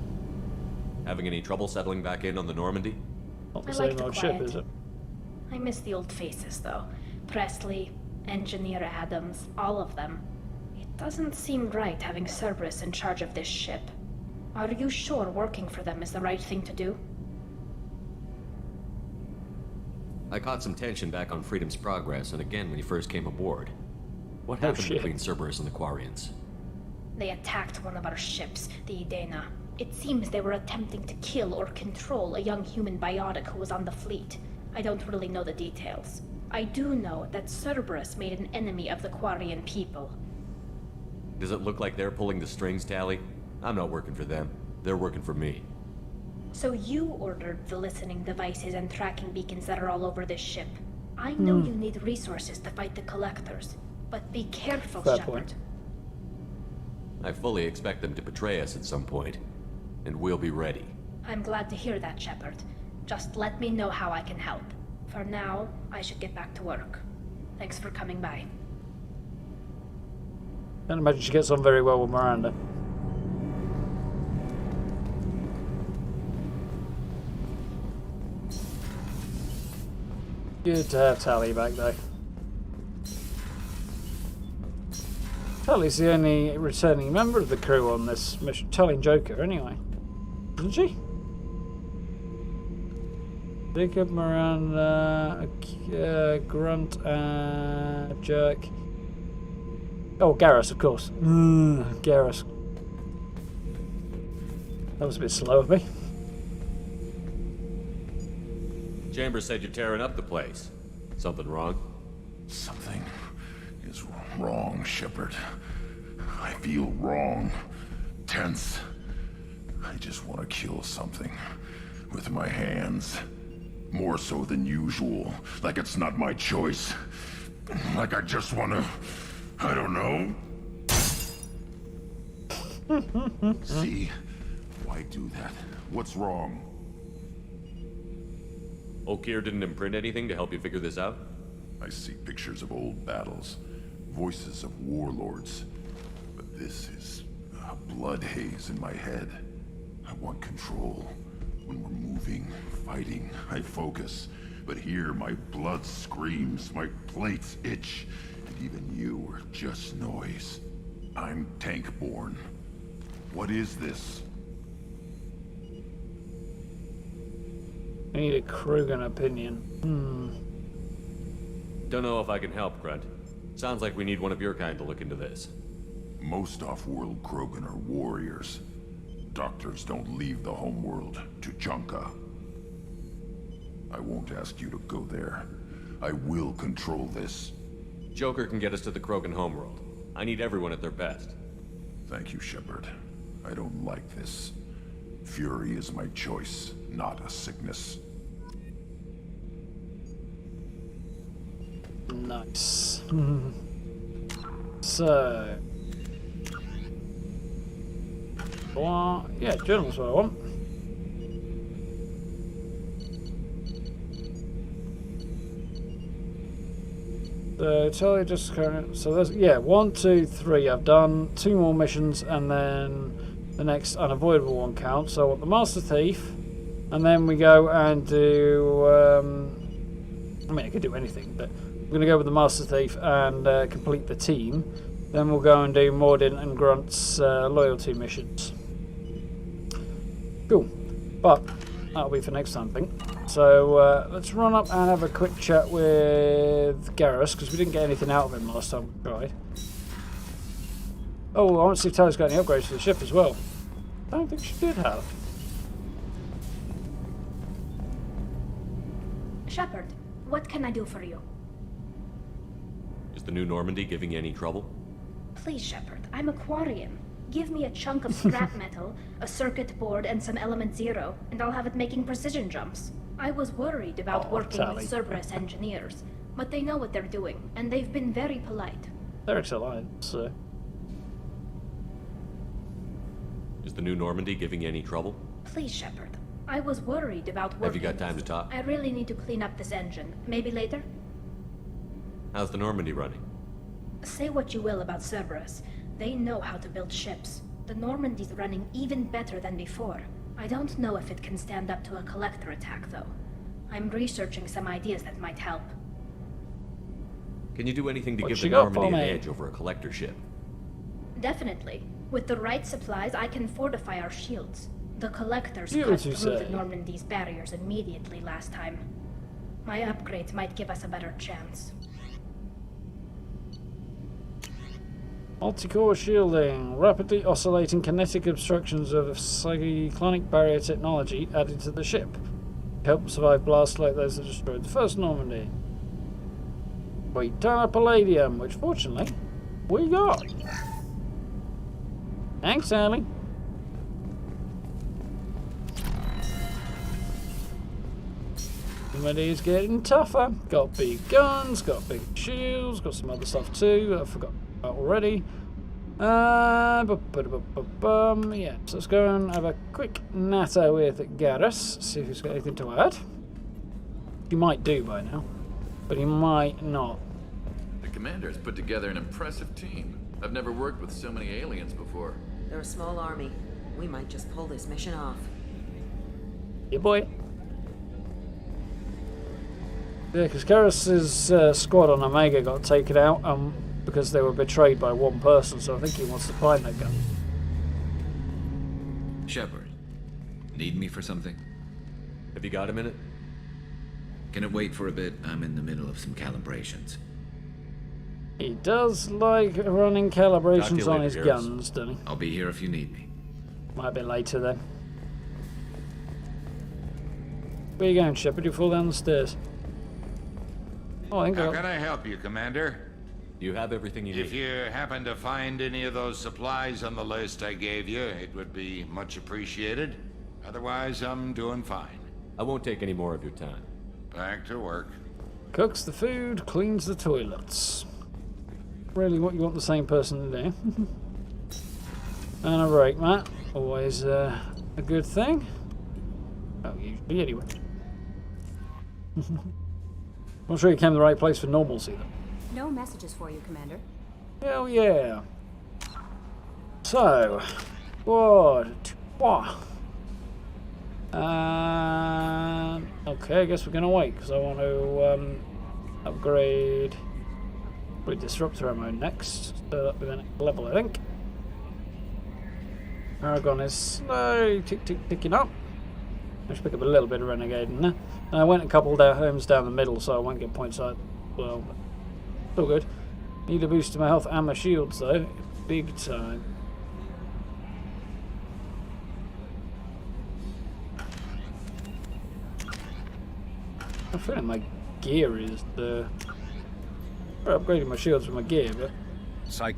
Having any trouble settling back in on the Normandy? Not the I same like the old ship, quiet. is it? I miss the old faces, though. Presley, Engineer Adams, all of them. It doesn't seem right having Cerberus in charge of this ship. Are you sure working for them is the right thing to do? I caught some tension back on Freedom's Progress, and again when you first came aboard. What happened between Cerberus and the Quarians? They attacked one of our ships, the Edena. It seems they were attempting to kill or control a young human biotic who was on the fleet. I don't really know the details. I do know that Cerberus made an enemy of the Quarian people. Does it look like they're pulling the strings, Tally? I'm not working for them. They're working for me. So you ordered the listening devices and tracking beacons that are all over this ship. I know you need resources to fight the Collectors, but be careful, Shepard. I fully expect them to betray us at some point, and we'll be ready. I'm glad to hear that, Shepard. Just let me know how I can help. For now, I should get back to work. Thanks for coming by. Can't imagine she gets on very well with Miranda. Good to have Tally back, though. Tally's the only returning member of the crew on this mission. Tally and Joker, anyway. Isn't she? Jacob, Miranda, Grunt, Jerk. Oh, Garrus, of course. Garrus. That was a bit slow of me. Chambers said you're tearing up the place. Something wrong? Something is wrong, Shepard. I feel wrong. Tense. I just want to kill something. With my hands. More so than usual. Like it's not my choice. Like I just want to... I don't know. See? Why do that? What's wrong? Okeer didn't imprint anything to help you figure this out? I see pictures of old battles. Voices of warlords. But this is a blood haze in my head. I want control. When we're moving, fighting, I focus. But here, my blood screams, my plates itch. And even you are just noise. I'm tank-born. What is this? I need a Krogan opinion. Don't know if I can help, Grunt. Sounds like we need one of your kind to look into this. Most off-world Krogan are warriors. Doctors don't leave the homeworld to Junka. I won't ask you to go there. I will control this. Joker can get us to the Krogan homeworld. I need everyone at their best. Thank you, Shepard. I don't like this. Fury is my choice, not a sickness. Nice. So... yeah, journal's what I want. So tell you just current. So there's 1, 2, 3. I've done 2 more missions, and then the next unavoidable one counts. So I want the Master Thief, and then we go and do. I mean, I could do anything, but we're going to go with the Master Thief and complete the team. Then we'll go and do Mordin and Grunt's loyalty missions. Cool, but that'll be for next time, I think. So let's run up and have a quick chat with Garrus, because we didn't get anything out of him last time we tried. Oh, I want to see if Tali's got any upgrades for the ship as well. I don't think she did have. Shepard, what can I do for you? Is the new Normandy giving you any trouble? Please, Shepard, I'm a Quarian. Give me a chunk of scrap metal, a circuit board, and some element 0, and I'll have it making precision jumps. I was worried about working Tali. with Cerberus engineers, but they know what they're doing, and they've been very polite. They're excellent, so... Is the new Normandy giving you any trouble? Please, Shepard. I was worried about working... Have you got time to talk? I really need to clean up this engine. Maybe later? How's the Normandy running? Say what you will about Cerberus. They know how to build ships. The Normandy's running even better than before. I don't know if it can stand up to a collector attack, though. I'm researching some ideas that might help. Can you do anything to What give you the got for Normandy an me? edge over a collector ship? Definitely. With the right supplies, I can fortify our shields. The collectors You cut what you through say. the Normandy's barriers immediately last time. My upgrades might give us a better chance. Multi-core shielding, rapidly oscillating kinetic obstructions of cyclonic barrier technology added to the ship. Help survive blasts like those that destroyed the first Normandy. We turn up palladium, which fortunately we got. Thanks, Sally. Normandy's getting tougher. Got big guns, got big shields, got some other stuff too. I forgot already. Yeah, so let's go and have a quick natter with Garrus, see if he's got anything to add. He might do by now, but he might not. The commander's put together an impressive team. I've never worked with so many aliens before. They're a small army. We might just pull this mission off. Yeah, boy. Yeah, because Garrus's squad on Omega got taken out because they were betrayed by one person, so I think he wants to find that gun. Shepard, need me for something? Have you got a minute? Can it wait for a bit? I'm in the middle of some calibrations. He does like running calibrations on his guns, doesn't he? I'll be here if you need me. Might be later then. Where are you going, Shepard? You fall down the stairs. Oh, I think How can I help you, Commander? You have everything you need. If you happen to find any of those supplies on the list I gave you, it would be much appreciated. Otherwise, I'm doing fine. I won't take any more of your time. Back to work. Cooks the food, cleans the toilets. Really what you want the same person to do. And a break mat. Always a good thing. Oh, usually anyway. I'm sure you came to the right place for normalcy though. No messages for you, Commander. Hell yeah. So, what? Okay, I guess we're gonna wait because I want to upgrade disruptor ammo next. So that'll be the next level, I think. Aragon is slowly ticking up. I should pick up a little bit of renegade in there. I went a couple homes down the middle, so I won't get points out. Well, but still good. Need a boost to my health and my shields though, big time. I'm feeling my gear is the for upgrading my shields with my gear, but... Psych.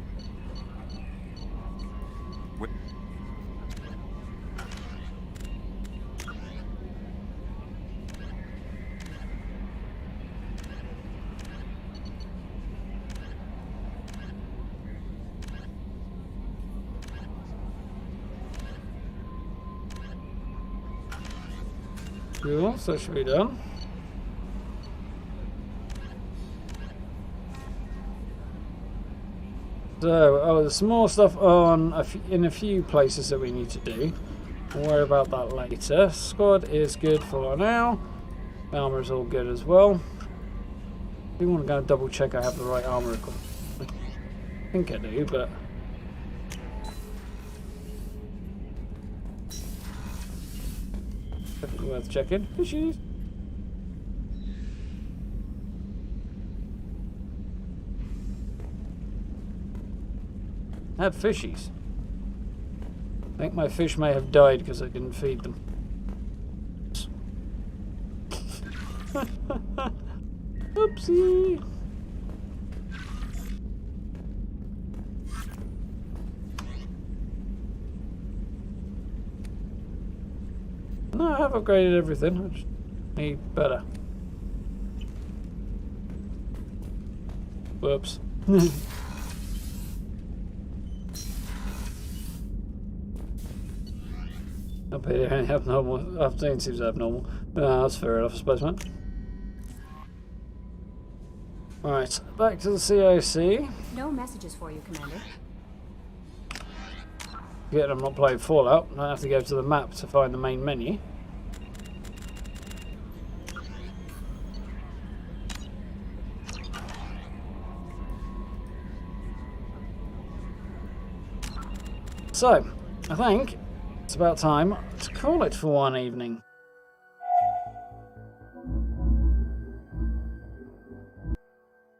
Cool, so that should be done. So, there's some more stuff on in a few places that we need to do. We'll worry about that later. Squad is good for now. Armor is all good as well. We want to go and double check I have the right armor equipment. I think I do, but... definitely worth checking. Fishies. I had fishies. I think my fish may have died because I didn't feed them. Oopsie. No, I have upgraded everything. I just need better. Whoops. Up here, only abnormal. 15 seems abnormal. That's fair enough, I suppose, man. Alright, back to the COC. No messages for you, Commander. Good, I'm not playing Fallout. I have to go to the map to find the main menu. So, I think it's about time to call it for one evening.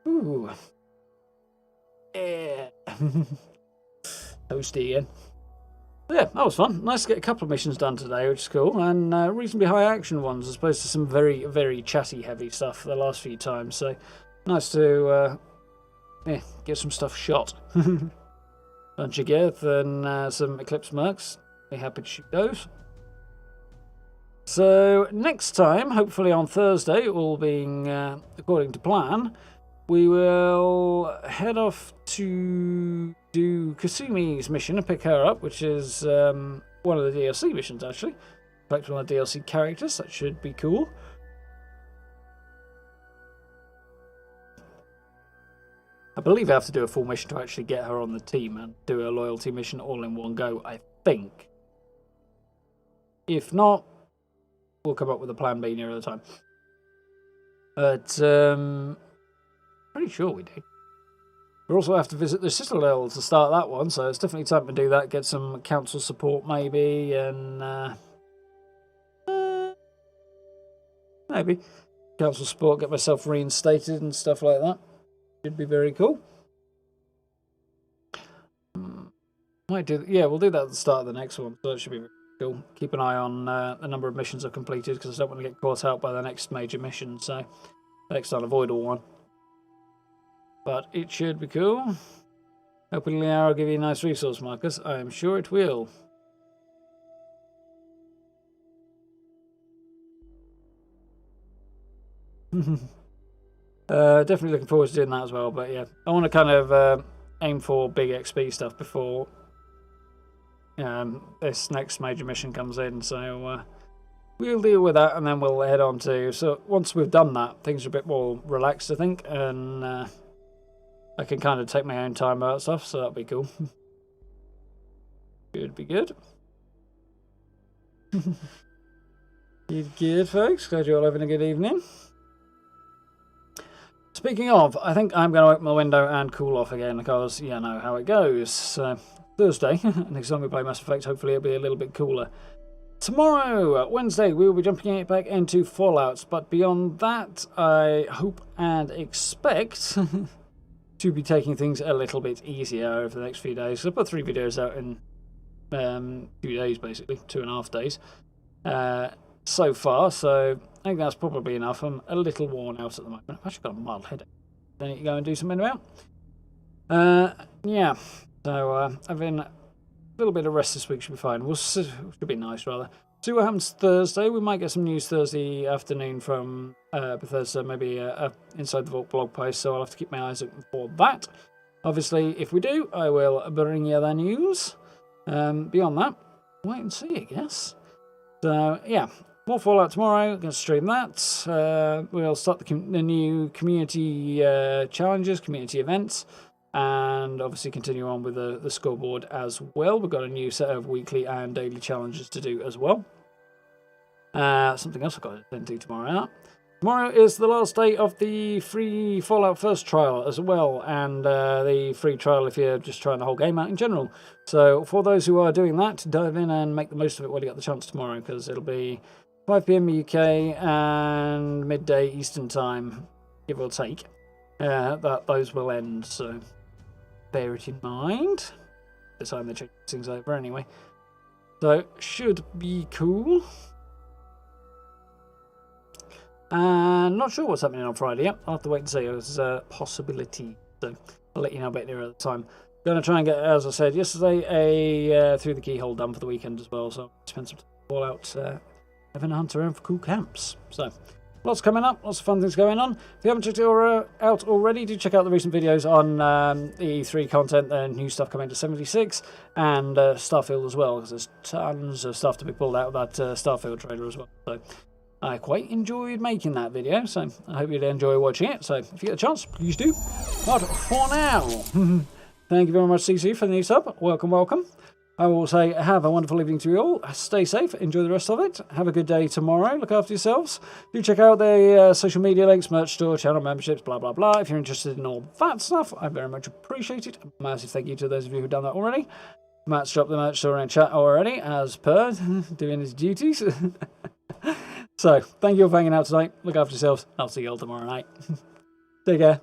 Ooh. Yeah. Toasty again. Yeah, that was fun. Nice to get a couple of missions done today, which is cool, and reasonably high action ones as opposed to some very, very chatty heavy stuff the last few times. So nice to get some stuff shot. Bunch of Geth and some Eclipse Mercs. Be happy to shoot those. So next time, hopefully on Thursday, all being according to plan, we will head off to do Kasumi's mission and pick her up, which is one of the DLC missions, actually. Collect one of the DLC characters, that should be cool. I believe I have to do a full mission to actually get her on the team and do a loyalty mission all in one go, I think. If not, we'll come up with a plan B nearer the time. But, pretty sure we do. We also have to visit the Citadel to start that one, so it's definitely time to do that. Get some council support, maybe, and maybe council support. Get myself reinstated and stuff like that. Should be very cool. Might do. Yeah, we'll do that at the start of the next one. So that should be very cool. Keep an eye on the number of missions I've completed because I don't want to get caught out by the next major mission. So next I'll avoid all one. But it should be cool. Hopefully I'll give you nice resource markers. I am sure it will. Definitely looking forward to doing that as well. But yeah, I want to kind of aim for big XP stuff before this next major mission comes in. So we'll deal with that and then we'll head on to... So once we've done that, things are a bit more relaxed, I think. And... I can kind of take my own time about stuff, so that'll be cool. Should be good. Good, folks. Glad you're all having a good evening. Speaking of, I think I'm going to open the window and cool off again because you know how it goes. Thursday, next time we play Mass Effect, hopefully it'll be a little bit cooler. Tomorrow, Wednesday, we will be jumping back into Fallout, but beyond that, I hope and expect... to be taking things a little bit easier over the next few days. So I put 3 videos out in 2 days, basically, 2.5 days so far. So I think that's probably enough. I'm a little worn out at the moment. I've actually got a mild headache. I need to go and do something about. Yeah, so having a little bit of rest this week should be fine. Should be nice, rather. See what happens Thursday. We might get some news Thursday afternoon from Bethesda, maybe Inside the Vault blog post, so I'll have to keep my eyes open for that. Obviously, if we do, I will bring you the news. Beyond that, wait and see, I guess. So, yeah, more Fallout tomorrow. Going to stream that. We'll start the new community challenges, community events, and obviously continue on with the scoreboard as well. We've got a new set of weekly and daily challenges to do as well. Something else I've got to do tomorrow. Tomorrow is the last day of the free Fallout First trial as well, and the free trial if you're just trying the whole game out in general. So for those who are doing that, dive in and make the most of it while you get the chance tomorrow, because it'll be 5 PM UK and midday Eastern time, give or take. That those will end, so bear it in mind. This time they change things over anyway. So should be cool. And not sure what's happening on Friday yet. I'll have to wait and see. There's a possibility. So I'll let you know a bit nearer at the time. Going to try and get, as I said yesterday, a Through the Keyhole done for the weekend as well. So I'll spend some time Fallout having a hunt around for cool camps. So lots coming up. Lots of fun things going on. If you haven't checked it out already, do check out the recent videos on the E3 content. The new stuff coming to 76 and Starfield as well. Because there's tons of stuff to be pulled out of that Starfield trailer as well. So I quite enjoyed making that video, so I hope you'd enjoy watching it. So if you get a chance, please do. But for now, thank you very much, CC, for the new sub. Welcome, welcome. I will say have a wonderful evening to you all. Stay safe, enjoy the rest of it. Have a good day tomorrow. Look after yourselves. Do check out the social media links, merch store, channel memberships, blah, blah, blah. If you're interested in all that stuff, I very much appreciate it. A massive thank you to those of you who've done that already. Matt's dropped the merch store in chat already, as per, doing his duties. So, thank you all for hanging out tonight. Look after yourselves. I'll see you all tomorrow night. Take care.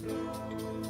You